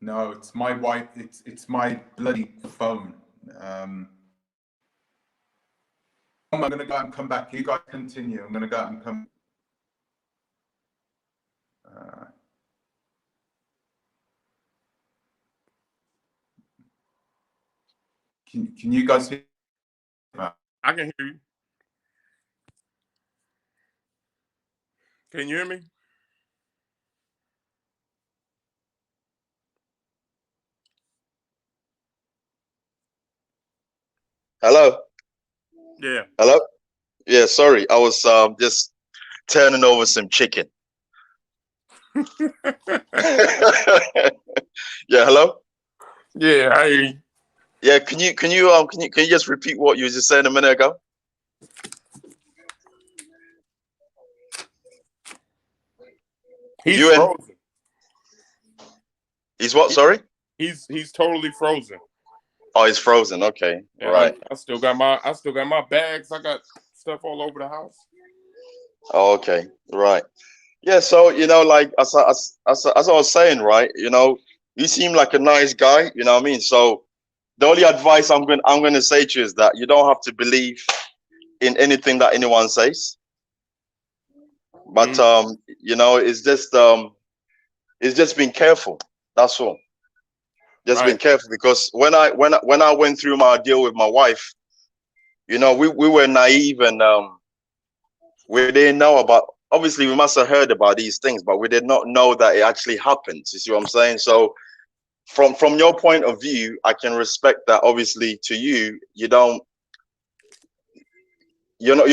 No, it's my wife. It's my bloody phone. I'm gonna go out and come back. You guys continue. I'm gonna go out and come. Can you guys hear? I can hear you. Can you hear me? Hello. Yeah. Hello. Yeah. Sorry, I was just turning over some chicken. Yeah. Hello. Yeah, I hear you. Yeah. Can you just repeat what you were just saying a minute ago? He's frozen. He's what? Sorry. He's totally frozen. Oh, he's frozen. Okay. Yeah, right. I still got my bags. I got stuff all over the house. Oh, okay. Right. Yeah. So like as I was saying, right? You seem like a nice guy. You know what I mean? So the only advice I'm going to say to you is that you don't have to believe in anything that anyone says. But it's just being careful. That's all. Just being careful, because when I went through my deal with my wife, we were naive and we didn't know about. Obviously, we must have heard about these things, but we did not know that it actually happens. You see what I'm saying? So, from your point of view, I can respect that. Obviously, to you, you're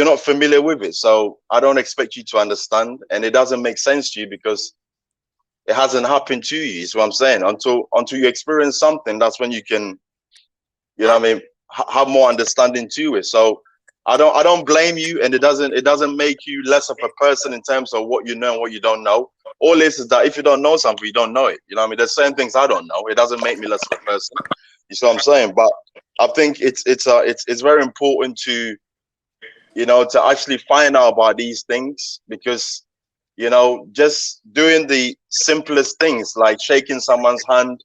not familiar with it, so I don't expect you to understand, and it doesn't make sense to you because it hasn't happened to you. Is what I'm saying. Until you experience something, that's when you can, what I mean, have more understanding to it. So I don't blame you, and it doesn't make you less of a person in terms of what you know and what you don't know. All this is that if you don't know something, you don't know it. You know what I mean? There's certain things I don't know. It doesn't make me less of a person. You see what I'm saying? But I think it's very important to, to actually find out about these things, because, just doing the simplest things like shaking someone's hand,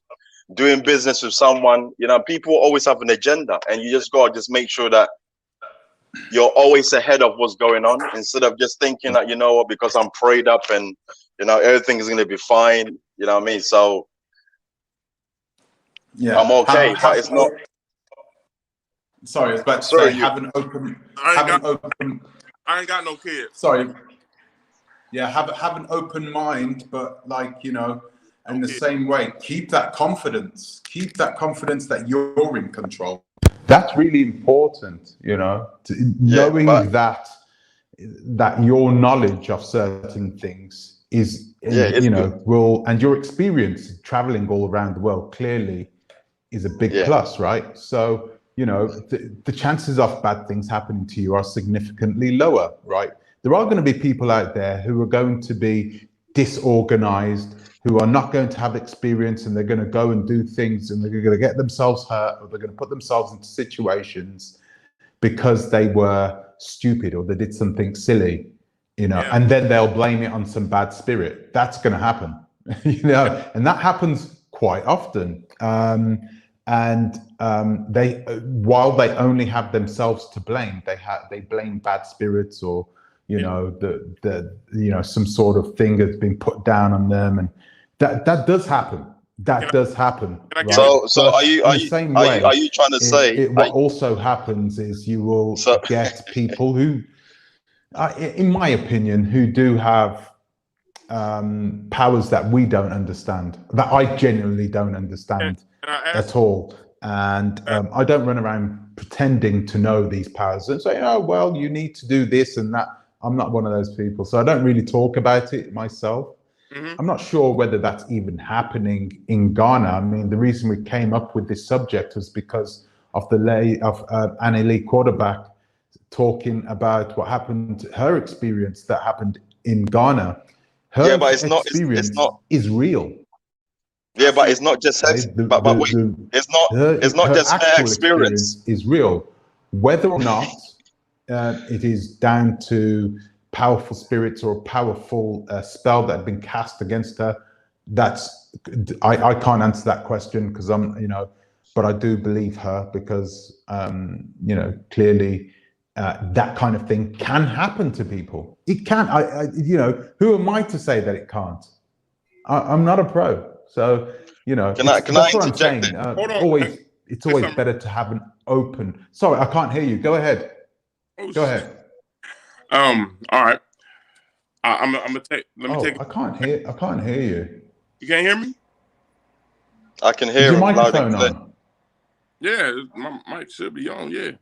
doing business with someone, people always have an agenda, and you just got to just make sure that you're always ahead of what's going on, instead of just thinking that, what, because I'm prayed up and, everything is going to be fine. You know what I mean? So Yeah, I'm okay, but it's not. Sorry, I was about to Sorry, say, have an open. I ain't got no kids. Sorry. Yeah, have an open mind, but in the same way, keep that confidence. Keep that confidence that you're in control. That's really important, knowing that your knowledge of certain things is, and your experience traveling all around the world clearly is a big plus, right? So, the chances of bad things happening to you are significantly lower, right? There are going to be people out there who are going to be disorganized, who are not going to have experience, and they're going to go and do things, and they're going to get themselves hurt, or they're going to put themselves into situations because they were stupid or they did something silly, and then they'll blame it on some bad spirit. That's going to happen, and that happens quite often. They, while they only have themselves to blame, they blame bad spirits, or some sort of thing has been put down on them, and that does happen. Does happen. Right? So are you trying to say what also happens is you will get people who, in my opinion, who do have powers that we don't understand, that I genuinely don't understand at all. And I don't run around pretending to know these powers and say, oh, well, you need to do this and that. I'm not one of those people. So I don't really talk about it myself. Mm-hmm. I'm not sure whether that's even happening in Ghana. I mean, the reason we came up with this subject was because of Annie Lee Quarterback talking about what happened, her experience that happened in Ghana. Her experience is real. Yeah, but it's not just her. It's not just her experience. Is real. Whether or not it is down to powerful spirits or a powerful spell that had been cast against her, I can't answer that question, because but I do believe her, because clearly that kind of thing can happen to people. It can. Who am I to say that it can't? I'm not a pro. So, can I interject? It's always better to have an open. Sorry, I can't hear you. Go ahead. Go ahead. All right. I'm gonna take. Let me take. I can't hear you. You can't hear me? I can hear. Is your microphone on? Yeah, my mic should be on. Yeah.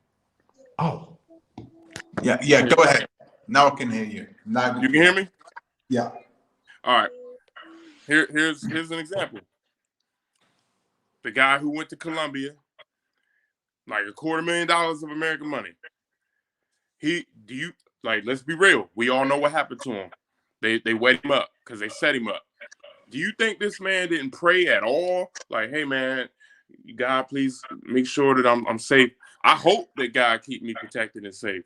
Oh. Yeah. Go ahead. Now I can hear you. Now you can hear me? Yeah. All right. Here's an example. The guy who went to Colombia, like $250,000 of American money. Let's be real. We all know what happened to him. They wet him up because they set him up. Do you think this man didn't pray at all? Like, hey man, God, please make sure that I'm safe. I hope that God keep me protected and safe.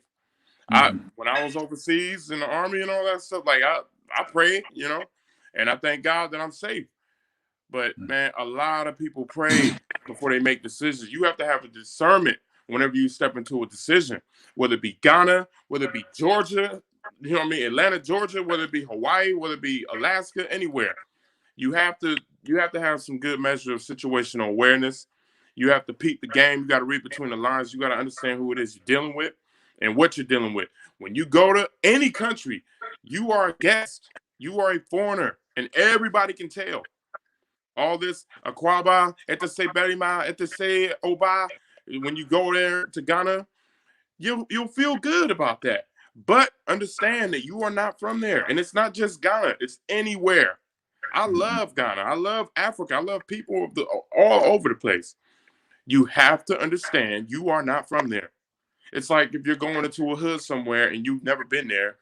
Mm-hmm. When I was overseas in the army and all that stuff, like I pray, and I thank God that I'm safe. But man, a lot of people pray before they make decisions. You have to have a discernment whenever you step into a decision, whether it be Ghana, whether it be Georgia, Atlanta, Georgia, whether it be Hawaii, whether it be Alaska, anywhere. You have to have some good measure of situational awareness. You have to peep the game. You got to read between the lines. You got to understand who it is you're dealing with and what you're dealing with. When you go to any country, you are a guest. You are a foreigner, and everybody can tell. All this Akwaba, Etese Berima, Etese Oba, when you go there to Ghana, you'll feel good about that. But understand that you are not from there. And it's not just Ghana, it's anywhere. I love Ghana. I love Africa. I love people all over the place. You have to understand you are not from there. It's like if you're going into a hood somewhere and you've never been there,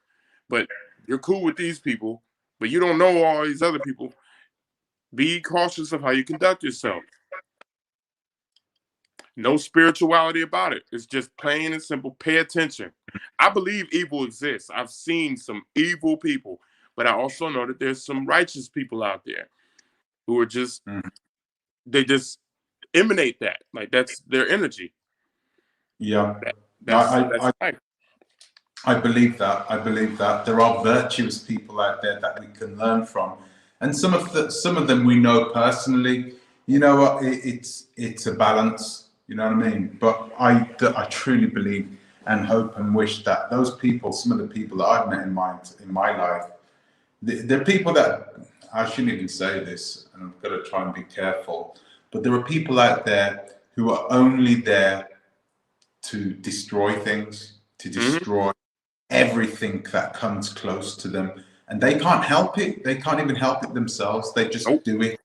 but you're cool with these people, but you don't know all these other people. Be cautious of how you conduct yourself. No spirituality about it. It's just plain and simple. Pay attention. I believe evil exists. I've seen some evil people, but I also know that there's some righteous people out there who are just, they just emanate that. Like that's their energy. Yeah. That's life. I believe that. I believe that there are virtuous people out there that we can learn from, and some of them we know personally. You know what? It's a balance. You know what I mean? But I truly believe and hope and wish that those people, some of the people that I've met in my life, they're people that I shouldn't even say this, and I've got to try and be careful. But there are people out there who are only there to destroy things, to destroy everything that comes close to them, and they can't help it. They can't even help it themselves. They just do it.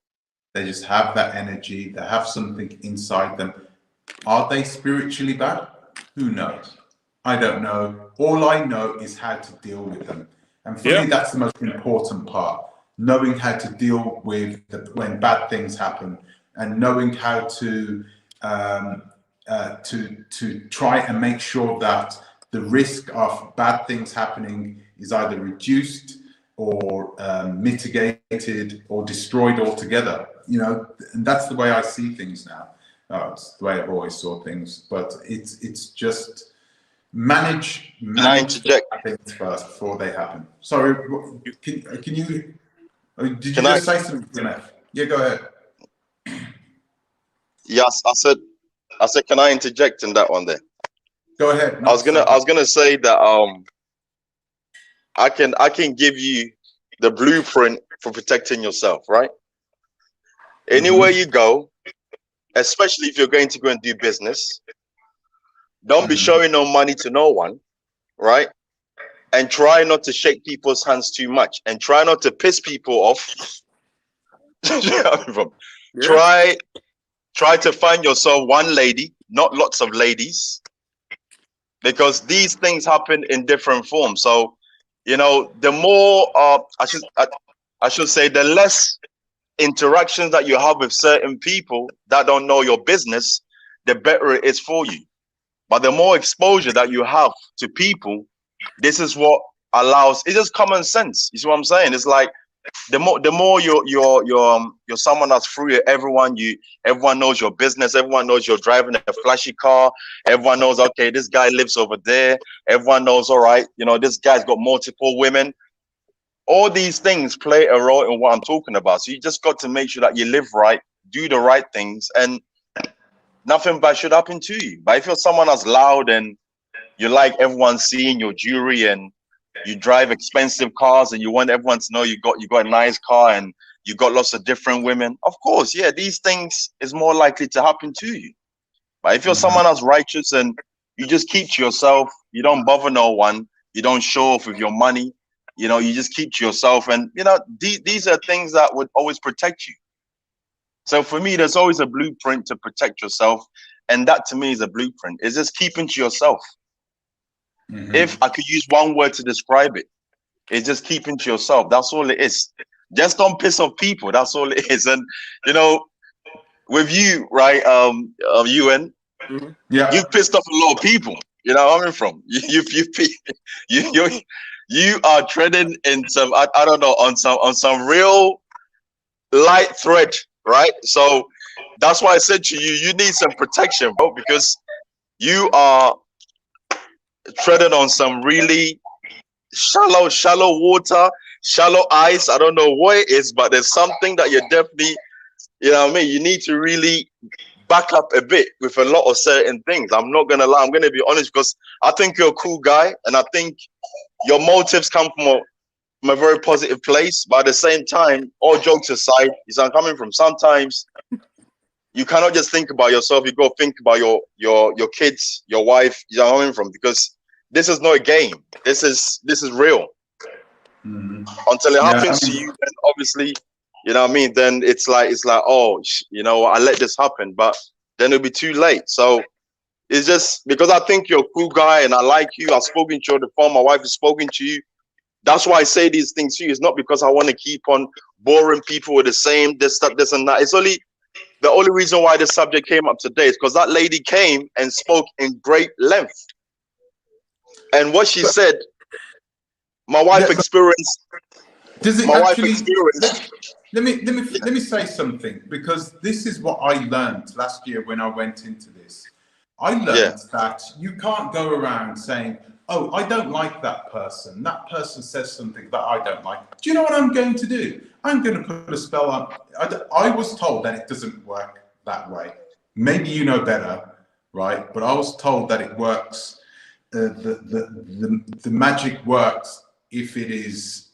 They just have that energy. They have something inside them. Are they spiritually bad? Who knows? I don't know. All I know is how to deal with them, and for me, that's the most important part. Knowing how to deal with when bad things happen, and knowing how to try and make sure that the risk of bad things happening is either reduced or mitigated or destroyed altogether. You know, and that's the way I see things now. It's the way I've always saw things, but it's just manage the things first before they happen. Sorry, can you? Did you just say something, F? Yeah, go ahead. Yes, I said, can I interject in that one there? Go ahead. I was gonna say that I can give you the blueprint for protecting yourself, right? Anywhere you go, especially if you're going to go and do business, don't be showing no money to no one, right? And try not to shake people's hands too much, and try not to piss people off. Try to find yourself one lady, not lots of ladies, because these things happen in different forms. So, you know, the more I should say, the less interactions that you have with certain people that don't know your business, the better it is for you. But the more exposure that you have to people, this is what allows. It's just common sense. You see what I'm saying? It's like the more you're someone that's free of everyone. Everyone knows your business. Everyone knows you're driving a flashy car. Everyone knows, okay, this guy lives over there. Everyone knows, all right, you know, this guy's got multiple women. All these things play a role in what I'm talking about. So you just got to make sure that you live right, do the right things, and nothing bad should happen to you. But if you're someone that's loud and you like everyone seeing your jewelry, and you drive expensive cars, and you want everyone to know you got a nice car, and you got lots of different women, of course, yeah, these things is more likely to happen to you. But if you're someone that's righteous and you just keep to yourself, you don't bother no one, you don't show off with your money, you know, you just keep to yourself, and you know, these are things that would always protect you. So for me, there's always a blueprint to protect yourself, and that to me is a blueprint. It's just keeping to yourself. If I could use one word to describe it, it's just keeping to yourself. That's all it is. Just don't piss off people. That's all it is. And you know, with you, right, UN, you've pissed off a lot of people. You know where I'm from. You are treading in some, I don't know, on some real light thread, right? So that's why I said to you, you need some protection, bro, because you are treading on some really shallow water, shallow ice. I don't know what it is, but there's something that you're definitely, you know what I mean, you need to really back up a bit with a lot of certain things. I'm not gonna lie. I'm gonna be honest, because I think you're a cool guy, and I think your motives come from a very positive place. But at the same time, all jokes aside, is I'm coming from. Sometimes you cannot just think about yourself. You go think about your kids, your wife. You know where I'm coming from, because this is not a game. This is real. Until it happens to you, then obviously, you know what I mean, then it's like, oh, you know, I let this happen, but then it'll be too late. So it's just because I think you're a cool guy and I like you. I've spoken to you on the phone. My wife has spoken to you. That's why I say these things to you. It's not because I want to keep on boring people with the same this and that. It's only the only reason why this subject came up today is because that lady came and spoke in great length. And what she said, my wife experienced. Does it my actually? wife experienced. Let me say something, because this is what I learned last year when I went into this. I learned that you can't go around saying, "Oh, I don't like that person. That person says something that I don't like." Do you know what I'm going to do? I'm going to put a spell on. I was told that it doesn't work that way. Maybe you know better, right? But I was told that it works. The magic works if it is.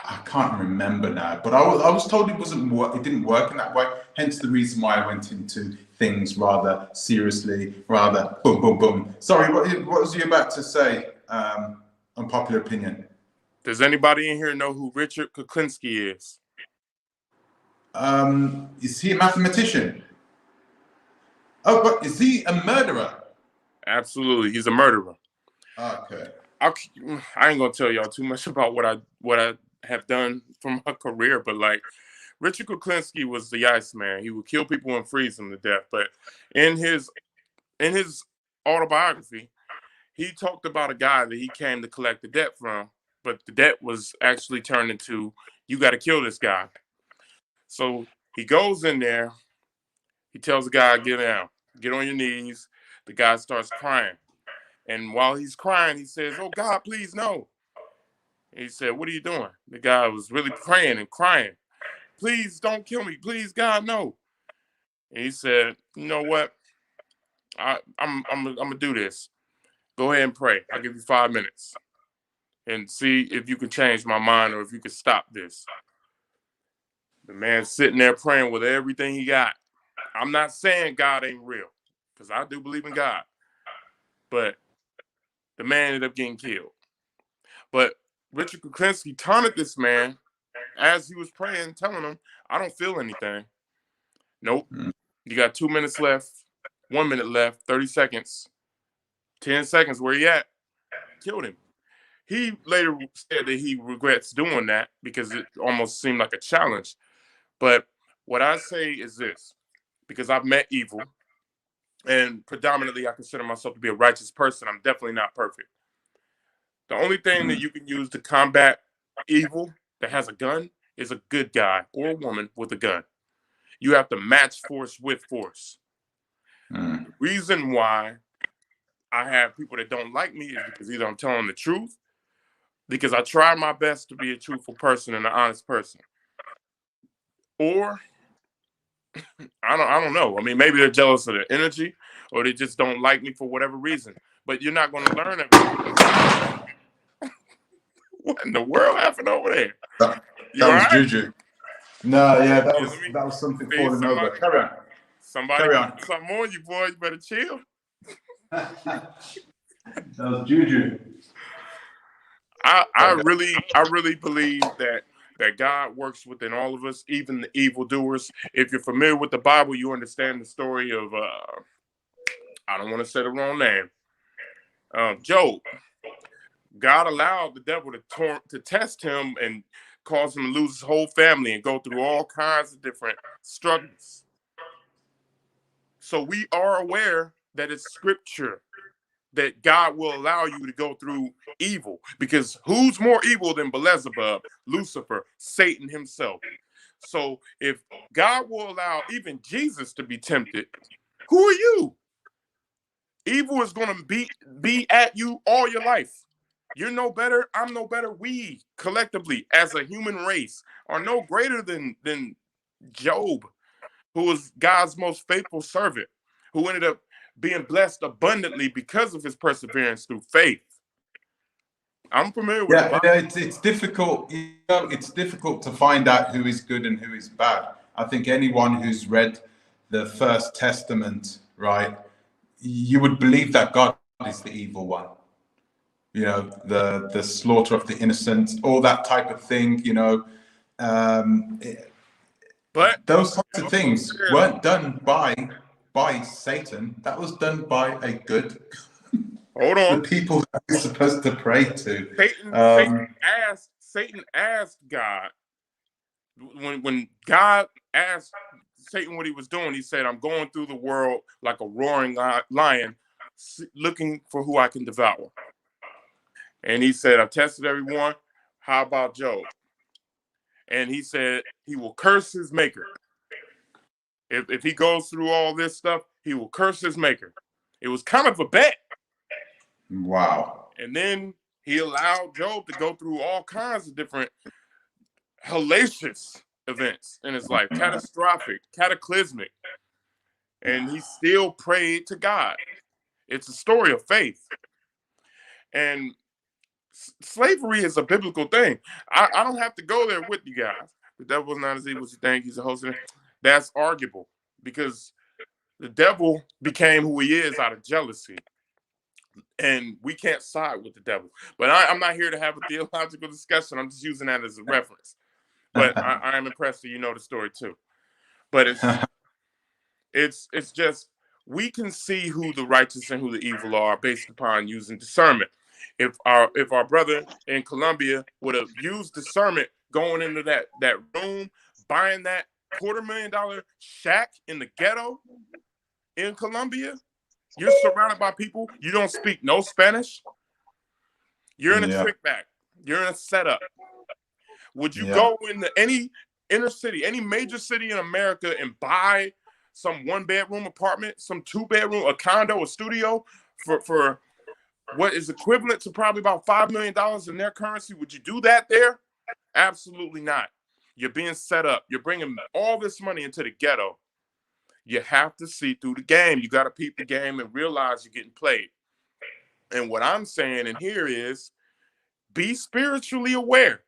I can't remember now, but I was told it didn't work in that way. Hence the reason why I went into things rather seriously, rather boom, boom, boom. Sorry, what was you about to say? Unpopular opinion. Does anybody in here know who Richard Kuklinski is? Is he a mathematician? Oh, but is he a murderer? Absolutely, he's a murderer. Okay. I ain't gonna tell y'all too much about what I have done for my career, but like Richard Kuklinski was the Iceman. He would kill people and freeze them to death. But in his autobiography, he talked about a guy that he came to collect the debt from, but the debt was actually turned into, you got to kill this guy. So he goes in there. He tells the guy, get down, get on your knees. The guy starts crying. And while he's crying, he says, "Oh, God, please, no." And he said, "What are you doing?" The guy was really praying and crying. "Please don't kill me. Please, God, no." And he said, "You know what? I'm gonna do this. Go ahead and pray. I'll give you 5 minutes and see if you can change my mind or if you can stop this." The man's sitting there praying with everything he got. I'm not saying God ain't real, because I do believe in God. But the man ended up getting killed. But Richard Kuklinski taunted this man as he was praying, telling him, "I don't feel anything." Nope. You got 2 minutes left, 1 minute left, 30 seconds, 10 seconds. Where you at? Killed him. He later said that he regrets doing that because it almost seemed like a challenge. But what I say is this, because I've met evil, and predominantly I consider myself to be a righteous person. I'm definitely not perfect. The only thing that you can use to combat evil that has a gun is a good guy or a woman with a gun. You have to match force with force. The reason why I have people that don't like me is because either I'm telling the truth, because I try my best to be a truthful person and an honest person, or I don't know. I mean, maybe they're jealous of the energy, or they just don't like me for whatever reason. But you're not going to learn everything. What in the world happened over there? That was Juju. No, yeah, that was something falling over. Carry on. Somebody put something on you, boy. You better chill. That was Juju. I really believe that God works within all of us, even the evildoers. If you're familiar with the Bible, you understand the story of I don't want to say the wrong name. Job. God allowed the devil to test him and cause him to lose his whole family and go through all kinds of different struggles. So we are aware that it's scripture that God will allow you to go through evil, because who's more evil than Beelzebub, Lucifer, Satan himself? So if God will allow even Jesus to be tempted, who are you? Evil is going to be at you all your life. You're no better. I'm no better. We collectively, as a human race, are no greater than Job. who was God's most faithful servant, who ended up being blessed abundantly because of his perseverance through faith. I'm familiar with the Bible. It's difficult. It's difficult to find out who is good and who is bad. I think anyone who's read the First Testament, right, you would believe that God is the evil one. You know, the slaughter of the innocent, all that type of thing. You know, but those types of things weren't done by Satan. That was done by a good. Hold on. The people that we're supposed to pray to. Satan asked God, when God asked Satan what he was doing, he said, I'm going through the world like a roaring lion, looking for who I can devour. And he said, I've tested everyone. How about Job? And he said, he will curse his maker. If he goes through all this stuff, he will curse his maker. It was kind of a bet. Wow. And then he allowed Job to go through all kinds of different hellacious events in his life, catastrophic, cataclysmic. And he still prayed to God. It's a story of faith. And slavery is a biblical thing. I don't have to go there with you guys. The devil is not as evil as you think. He's a host of it. That's arguable because the devil became who he is out of jealousy. And we can't side with the devil. But I'm not here to have a theological discussion. I'm just using that as a reference. But I am impressed that you know the story too. But it's just, we can see who the righteous and who the evil are based upon using discernment. If our brother in Colombia would have used discernment going into that room, buying that $250,000 shack in the ghetto in Colombia, you're surrounded by people. You don't speak no Spanish. You're in a trick bag. You're in a setup. Would you go into any inner city, any major city in America and buy some 1-bedroom apartment, some 2-bedroom, a condo, a studio for what is equivalent to probably about $5 million in their currency? Would you do that there? Absolutely not. You're being set up. You're bringing all this money into the ghetto. You have to see through the game. You got to peep the game and realize you're getting played. And what I'm saying in here is be spiritually aware,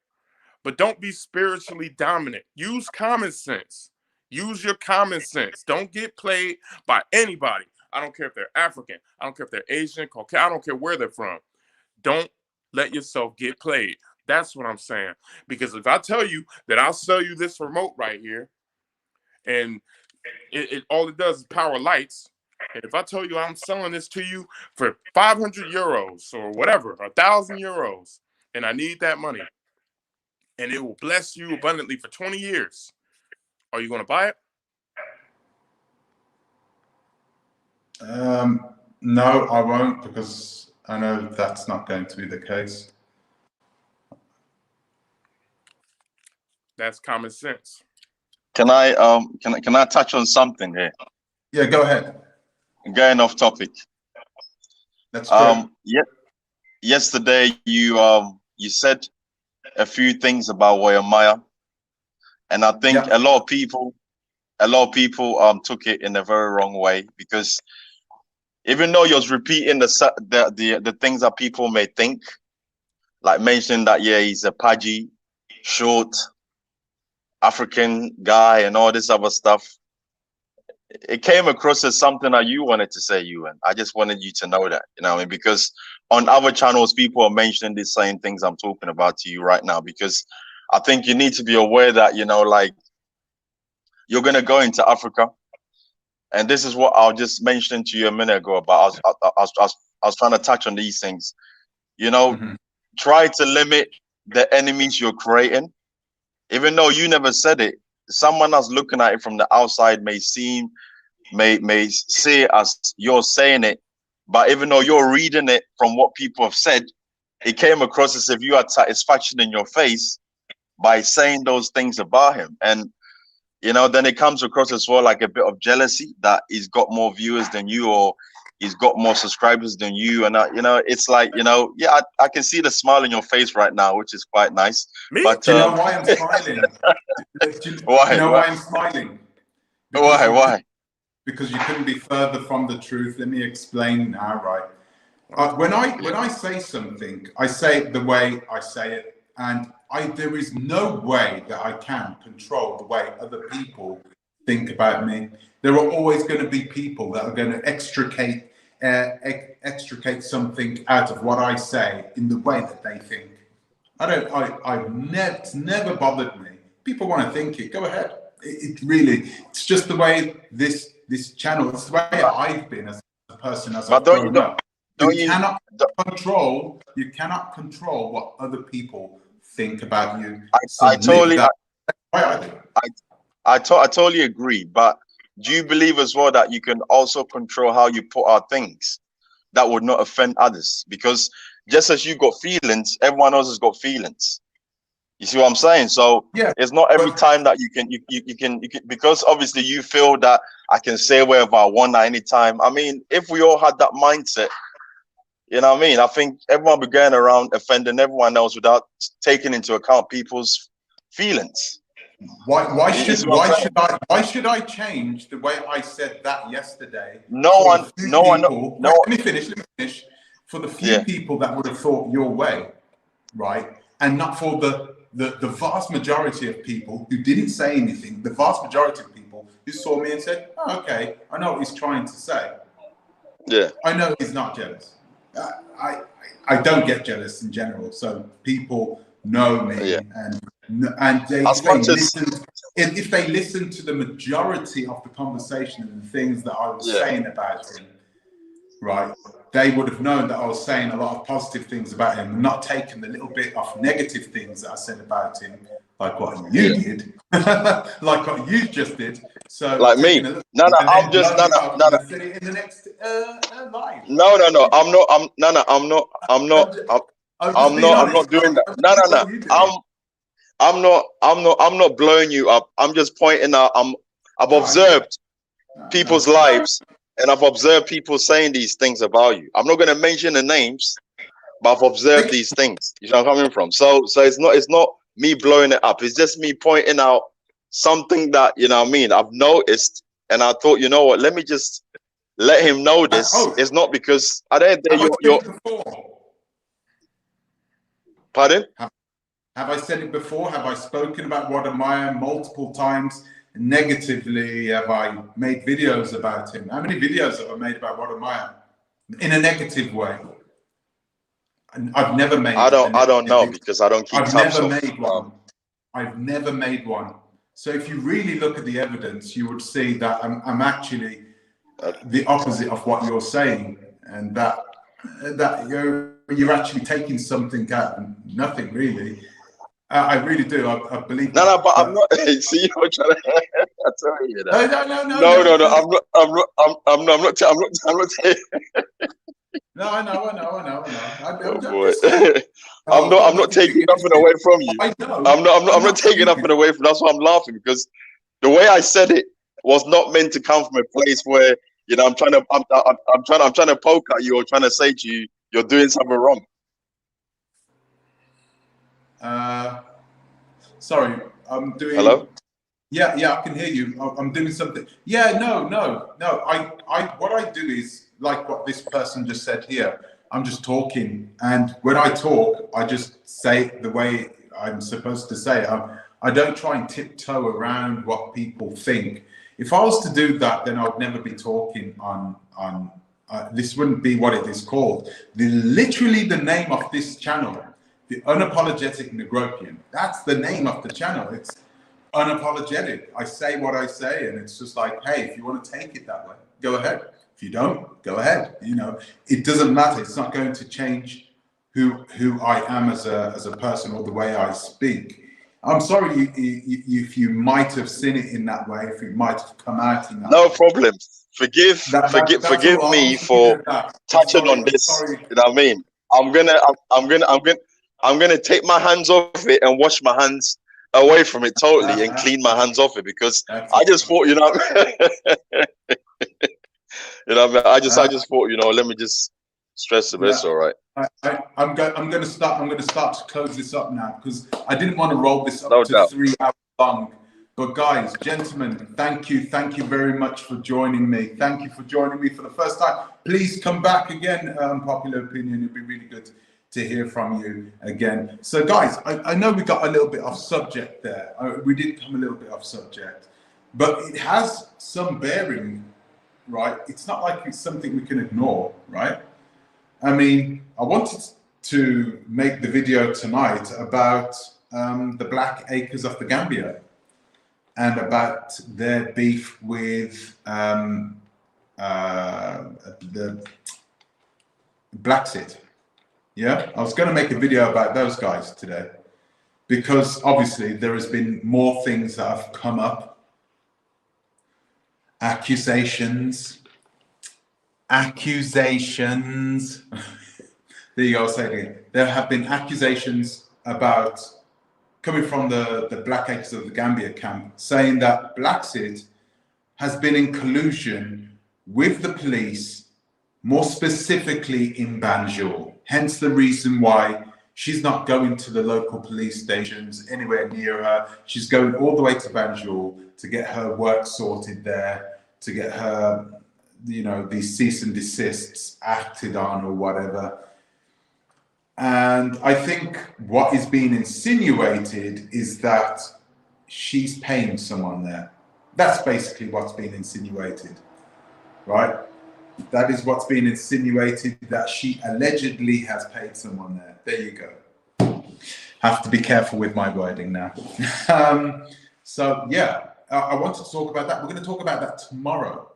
but don't be spiritually dominant. Use common sense. Use your common sense. Don't get played by anybody. I don't care if they're African. I don't care if they're Asian, Caucasian. I don't care where they're from. Don't let yourself get played. That's what I'm saying. Because if I tell you that I'll sell you this remote right here, and it all it does is power lights. And if I tell you I'm selling this to you for 500 euros or whatever, 1,000 euros, and I need that money, and it will bless you abundantly for 20 years, are you going to buy it? No, I won't, because I know that's not going to be the case. That's common sense. Can I touch on something here? Yeah, go ahead. Going off topic. That's great. Yesterday you said a few things about Wayamaya, and I think a lot of people took it in a very wrong way, because even though you're repeating the things that people may think, like mentioning that he's a pudgy, short African guy and all this other stuff, it came across as something that you wanted to say, and I just wanted you to know that, you know what I mean? Because on other channels, people are mentioning the same things I'm talking about to you right now, because I think you need to be aware that, like, you're going to go into Africa. And this is what I was just mentioning to you a minute ago about, I was trying to touch on these things, try to limit the enemies you're creating. Even though you never said it, someone else looking at it from the outside may see it as you're saying it, but even though you're reading it from what people have said, it came across as if you had satisfaction in your face by saying those things about him. And then it comes across as well like a bit of jealousy that he's got more viewers than you, or he's got more subscribers than you. And it's like, I can see the smile in your face right now, which is quite nice. Me? But do you know why I'm smiling? Why? You know why I'm smiling? Why? Because you couldn't be further from the truth. Let me explain now, right? When I say something, I say it the way I say it, and there is no way that I can control the way other people think about me. There are always going to be people that are going to extricate something out of what I say in the way that they think. It's never bothered me. People want to think it, go ahead. It's just the way this channel, it's the way I've been as a person, as I've grown up. You cannot control what other people think about you. I totally agree. But do you believe as well that you can also control how you put out things that would not offend others? Because just as you got feelings, everyone else has got feelings. You see what I'm saying? So yeah, it's not every time that you can, because obviously you feel that I can say whatever I want at any time. I mean, if we all had that mindset, you know what I mean? I think everyone would be going around offending everyone else without taking into account people's feelings. Why should I change the way I said that yesterday? No. Let me finish. For the few people that would have thought your way, right? And not for the vast majority of people who didn't say anything, the vast majority of people who saw me and said, oh, okay, I know what he's trying to say. Yeah. I know he's not jealous. I don't get jealous in general. So people know me and if they listen to the majority of the conversation and the things that I was saying about him, right, they would have known that I was saying a lot of positive things about him, not taking the little bit of negative things that I said about him, like what you did, like what you just did. So like me, I'm just in the next live. I'm not doing that. I'm not blowing you up. I'm just pointing out. I've observed people's lives. And I've observed people saying these things about you. I'm not going to mention the names, but I've observed these things. You know where I'm coming from? So it's not me blowing it up. It's just me pointing out something that, you know what I mean, I've noticed. And I thought, you know what, let me just let him know this. It's not because I don't think you're Pardon? Have I said it before? Have I spoken about Wadamaya multiple times? Negatively, have I made videos about him? How many videos have I made about Wadamaya in a negative way? And I've never made. I don't know because I don't keep tabs. I've never made one. So if you really look at the evidence, you would see that I'm actually the opposite of what you're saying, and that you're actually taking something out and nothing really. I really do. I believe. No, but I'm not. See, you're trying to. I tell you that. No. I'm not. No, I know. I'm not taking nothing away from you. I know. I'm not taking nothing away from. That's why I'm laughing, because the way I said it was not meant to come from a place where, you know, I'm trying to poke at you or trying to say to you you're doing something wrong. Sorry, I'm doing. Hello? Yeah, I can hear you. I'm doing something. Yeah, no. What I do is like what this person just said here. I'm just talking, and when I talk, I just say it the way I'm supposed to say it. I don't try and tiptoe around what people think. If I was to do that, then I would never be talking on. This wouldn't be what it is called. Literally, the name of this channel. The Unapologetic Negropian. That's the name of the channel. It's unapologetic. I say what I say, and it's just like, hey, if you want to take it that way, go ahead. If you don't, go ahead. You know, it doesn't matter. It's not going to change who I am as a person or the way I speak. I'm sorry if you might have seen it in that way, if it might have come out in that way. No problem. Forgive me for touching on this. You know what I mean? I'm gonna take my hands off it and wash my hands away from it totally and clean my hands off it, because I just thought, you know, I just thought, you know, let me just stress it. It's all right. I'm gonna start to close this up now, because I didn't want to roll this up to 3 hours long. But guys, gentlemen, thank you very much for joining me. Thank you for joining me for the first time. Please come back again. Popular opinion, it'd be really good to hear from you again. So guys, I know we got a little bit off subject there. We did come a little bit off subject, but it has some bearing, right? It's not like it's something we can ignore, right? I mean, I wanted to make the video tonight about the Black Acres of the Gambia and about their beef with the Blacksit. Yeah, I was going to make a video about those guys today because obviously there has been more things that have come up. Accusations. There you go, I'll say it again. There have been accusations about coming from the Black Acres of the Gambia camp saying that Blacksit has been in collusion with the police, more specifically in Banjul. Hence the reason why she's not going to the local police stations anywhere near her. She's going all the way to Banjul to get her work sorted there, to get her, you know, these cease and desists acted on or whatever. And I think what is being insinuated is that she's paying someone there. That's basically what's being insinuated, right? That is what's being insinuated, that she allegedly has paid someone there. There you go. Have to be careful with my wording now. So yeah, I wanted to talk about that. We're going to talk about that tomorrow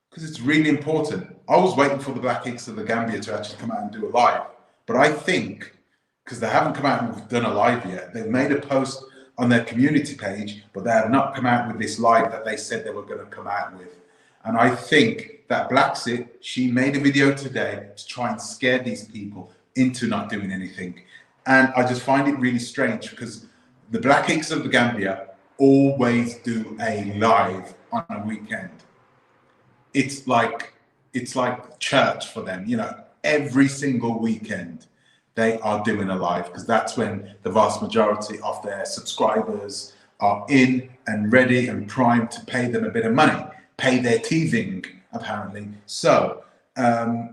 because it's really important. I was waiting for the Black Acres of the Gambia to actually come out and do a live. But I think, because they haven't come out and done a live yet, they've made a post on their community page, but they have not come out with this live that they said they were going to come out with. And I think that Blacksit, she made a video today to try and scare these people into not doing anything. And I just find it really strange because the Black Acres of the Gambia always do a live on a weekend. It's like church for them, you know. Every single weekend they are doing a live because that's when the vast majority of their subscribers are in and ready and primed to pay them a bit of money, pay their teething apparently. So I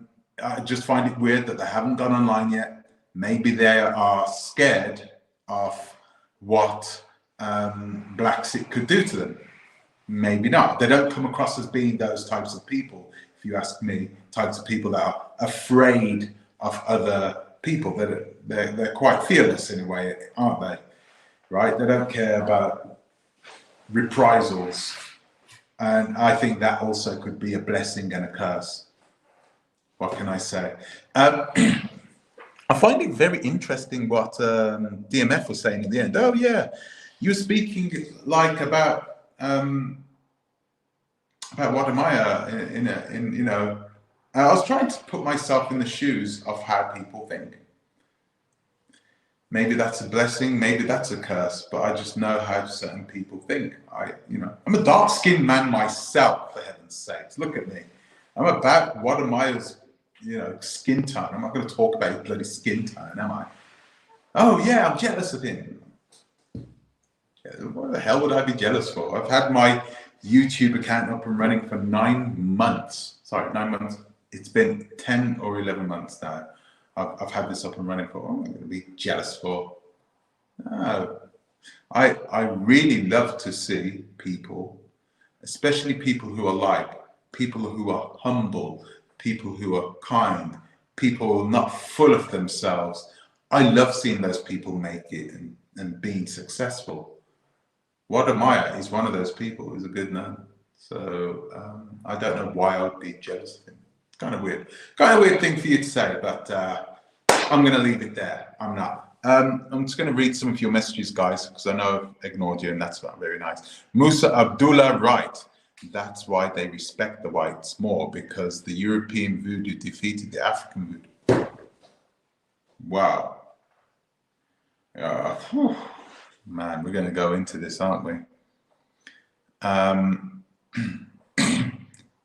just find it weird that they haven't gone online yet. Maybe they are scared of what Blacksit could do to them. Maybe not. They don't come across as being those types of people, if you ask me, types of people that are afraid of other people. They're quite fearless in a way, aren't they? Right? They don't care about reprisals. And I think that also could be a blessing and a curse. What can I say? I find it very interesting what DMF was saying in the end. Oh yeah, you were speaking like about what am I in you know. I was trying to put myself in the shoes of how people think. Maybe that's a blessing, maybe that's a curse, but I just know how certain people think. I'm a dark-skinned man myself, for heaven's sakes. Look at me. I'm about what am I as, skin tone. I'm not going to talk about his bloody skin tone, am I? Oh yeah, I'm jealous of him. What the hell would I be jealous for? I've had my YouTube account up and running for 9 months. Sorry, 9 months. It's been 10 or 11 months now. I've had this up and running for. What am I going to be jealous for? No. I really love to see people, especially people who are people who are humble, people who are kind, people not full of themselves. I love seeing those people make it and being successful. Wadamaya is one of those people who's a good man. So I don't know why I'd be jealous of him. It's kind of weird thing for you to say, but I'm going to leave it there. I'm not. I'm just going to read some of your messages, guys, because I know I've ignored you, and that's not very nice. Musa Abdullah, right. That's why they respect the whites more, because the European voodoo defeated the African voodoo. Wow. Man, we're going to go into this, aren't we?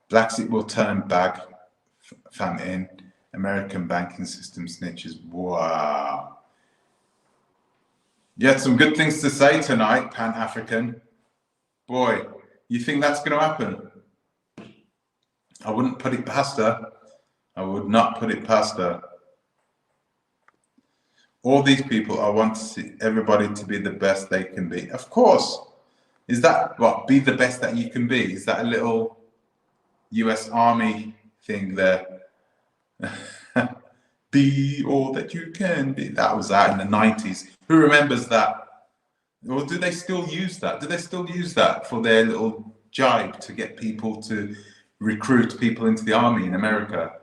Blacksit will turn back, famine, American banking system snitches. Wow. You had some good things to say tonight, Pan-African. Boy, you think that's going to happen? I wouldn't put it past her. I would not put it past her. All these people, I want to see everybody to be the best they can be. Of course. Is that what? Be the best that you can be? Is that a little US Army thing there? Be all that you can be. That was out in the 90s. Who remembers that? Or do they still use that? Do they still use that for their little jibe to get people to recruit people into the army in America?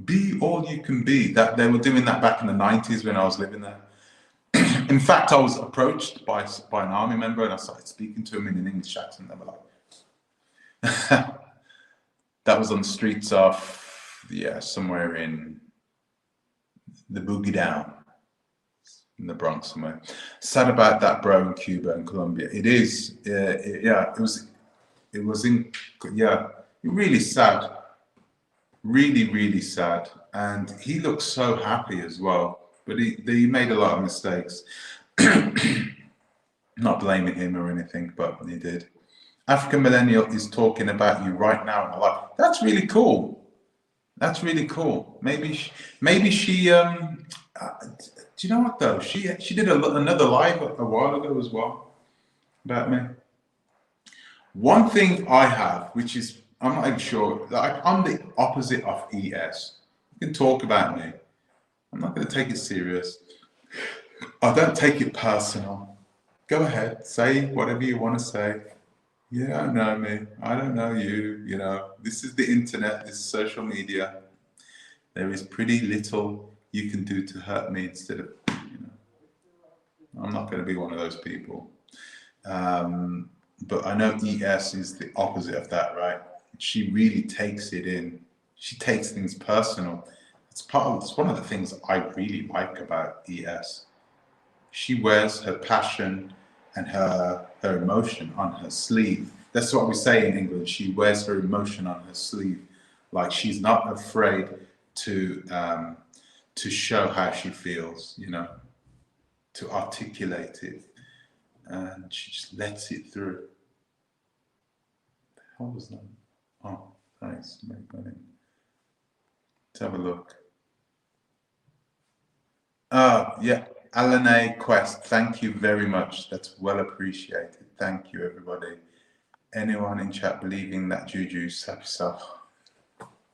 Be all you can be. That they were doing that back in the 90s when I was living there. In fact, I was approached by an army member, and I started speaking to him in an English accent. They were like, that was on the streets of, somewhere in the Boogie Down, in the Bronx somewhere. Sad about that, bro, in Cuba and Colombia. It is, it was really sad. Really, really sad. And he looked so happy as well. But he made a lot of mistakes. Not blaming him or anything, but he did. African Millennial is talking about you right now in her life. That's really cool. That's really cool. Maybe she do you know what though? She did another live a while ago as well about me. One thing I have, which is, I'm not even sure, like I'm the opposite of ES. You can talk about me. I'm not going to take it serious. I don't take it personal. Go ahead, say whatever you want to say. You don't know me. I don't know you. You know, this is the internet. This is social media. There is pretty little you can do to hurt me instead of, I'm not going to be one of those people. But I know ES is the opposite of that, right? She really takes it in. She takes things personal. It's one of the things I really like about ES. She wears her passion and her emotion on her sleeve. That's what we say in England. She wears her emotion on her sleeve. Like she's not afraid to show how she feels, to articulate it. And she just lets it through. What was that? Oh, nice. Let's have a look. Yeah, Alan A. Quest, thank you very much. That's well appreciated. Thank you, everybody. Anyone in chat believing that juju, slap yourself.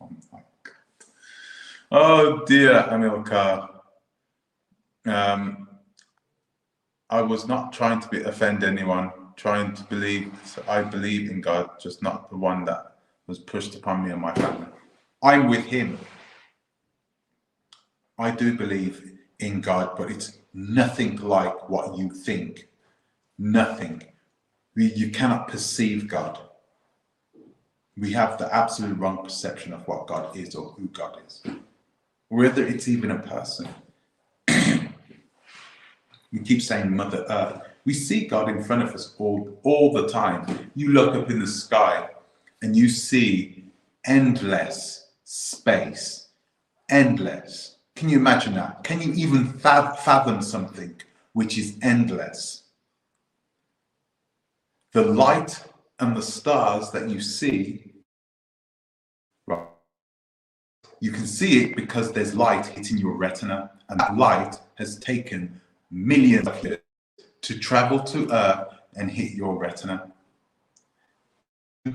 Oh my God. Oh dear, Amilcar. I was not trying to offend anyone, trying to believe, so I believe in God, just not the one that was pushed upon me and my family. I'm with him. I do believe in God, but it's nothing like what you think. Nothing. You cannot perceive God. We have the absolute wrong perception of what God is or who God is. Whether it's even a person. We keep saying Mother Earth. We see God in front of us all the time. You look up in the sky and you see endless space. Endless. Can you imagine that? Can you even fathom something which is endless? The light and the stars that you see, right? You can see it because there's light hitting your retina, and that light has taken millions of years to travel to Earth and hit your retina.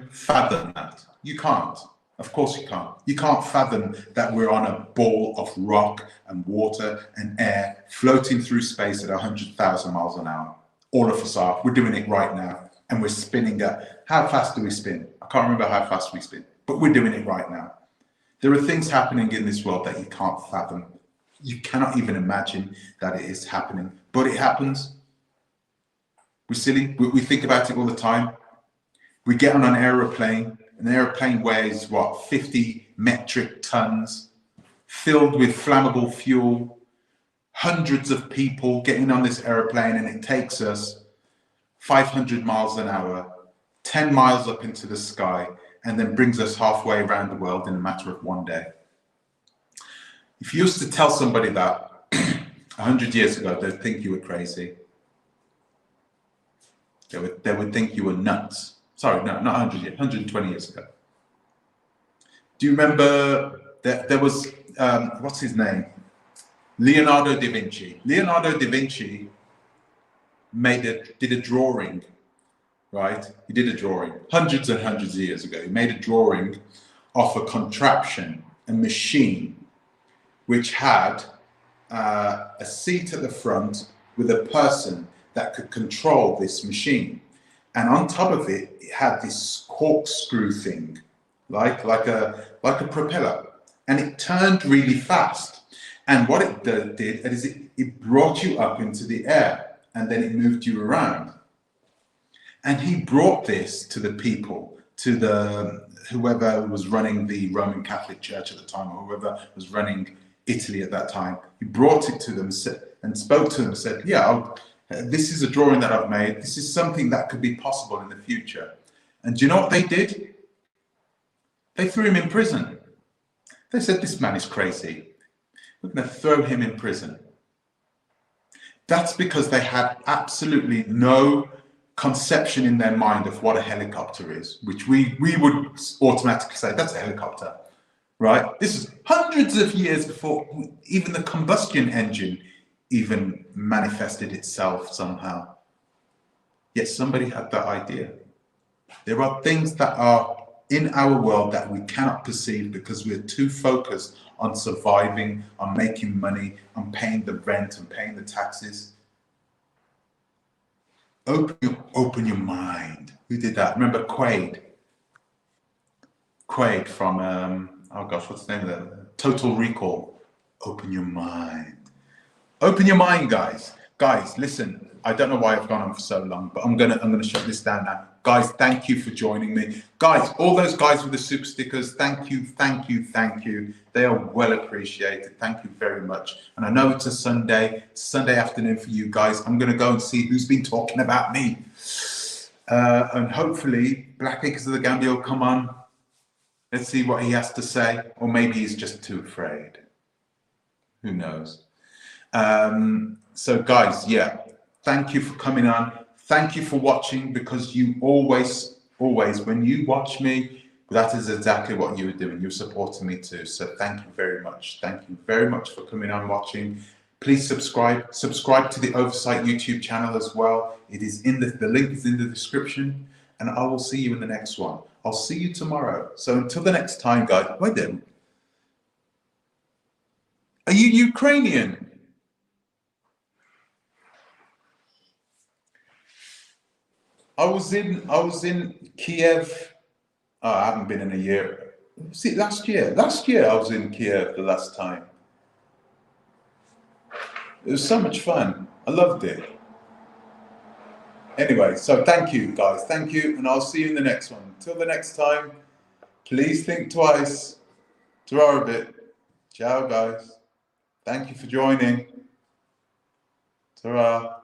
Fathom that. You can't. Of course you can't. You can't fathom that we're on a ball of rock and water and air floating through space at 100,000 miles an hour. All of us are. We're doing it right now. And we're spinning at, how fast do we spin? I can't remember how fast we spin, but we're doing it right now. There are things happening in this world that you can't fathom. You cannot even imagine that it is happening, but it happens. We're silly. We think about it all the time. We get on an aeroplane. An aeroplane weighs, what, 50 metric tons, filled with flammable fuel, hundreds of people getting on this aeroplane, and it takes us 500 miles an hour, 10 miles up into the sky, and then brings us halfway around the world in a matter of one day. If you used to tell somebody that 100 years ago, they'd think you were crazy. They would think you were nuts. Sorry, no, not 100 years, 120 years ago. Do you remember that there was, what's his name? Leonardo da Vinci. Leonardo da Vinci did a drawing, right? He did a drawing hundreds and hundreds of years ago. He made a drawing of a contraption, a machine, which had a seat at the front with a person that could control this machine. And on top of it, it had this corkscrew thing, like a propeller. And it turned really fast. And what it did is it brought you up into the air, and then it moved you around. And he brought this to the people, to whoever was running the Roman Catholic Church at the time, or whoever was running Italy at that time. He brought it to them and spoke to them and said, yeah, this is a drawing that I've made. This is something that could be possible in the future. And do you know what they did? They threw him in prison. They said, this man is crazy. We're going to throw him in prison. That's because they had absolutely no conception in their mind of what a helicopter is, which we would automatically say, that's a helicopter, right? This is hundreds of years before even the combustion engine even manifested itself somehow. Yet somebody had that idea. There are things that are in our world that we cannot perceive because we're too focused on surviving, on making money, on paying the rent and paying the taxes. Open your mind. Who did that? Remember Quaid? Quaid from, oh gosh, what's the name of that? Total Recall. Open your mind. Open your mind, guys. Guys, listen, I don't know why I've gone on for so long, but I'm gonna shut this down now. Guys, thank you for joining me. Guys, all those guys with the super stickers, thank you. They are well appreciated. Thank you very much. And I know it's a Sunday afternoon for you guys. I'm gonna go and see who's been talking about me. And hopefully Black Acres of the Gambia will come on. Let's see what he has to say. Or maybe he's just too afraid. Who knows? So guys, yeah, thank you for coming on. Thank you for watching, because you always, when you watch me, that is exactly what you were doing. You're supporting me too. So thank you very much. Thank you very much for coming on, watching. Please subscribe to the Oversight YouTube channel as well. It is in the link is in the description, and I will see you in the next one. I'll see you tomorrow. So until the next time, guys. Wait then. Are you Ukrainian? I was in Kiev. Oh, I haven't been in a year. See, last year I was in Kiev the last time. It was so much fun. I loved it. Anyway, so thank you, guys. Thank you, and I'll see you in the next one. Until the next time, please think twice. Draw a bit. Ciao, guys. Thank you for joining. Ta-ra.